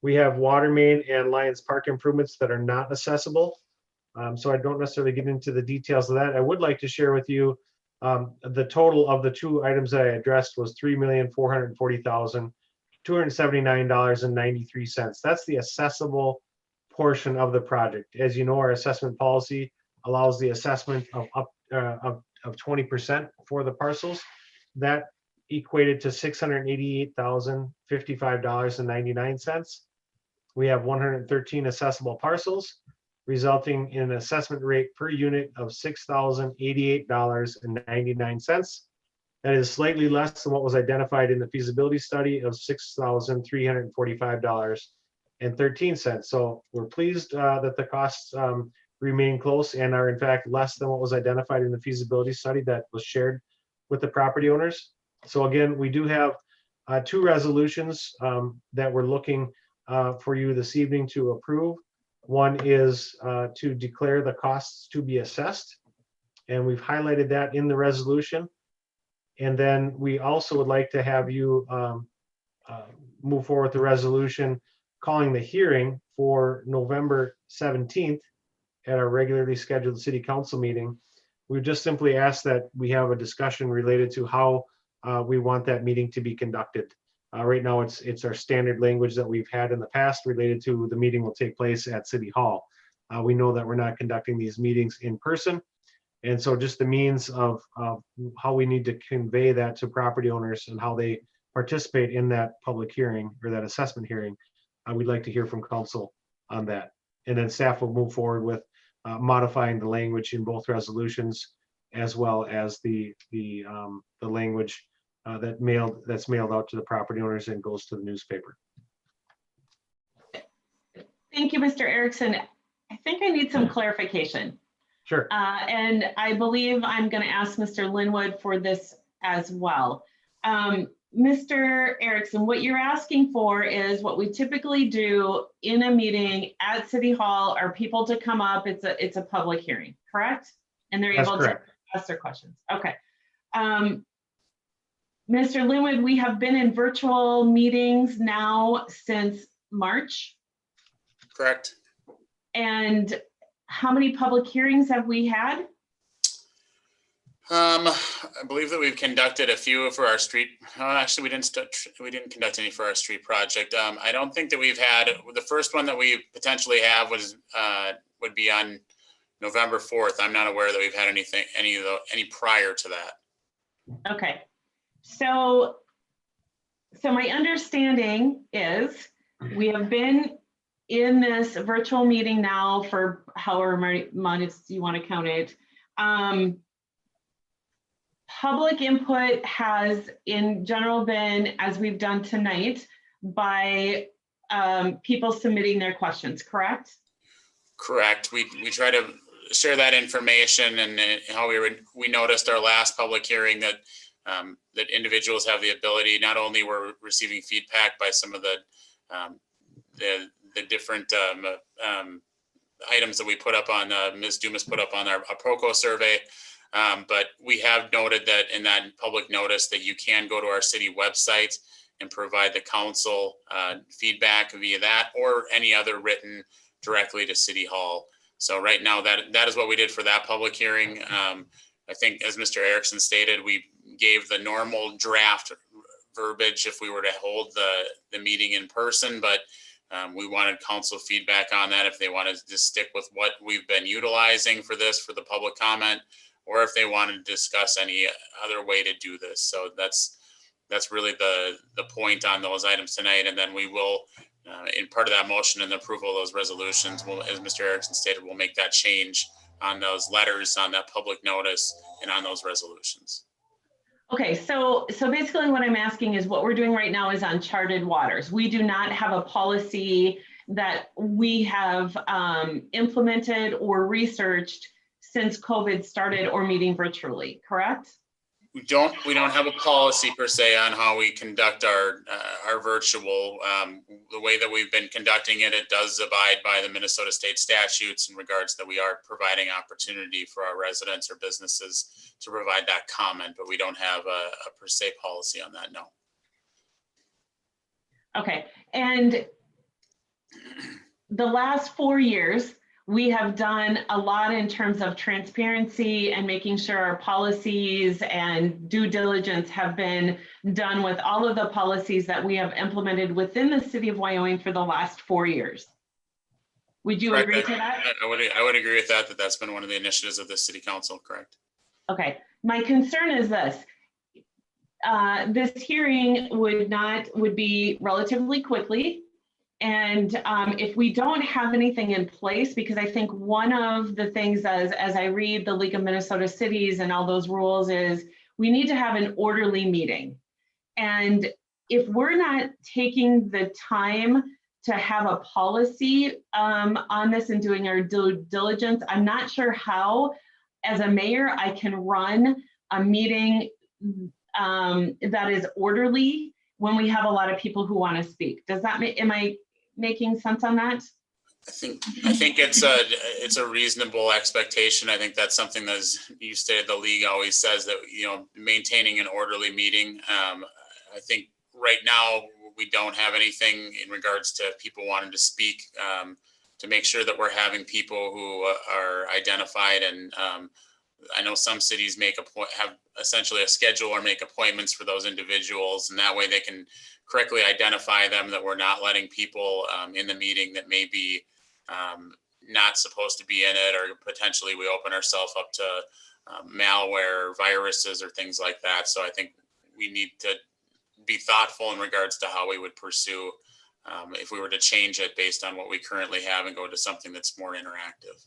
Speaker 6: We have water main and Lions Park improvements that are not accessible. So I don't necessarily get into the details of that. I would like to share with you the total of the two items that I addressed was $3,440,279.93. That's the accessible portion of the project. As you know, our assessment policy allows the assessment of up of 20% for the parcels. That equated to $688,055.99. We have 113 accessible parcels, resulting in an assessment rate per unit of $6,088.99. That is slightly less than what was identified in the feasibility study of $6,345.13. So we're pleased that the costs remain close and are in fact less than what was identified in the feasibility study that was shared with the property owners. So again, we do have two resolutions that we're looking for you this evening to approve. One is to declare the costs to be assessed, and we've highlighted that in the resolution. And then we also would like to have you move forward with the resolution calling the hearing for November 17th at our regularly scheduled city council meeting. We just simply ask that we have a discussion related to how we want that meeting to be conducted. Right now, it's our standard language that we've had in the past related to the meeting will take place at City Hall. We know that we're not conducting these meetings in person. And so just the means of how we need to convey that to property owners and how they participate in that public hearing or that assessment hearing, we'd like to hear from council on that. And then staff will move forward with modifying the language in both resolutions, as well as the language that's mailed out to the property owners and goes to the newspaper.
Speaker 1: Thank you, Mr. Erickson. I think I need some clarification.
Speaker 6: Sure.
Speaker 1: And I believe I'm going to ask Mr. Linwood for this as well. Mr. Erickson, what you're asking for is what we typically do in a meeting at City Hall are people to come up. It's a public hearing, correct? And they're able to ask their questions. Okay. Mr. Linwood, we have been in virtual meetings now since March.
Speaker 3: Correct.
Speaker 1: And how many public hearings have we had?
Speaker 3: I believe that we've conducted a few for our street. Actually, we didn't conduct any for our street project. I don't think that we've had, the first one that we potentially have would be on November 4th. I'm not aware that we've had any prior to that.
Speaker 1: Okay. So my understanding is we have been in this virtual meeting now for however many months you want to count it. Public input has in general been, as we've done tonight, by people submitting their questions, correct?
Speaker 3: Correct. We try to share that information, and how we noticed our last public hearing that that individuals have the ability, not only were receiving feedback by some of the different items that we put up on, Ms. Dumas put up on our PROCO survey, but we have noted that in that public notice that you can go to our city website and provide the council feedback via that, or any other written directly to City Hall. So right now that is what we did for that public hearing. I think, as Mr. Erickson stated, we gave the normal draft verbiage if we were to hold the meeting in person, but we wanted council feedback on that, if they wanted to stick with what we've been utilizing for this, for the public comment, or if they wanted to discuss any other way to do this. So that's really the point on those items tonight. And then we will, in part of that motion and the approval of those resolutions, as Mr. Erickson stated, we'll make that change on those letters, on that public notice, and on those resolutions.
Speaker 1: Okay, so basically what I'm asking is, what we're doing right now is uncharted waters. We do not have a policy that we have implemented or researched since COVID started or meeting virtually, correct?
Speaker 3: We don't have a policy per se on how we conduct our virtual. The way that we've been conducting it, it does abide by the Minnesota state statutes in regards that we are providing opportunity for our residents or businesses to provide that comment, but we don't have a per se policy on that, no.
Speaker 1: Okay, and the last 4 years, we have done a lot in terms of transparency and making sure our policies and due diligence have been done with all of the policies that we have implemented within the city of Wyoming for the last 4 years. Would you agree to that?
Speaker 3: I would agree with that, that's been one of the initiatives of the city council, correct?
Speaker 1: Okay, my concern is this. This hearing would be relatively quickly. And if we don't have anything in place, because I think one of the things as I read the League of Minnesota Cities and all those rules is we need to have an orderly meeting. And if we're not taking the time to have a policy on this and doing our due diligence, I'm not sure how, as a mayor, I can run a meeting that is orderly when we have a lot of people who want to speak. Does that make, am I making sense on that?
Speaker 3: I think it's a reasonable expectation. I think that's something that, as you stated, the league always says that, you know, maintaining an orderly meeting. I think right now we don't have anything in regards to people wanting to speak, to make sure that we're having people who are identified. And I know some cities have essentially a schedule or make appointments for those individuals, and that way they can correctly identify them, that we're not letting people in the meeting that may be not supposed to be in it, or potentially we open ourselves up to malware, viruses, or things like that. So I think we need to be thoughtful in regards to how we would pursue if we were to change it based on what we currently have and go to something that's more interactive.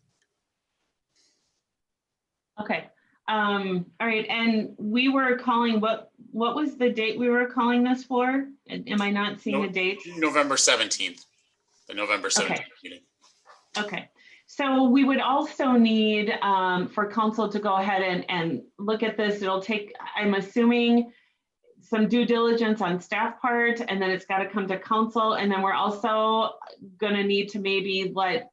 Speaker 1: Okay. All right. And we were calling, what was the date we were calling this for? Am I not seeing the date?
Speaker 3: November 17th, the November 17th
Speaker 1: Okay.
Speaker 3: meeting.
Speaker 1: Okay. So we would also need for council to go ahead and look at this. It'll take, I'm assuming, some due diligence on staff part, and then it's got to come to council. And then we're also going to need to maybe let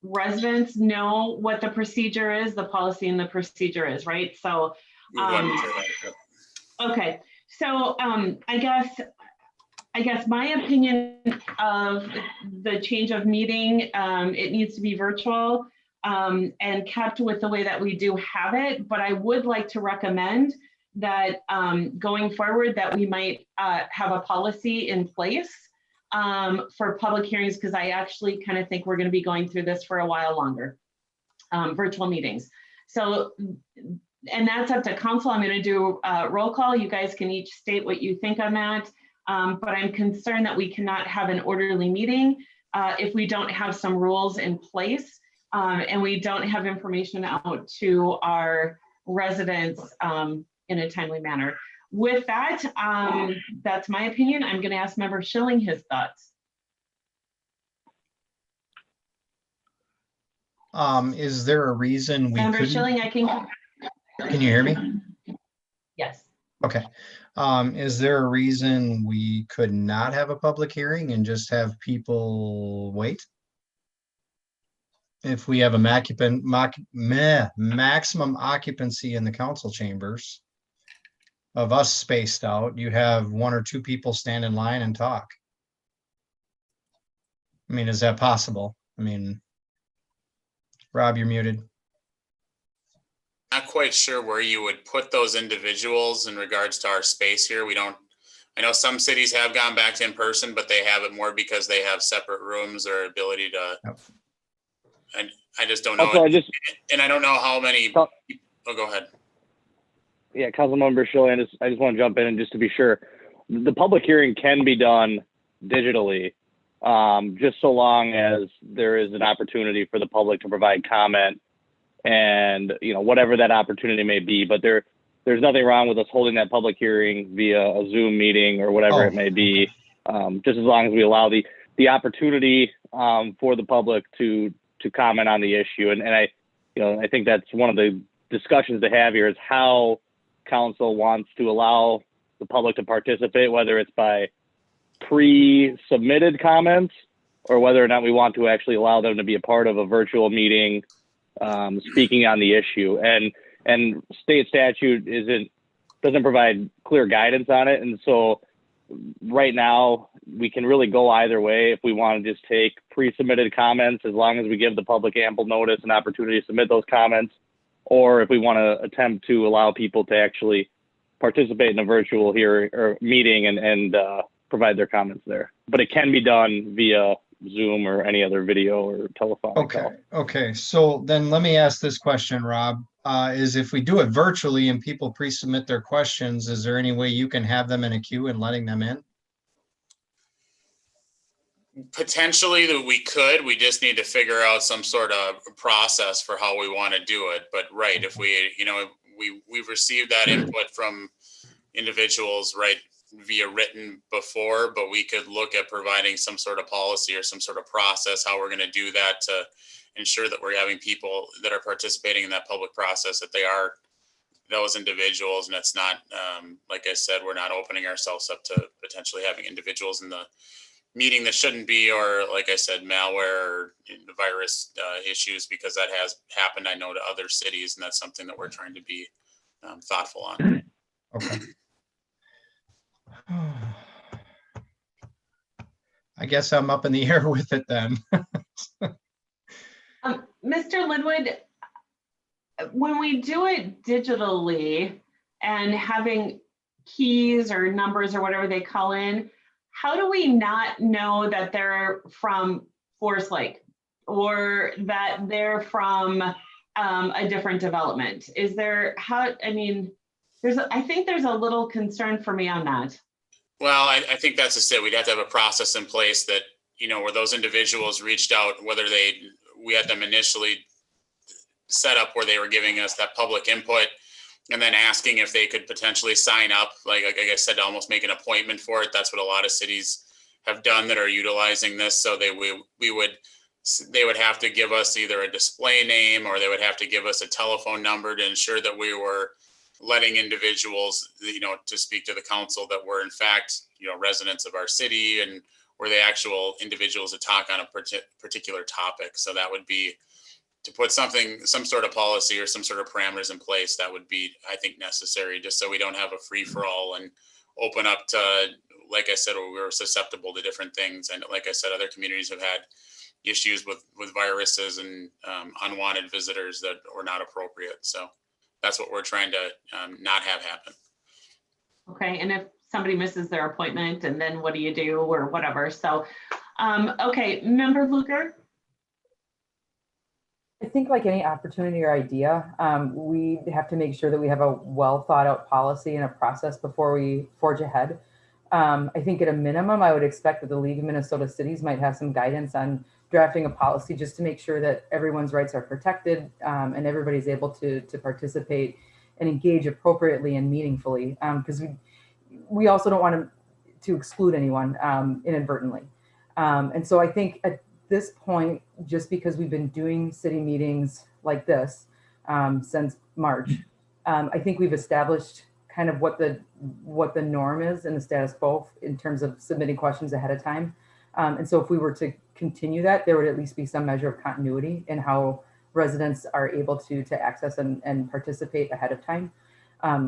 Speaker 1: residents know what the procedure is, the policy and the procedure is, right? So, okay. So I guess my opinion of the change of meeting, it needs to be virtual and kept with the way that we do have it. But I would like to recommend that going forward that we might have a policy in place for public hearings, because I actually kind of think we're going to be going through this for a while longer, virtual meetings. So, and that's up to council. I'm going to do a roll call. You guys can each state what you think on that. But I'm concerned that we cannot have an orderly meeting if we don't have some rules in place and we don't have information out to our residents in a timely manner. With that, that's my opinion. I'm going to ask Member Schilling his thoughts.
Speaker 4: Is there a reason we
Speaker 1: Member
Speaker 4: couldn't?
Speaker 1: Schilling,
Speaker 4: Can you hear me?
Speaker 1: Yes.
Speaker 4: Okay. Is there a reason we could not have a public hearing and just have people wait? If we have a maximum occupancy in the council chambers of us spaced out, you have 1 or 2 people stand in line and talk. I mean, is that possible? I mean, Rob, you're muted.
Speaker 3: Not quite sure where you would put those individuals in regards to our space here. I know some cities have gone back to in person, but they have it more because they have separate rooms or ability to, and I just don't know.
Speaker 10: Also,
Speaker 3: and I don't know how many, oh, go ahead.
Speaker 10: Yeah, Councilmember Schilling, I just want to jump in and just to be sure, the public hearing can be done digitally, just so long as there is an opportunity for the public to provide comment and, you know, whatever that opportunity may be. But there's nothing wrong with us holding that public hearing via a Zoom meeting or whatever it may be, just as long as we allow the opportunity for the public to comment on the issue. And I think that's one of the discussions to have here is how council wants to allow the public to participate, whether it's by pre-submitted comments or whether or not we want to actually allow them to be a part of a virtual meeting speaking on the issue. And state statute doesn't provide clear guidance on it. And so right now we can really go either way. If we want to just take pre-submitted comments, as long as we give the public ample notice and opportunity to submit those comments, or if we want to attempt to allow people to actually participate in a virtual meeting and provide their comments there. But it can be done via Zoom or any other video or telephone call.
Speaker 4: Okay. So then let me ask this question, Rob. Is if we do it virtually and people pre-submit their questions, is there any way you can have them in a queue and letting them in?
Speaker 3: Potentially that we could. We just need to figure out some sort of process for how we want to do it. But right, if we've received that input from individuals, right, via written before, but we could look at providing some sort of policy or some sort of process, how we're going to do that to ensure that we're having people that are participating in that public process, that they are those individuals. And it's not, like I said, we're not opening ourselves up to potentially having individuals in the meeting that shouldn't be, or like I said, malware or virus issues, because that has happened, I know, to other cities, and that's something that we're trying to be thoughtful on.
Speaker 4: Okay. I guess I'm up in the air with it then.
Speaker 1: Mr. Linwood, when we do it digitally and having keys or numbers or whatever they call in, how do we not know that they're from Forest Lake? or that they're from a different development? Is there, how, I mean, I think there's a little concern for me on that.
Speaker 3: Well, I think that's just it. We'd have to have a process in place that, you know, where those individuals reached out, whether we had them initially set up where they were giving us that public input and then asking if they could potentially sign up, like I said, to almost make an appointment for it. That's what a lot of cities have done that are utilizing this. So they would have to give us either a display name, or they would have to give us a telephone number to ensure that we were letting individuals, you know, to speak to the council that were in fact, you know, residents of our city, and were the actual individuals to talk on a particular topic. So that would be to put some sort of policy or some sort of parameters in place. That would be, I think, necessary, just so we don't have a free for all and open up to, like I said, we're susceptible to different things. And like I said, other communities have had issues with viruses and unwanted visitors that were not appropriate. So that's what we're trying to not have happen.
Speaker 1: Okay, and if somebody misses their appointment, and then what do you do, or whatever? So, okay, Member Luker.
Speaker 5: I think like any opportunity or idea, we have to make sure that we have a well thought out policy and a process before we forge ahead. I think at a minimum, I would expect that the League of Minnesota Cities might have some guidance on drafting a policy just to make sure that everyone's rights are protected, and everybody's able to participate and engage appropriately and meaningfully, because we also don't want to exclude anyone inadvertently. And so I think at this point, just because we've been doing city meetings like this since March, I think we've established kind of what the norm is and the status quo in terms of submitting questions ahead of time. And so if we were to continue that, there would at least be some measure of continuity in how residents are able to access and participate ahead of time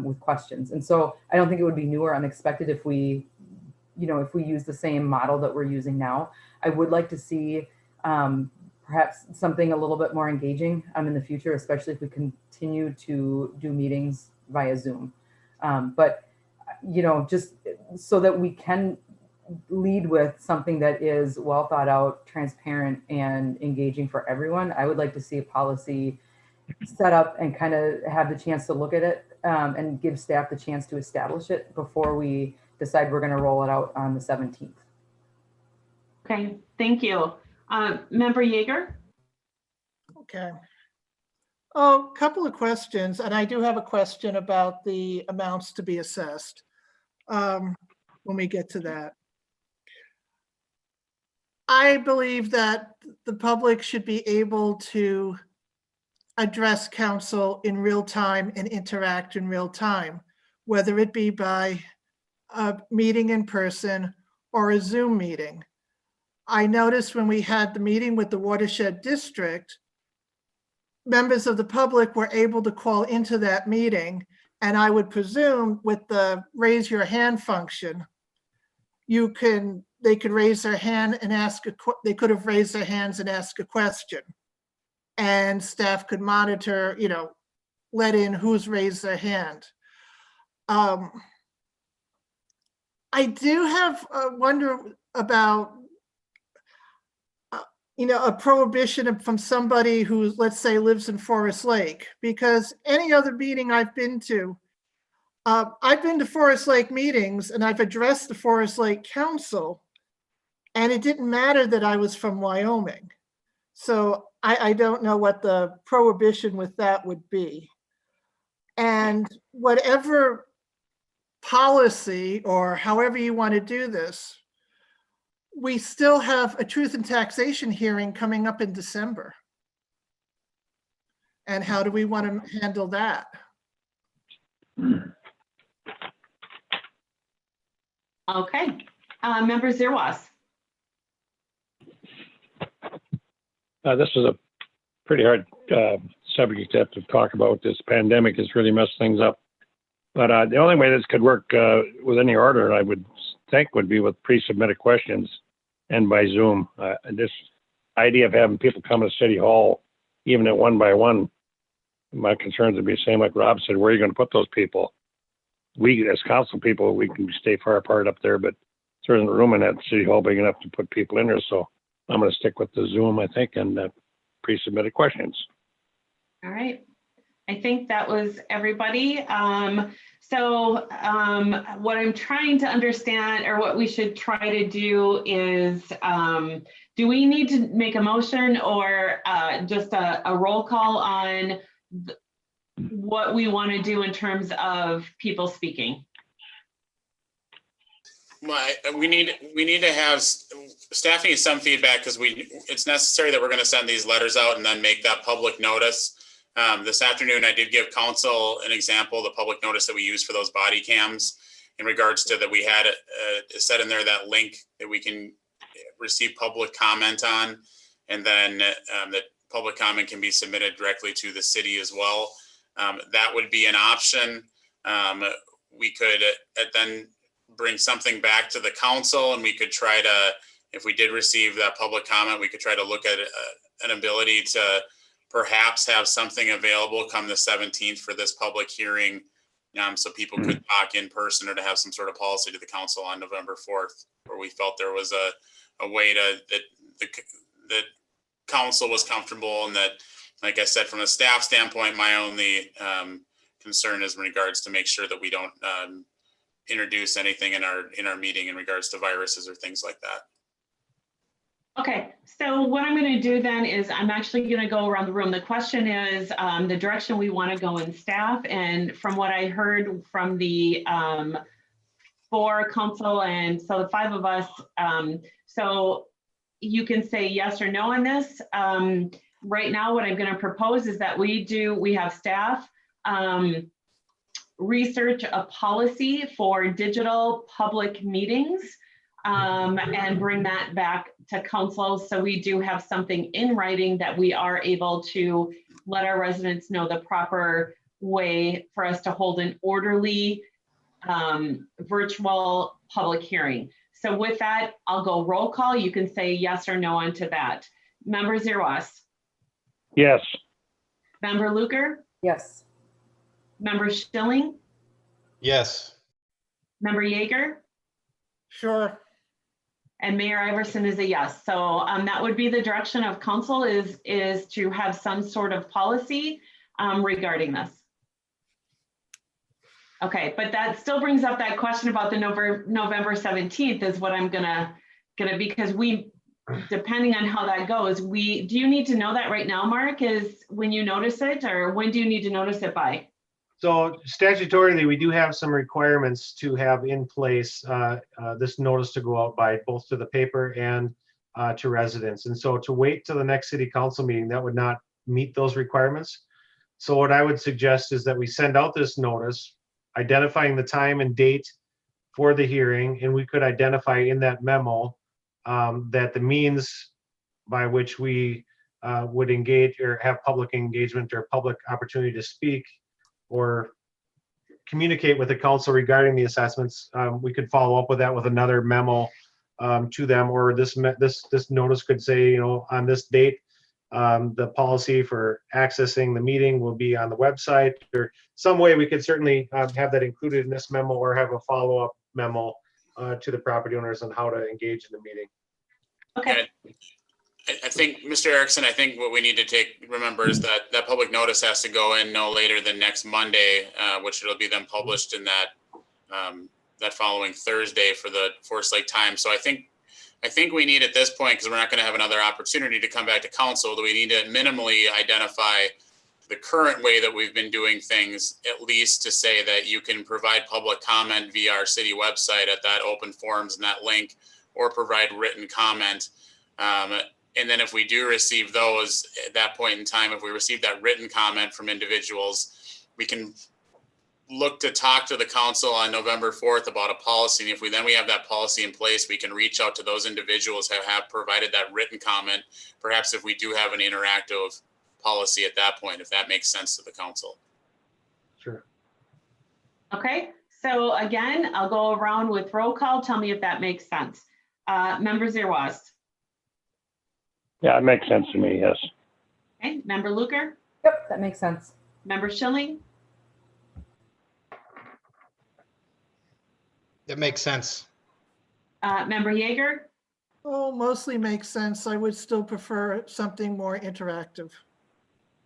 Speaker 5: with questions. And so I don't think it would be new or unexpected if we use the same model that we're using now. I would like to see perhaps something a little bit more engaging in the future, especially if we continue to do meetings via Zoom. But, you know, just so that we can lead with something that is well thought out, transparent, and engaging for everyone, I would like to see a policy set up and kind of have the chance to look at it and give staff the chance to establish it before we decide we're going to roll it out on the 17th.
Speaker 1: Okay, thank you. Member Yeager?
Speaker 9: Okay. Oh, a couple of questions, and I do have a question about the amounts to be assessed when we get to that. I believe that the public should be able to address council in real time and interact in real time, whether it be by a meeting in person or a Zoom meeting. I noticed when we had the meeting with the Watershed District, members of the public were able to call into that meeting, and I would presume with the raise your hand function, they could raise their hand and they could have raised their hands and asked a question, and staff could monitor, you know, let in who's raised their hand. I do have a wonder about a prohibition from somebody who, let's say, lives in Forest Lake, because any other meeting I've been to Forest Lake meetings, and I've addressed the Forest Lake Council, and it didn't matter that I was from Wyoming. So I don't know what the prohibition with that would be. And whatever policy or however you want to do this, we still have a truth and taxation hearing coming up in December. And how do we want to handle that?
Speaker 1: Okay, Member Zerwas.
Speaker 2: This is a pretty hard subject to have to talk about. This pandemic has really messed things up. But the only way this could work with any order, I would think, would be with pre-submitted questions and by Zoom. This idea of having people come to City Hall, even at one by one, my concerns would be the same like Rob said, where are you going to put those people? We, as council people, we can stay far apart up there, but there isn't room in that City Hall big enough to put people in there. So I'm going to stick with the Zoom, I think, and pre-submitted questions.
Speaker 1: All right. I think that was everybody. What I'm trying to understand, or what we should try to do is, do we need to make a motion or just a roll call on what we want to do in terms of people speaking?
Speaker 3: Well, we need to have staff needs some feedback, because it's necessary that we're going to send these letters out and then make that public notice. This afternoon, I did give council an example, the public notice that we use for those body cams, in regards to that we had set in there that link that we can receive public comment on, and then that public comment can be submitted directly to the city as well. That would be an option. We could then bring something back to the council, and we could try to, if we did receive that public comment, we could try to look at an ability to perhaps have something available come the 17th for this public hearing, so people could talk in person, or to have some sort of policy to the council on November 4th, where we felt there was a way that council was comfortable, and that, like I said, from a staff standpoint, my only concern is in regards to make sure that we don't introduce anything in our meeting in regards to viruses or things like that.
Speaker 1: Okay, so what I'm going to do then is I'm actually going to go around the room. The question is the direction we want to go in staff, and from what I heard from the 4 council, and so the 5 of us, so you can say yes or no on this. Right now, what I'm going to propose is that we have staff research a policy for digital public meetings, and bring that back to council, so we do have something in writing that we are able to let our residents know the proper way for us to hold an orderly virtual public hearing. So with that, I'll go roll call. You can say yes or no onto that. Member Zerwas?
Speaker 2: Yes.
Speaker 1: Member Luker?
Speaker 5: Yes.
Speaker 1: Member Schilling?
Speaker 11: Yes.
Speaker 1: Member Yeager?
Speaker 9: Sure.
Speaker 1: And Mayor Iverson is a yes. So that would be the direction of council, is to have some sort of policy regarding this. Okay, but that still brings up that question about the November 17th is what I'm gonna because we, depending on how that goes, do you need to know that right now, Mark, is when you notice it, or when do you need to notice it by?
Speaker 6: So statutorily, we do have some requirements to have in place this notice to go out by, both to the paper and to residents. And so to wait till the next city council meeting, that would not meet those requirements. So what I would suggest is that we send out this notice, identifying the time and date for the hearing, and we could identify in that memo that the means by which we would engage or have public engagement or public opportunity to speak or communicate with the council regarding the assessments, we could follow up with that with another memo to them, or this notice could say, on this date, the policy for accessing the meeting will be on the website, or some way we could certainly have that included in this memo, or have a follow-up memo to the property owners on how to engage in the meeting.
Speaker 1: Okay.
Speaker 3: I think, Mr. Erickson, I think what we need to remember is that that public notice has to go in no later than next Monday, which it'll be then published in that that following Thursday for the Forest Lake Times. So I think we need at this point, because we're not going to have another opportunity to come back to council, that we need to minimally identify the current way that we've been doing things, at least to say that you can provide public comment via our city website at that open forums and that link, or provide written comment. And then if we do receive those at that point in time, if we receive that written comment from individuals, we can look to talk to the council on November 4th about a policy. And if we have that policy in place, we can reach out to those individuals who have provided that written comment, perhaps if we do have an interactive policy at that point, if that makes sense to the council.
Speaker 6: Sure.
Speaker 1: Okay, so again, I'll go around with roll call. Tell me if that makes sense. Member Zerwas?
Speaker 2: Yeah, it makes sense to me, yes.
Speaker 1: Okay, Member Luker?
Speaker 5: Yep, that makes sense.
Speaker 1: Member Schilling?
Speaker 4: That makes sense.
Speaker 1: Member Yeager?
Speaker 9: Oh, mostly makes sense. I would still prefer something more interactive.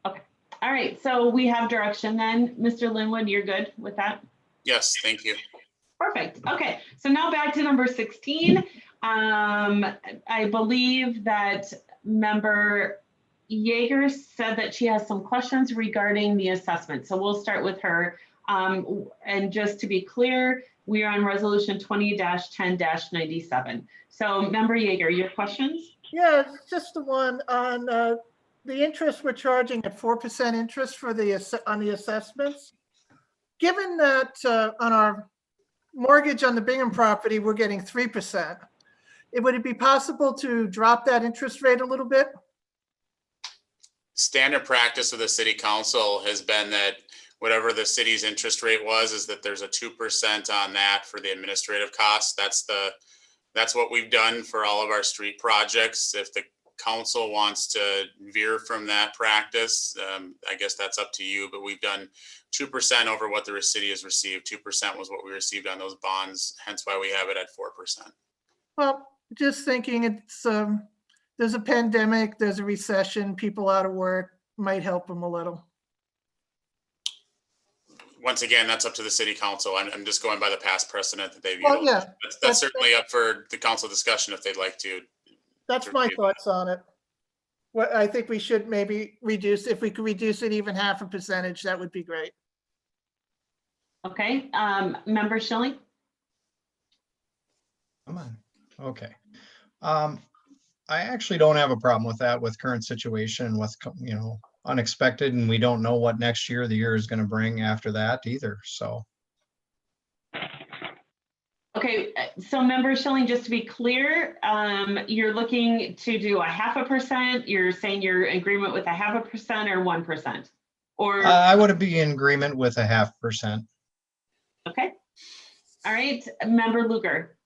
Speaker 1: Okay. All right. So we have direction then. Mr. Linwood, you're good with that?
Speaker 3: Yes, thank you.
Speaker 1: Perfect. Okay. So now back to number 16. I believe that member Yeager said that she has some questions regarding the assessment. So we'll start with her. And just to be clear, we are on resolution 20-10-97. So member Yeager, your questions?
Speaker 9: Yeah, it's just the one on the interest we're charging at 4% interest for on the assessments. Given that on our mortgage on the Bingham property, we're getting 3%. Would it be possible to drop that interest rate a little bit?
Speaker 3: Standard practice of the city council has been that whatever the city's interest rate was, is that there's a 2% on that for the administrative costs. That's what we've done for all of our street projects. If the council wants to veer from that practice, I guess that's up to you, but we've done 2% over what the city has received. 2% was what we received on those bonds, hence why we have it at 4%.
Speaker 9: Well, just thinking it's, there's a pandemic, there's a recession, people out of work, might help them a little.
Speaker 3: Once again, that's up to the city council. I'm just going by the past precedent that they've
Speaker 9: Well,
Speaker 3: used.
Speaker 9: yeah,
Speaker 3: That's certainly up for the council discussion if they'd like to.
Speaker 9: that's my thoughts on it. Well, I think we should maybe reduce, if we could reduce it even 0.5%, that would be great.
Speaker 1: Okay. Member Schilling?
Speaker 4: Come on. Okay. I actually don't have a problem with that with current situation with, you know, unexpected, and we don't know what next year, the year is going to bring after that either. So.
Speaker 1: Okay, so member Schilling, just to be clear, you're looking to do 0.5%. You're saying you're in agreement with 0.5% or 1%? Or
Speaker 4: I would be in agreement with 0.5%.
Speaker 1: Okay. All right, member Luger.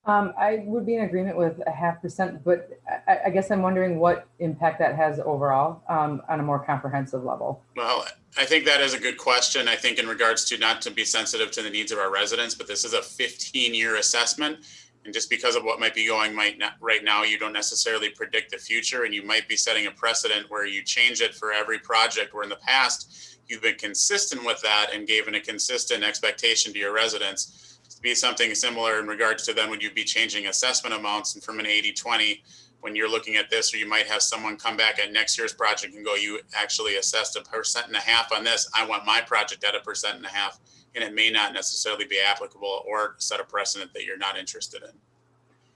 Speaker 5: I would be in agreement with 0.5%, but I guess I'm wondering what impact that has overall on a more comprehensive level.
Speaker 3: Well, I think that is a good question. I think in regards to not to be sensitive to the needs of our residents, but this is a 15-year assessment. And just because of what might be going right now, you don't necessarily predict the future, and you might be setting a precedent where you change it for every project, where in the past you've been consistent with that and given a consistent expectation to your residents. To be something similar in regards to then, would you be changing assessment amounts, and from an 80-20 when you're looking at this, or you might have someone come back at next year's project and go, you actually assessed 1.5% on this. I want my project at 1.5%, and it may not necessarily be applicable or set a precedent that you're not interested in.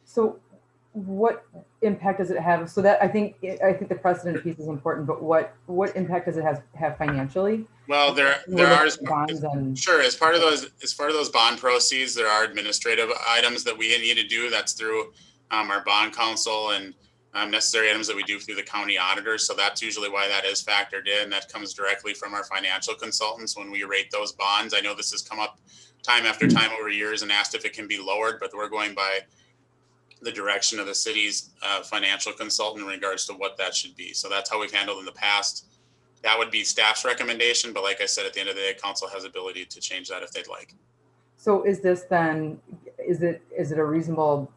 Speaker 5: So what impact does it have? So that I think the precedent piece is important, but what impact does it have financially?
Speaker 3: Well, there are
Speaker 5: bonds and
Speaker 3: sure, as part of those bond proceeds, there are administrative items that we need to do. That's through our bond counsel and necessary items that we do through the county auditors. So that's usually why that is factored in. That comes directly from our financial consultants when we rate those bonds. I know this has come up time after time over years and asked if it can be lowered, but we're going by the direction of the city's financial consultant in regards to what that should be. So that's how we've handled in the past. That would be staff's recommendation, but like I said, at the end of the day, council has ability to change that if they'd like.
Speaker 5: So is this then, is it a reasonable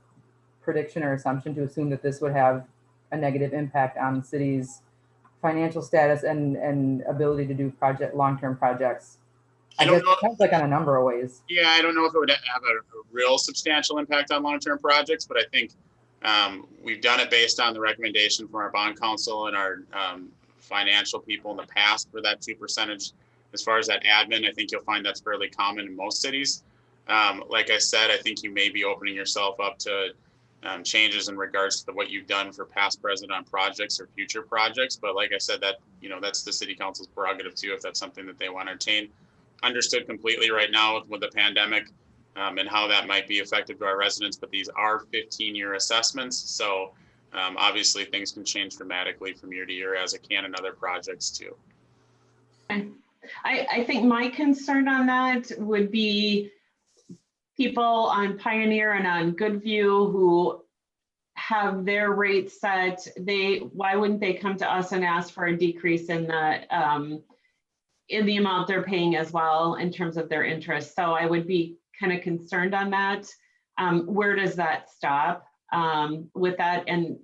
Speaker 5: prediction or assumption to assume that this would have a negative impact on the city's financial status and ability to do long-term projects? I guess it sounds like on a number of ways.
Speaker 3: Yeah, I don't know if it would have a real substantial impact on long-term projects, but I think we've done it based on the recommendation from our bond counsel and our financial people in the past for that 2%. As far as that admin, I think you'll find that's fairly common in most cities. Like I said, I think you may be opening yourself up to changes in regards to what you've done for past, present on projects or future projects. But like I said, that, you know, that's the city council's prerogative too, if that's something that they want to entertain. Understood completely right now with the pandemic and how that might be effective to our residents, but these are 15-year assessments. So obviously things can change dramatically from year to year, as it can in other projects too.
Speaker 1: I think my concern on that would be people on Pioneer and on Goodview who have their rates set. Why wouldn't they come to us and ask for a decrease in the amount they're paying as well in terms of their interest? So I would be kind of concerned on that. Where does that stop? with that. And,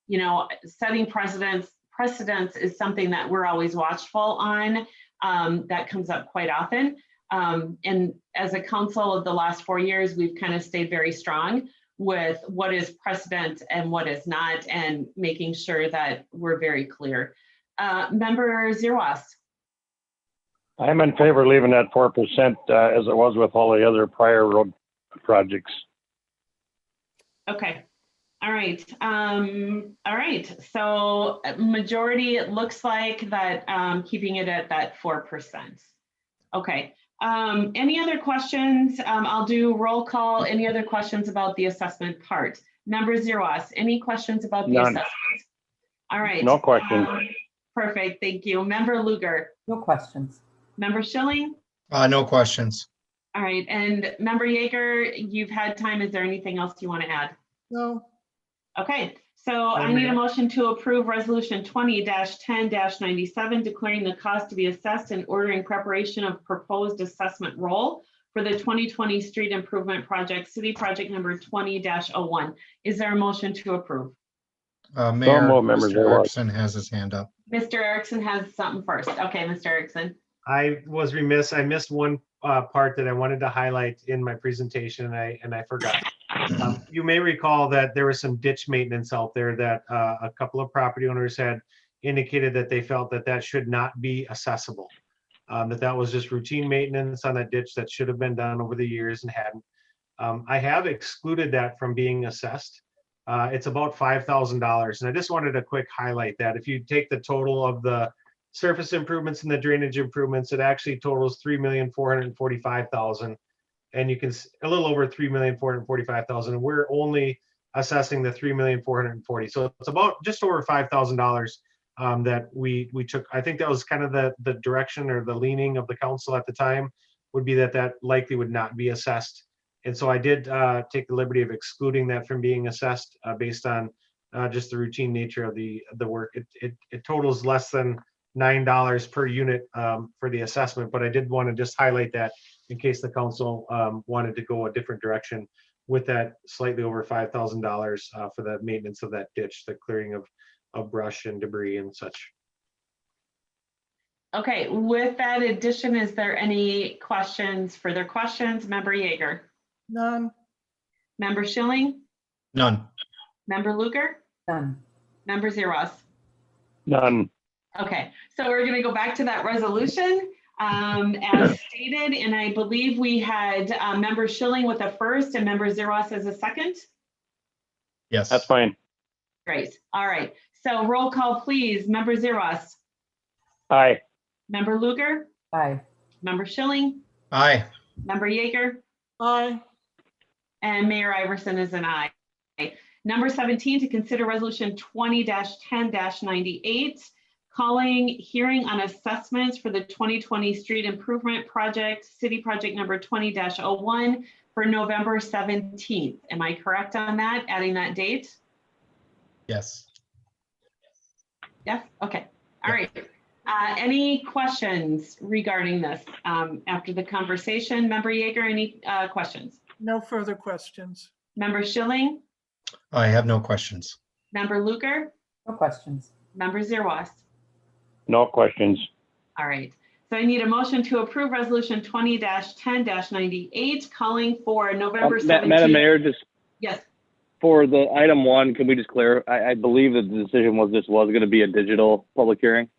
Speaker 1: you know, setting precedents is something that we're always watchful on. That comes up quite often. And as a council of the last 4 years, we've kind of stayed very strong with what is precedent and what is not, and making sure that we're very clear. Member Zerwas.
Speaker 2: I'm in favor of leaving that 4% as it was with all the other prior road projects.
Speaker 1: Okay. All right. All right. So majority, it looks like that keeping it at that 4%. Okay. Any other questions? I'll do roll call. Any other questions about the assessment part? Member Zerwas, any questions about the
Speaker 2: None.
Speaker 1: assessment? All right.
Speaker 2: No questions.
Speaker 1: Perfect. Thank you. Member Luger.
Speaker 5: No questions.
Speaker 1: Member Schilling.
Speaker 4: No questions.
Speaker 1: All right. And Member Yeager, you've had time. Is there anything else you want to add?
Speaker 9: No.
Speaker 1: Okay. So I need a motion to approve resolution 20-10-97, declaring the cost to be assessed and ordering preparation of proposed assessment roll for the 2020 street improvement project, city project number 20-01. Is there a motion to approve?
Speaker 4: Mayor,
Speaker 2: Members
Speaker 4: Mr. Erickson has his hand up.
Speaker 1: Mr. Erickson has something first. Okay, Mr. Erickson.
Speaker 6: I was remiss. I missed one part that I wanted to highlight in my presentation, and I forgot. You may recall that there was some ditch maintenance out there that a couple of property owners had indicated that they felt that that should not be accessible. That was just routine maintenance on that ditch that should have been done over the years and hadn't. I have excluded that from being assessed. It's about $5,000. And I just wanted to quick highlight that. If you take the total of the surface improvements and the drainage improvements, it actually totals $3,445,000. And you can, a little over $3,445,000. And we're only assessing the $3,440,000. So it's about just over $5,000 that we took. I think that was kind of the direction or the leaning of the council at the time, would be that likely would not be assessed. And so I did take the liberty of excluding that from being assessed based on just the routine nature of the work. It totals less than $9 per unit for the assessment, but I did want to just highlight that in case the council wanted to go a different direction with that slightly over $5,000 for the maintenance of that ditch, the clearing of brush and debris and such.
Speaker 1: Okay, with that addition, is there any questions, further questions? Member Yeager.
Speaker 9: None.
Speaker 1: Member Schilling.
Speaker 4: None.
Speaker 1: Member Luger.
Speaker 5: None.
Speaker 1: Member Zerwas.
Speaker 2: None.
Speaker 1: Okay, so we're going to go back to that resolution as stated, and I believe we had Member Schilling with a first and Member Zerwas as a second.
Speaker 4: Yes.
Speaker 2: That's fine.
Speaker 1: Great. All right. So roll call, please. Member Zerwas.
Speaker 2: Aye.
Speaker 1: Member Luger.
Speaker 5: Aye.
Speaker 1: Member Schilling.
Speaker 4: Aye.
Speaker 1: Member Yeager.
Speaker 9: Aye.
Speaker 1: And Mayor Iverson is an aye. Number 17, to consider resolution 20-10-98, calling hearing on assessments for the 2020 street improvement project, city project number 20-01 for November 17th. Am I correct on that, adding that date?
Speaker 4: Yes.
Speaker 1: Yes, okay, all right. Any questions regarding this after the conversation? Member Yeager, any questions?
Speaker 9: No further questions.
Speaker 1: Member Schilling?
Speaker 4: I have no questions.
Speaker 1: Member Luger?
Speaker 5: No questions.
Speaker 1: Member Zerwas?
Speaker 2: No questions.
Speaker 1: All right. So I need a motion to approve resolution 20-10-98, calling for November 17th.
Speaker 10: Madam Mayor, just
Speaker 1: Yes.
Speaker 10: for the item one, can we just clarify? I believe that the decision was this was going to be a digital public hearing.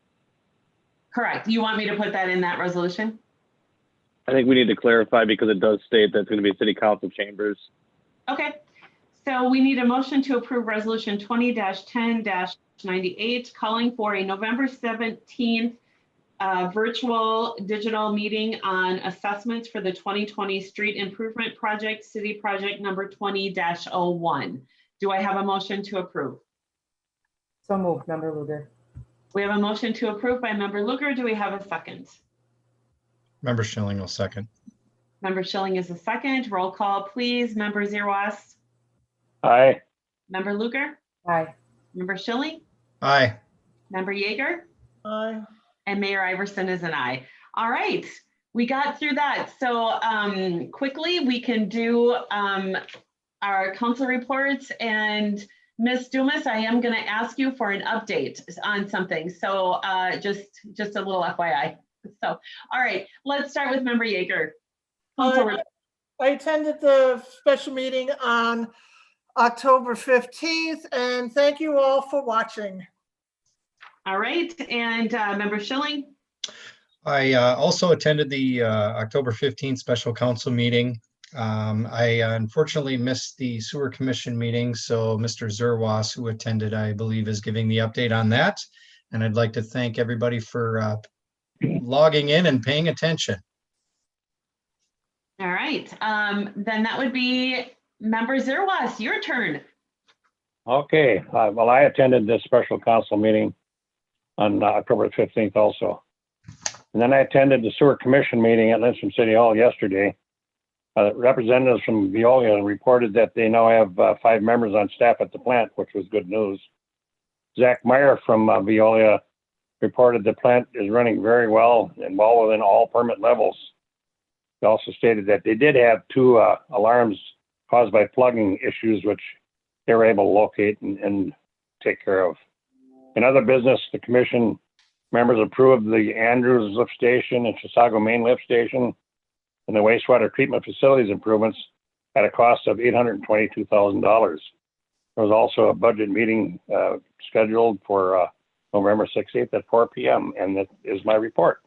Speaker 1: Correct. You want me to put that in that resolution?
Speaker 10: I think we need to clarify because it does state that it's going to be city council chambers.
Speaker 1: Okay. So we need a motion to approve resolution 20-10-98, calling for a November 17th virtual digital meeting on assessments for the 2020 street improvement project, city project number 20-01. Do I have a motion to approve?
Speaker 5: So moved, Member Luger.
Speaker 1: We have a motion to approve by Member Luger. Do we have a second?
Speaker 4: Member Schilling will second.
Speaker 1: Member Schilling is a second. Roll call, please. Member Zerwas.
Speaker 2: Aye.
Speaker 1: Member Luger.
Speaker 5: Aye.
Speaker 1: Member Schilling.
Speaker 4: Aye.
Speaker 1: Member Yeager.
Speaker 9: Aye.
Speaker 1: And Mayor Iverson is an aye. All right, we got through that. So quickly we can do our council reports. And Ms. Dumas, I am going to ask you for an update on something. So just a little FYI. So, all right, let's start with Member Yeager.
Speaker 9: I attended the special meeting on October 15th, and thank you all for watching.
Speaker 1: All right, and Member Schilling?
Speaker 4: I also attended the October 15th special council meeting. I unfortunately missed the sewer commission meeting, so Mr. Zerwas, who attended, I believe, is giving the update on that. And I'd like to thank everybody for logging in and paying attention.
Speaker 1: All right, then that would be Member Zerwas, your turn.
Speaker 2: Okay, well, I attended this special council meeting on October 15th also. And then I attended the sewer commission meeting at Lynchburg City Hall yesterday. Representatives from Veolia reported that they now have 5 members on staff at the plant, which was good news. Zach Meyer from Veolia reported the plant is running very well and well within all permit levels. He also stated that they did have 2 alarms caused by plugging issues, which they were able to locate and take care of. In other business, the commission members approved the Andrews lift station and Chisago main lift station and the wastewater treatment facilities improvements at a cost of $822,000. There was also a budget meeting scheduled for November 16th at 4 p.m. And that is my report.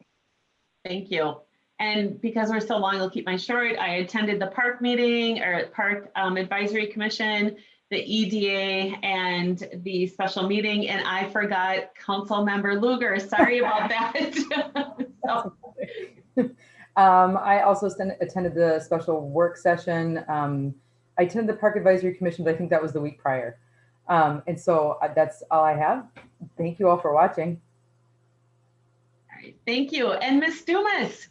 Speaker 1: Thank you. And because we're so long, I'll keep mine short. I attended the park meeting or Park Advisory Commission, the EDA, and the special meeting. And I forgot Council Member Lugar. Sorry about that. So.
Speaker 5: I also attended the special work session. I attended the Park Advisory Commission, but I think that was the week prior. And so that's all I have. Thank you all for watching.
Speaker 1: All right, thank you. And Ms. Dumas,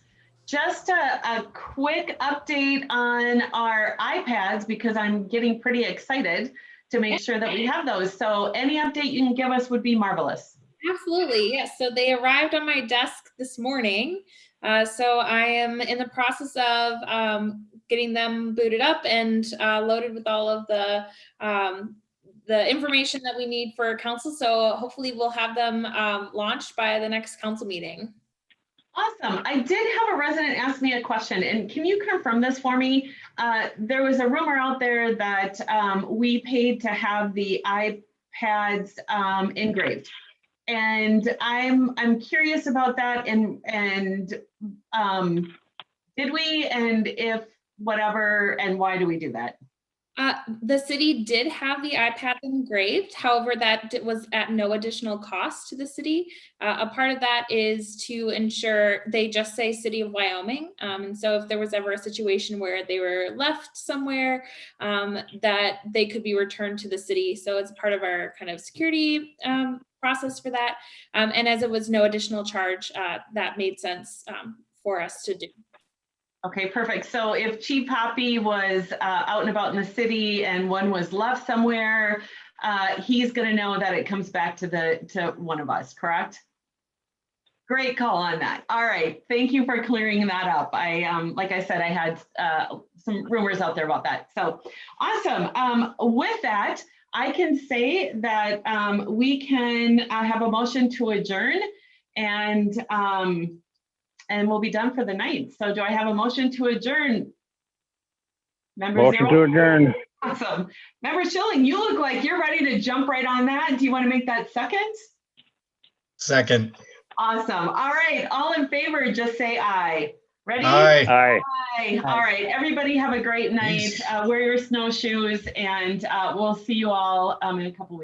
Speaker 1: just a quick update on our iPads, because I'm getting pretty excited to make sure that we have those. So any update you can give us would be marvelous.
Speaker 13: Absolutely, yes. So they arrived on my desk this morning. So I am in the process of getting them booted up and loaded with all of the information that we need for council. So hopefully we'll have them launched by the next council meeting.
Speaker 1: Awesome. I did have a resident ask me a question, and can you confirm this for me? There was a rumor out there that we paid to have the iPads engraved. And I'm curious about that, and did we, and if whatever, and why do we do that?
Speaker 13: The city did have the iPad engraved. However, that was at no additional cost to the city. A part of that is to ensure they just say City of Wyoming. And so if there was ever a situation where they were left somewhere, that they could be returned to the city. So it's part of our kind of security process for that. And as it was no additional charge, that made sense for us to do.
Speaker 1: Okay, perfect. So if Chief Hoppy was out and about in the city and one was left somewhere, he's going to know that it comes back to one of us, correct? Great call on that. All right, thank you for clearing that up. Like I said, I had some rumors out there about that. So awesome. With that, I can say that we can have a motion to adjourn, and we'll be done for the night. So do I have a motion to adjourn?
Speaker 2: Motion to adjourn.
Speaker 1: Awesome. Member Schilling, you look like you're ready to jump right on that. Do you want to make that second?
Speaker 4: Second.
Speaker 1: Awesome. All right. All in favor, just say aye. Ready?
Speaker 4: Aye.
Speaker 2: Aye.
Speaker 1: Aye. All right. Everybody have a great night. Wear your snowshoes, and we'll see you all in a couple weeks.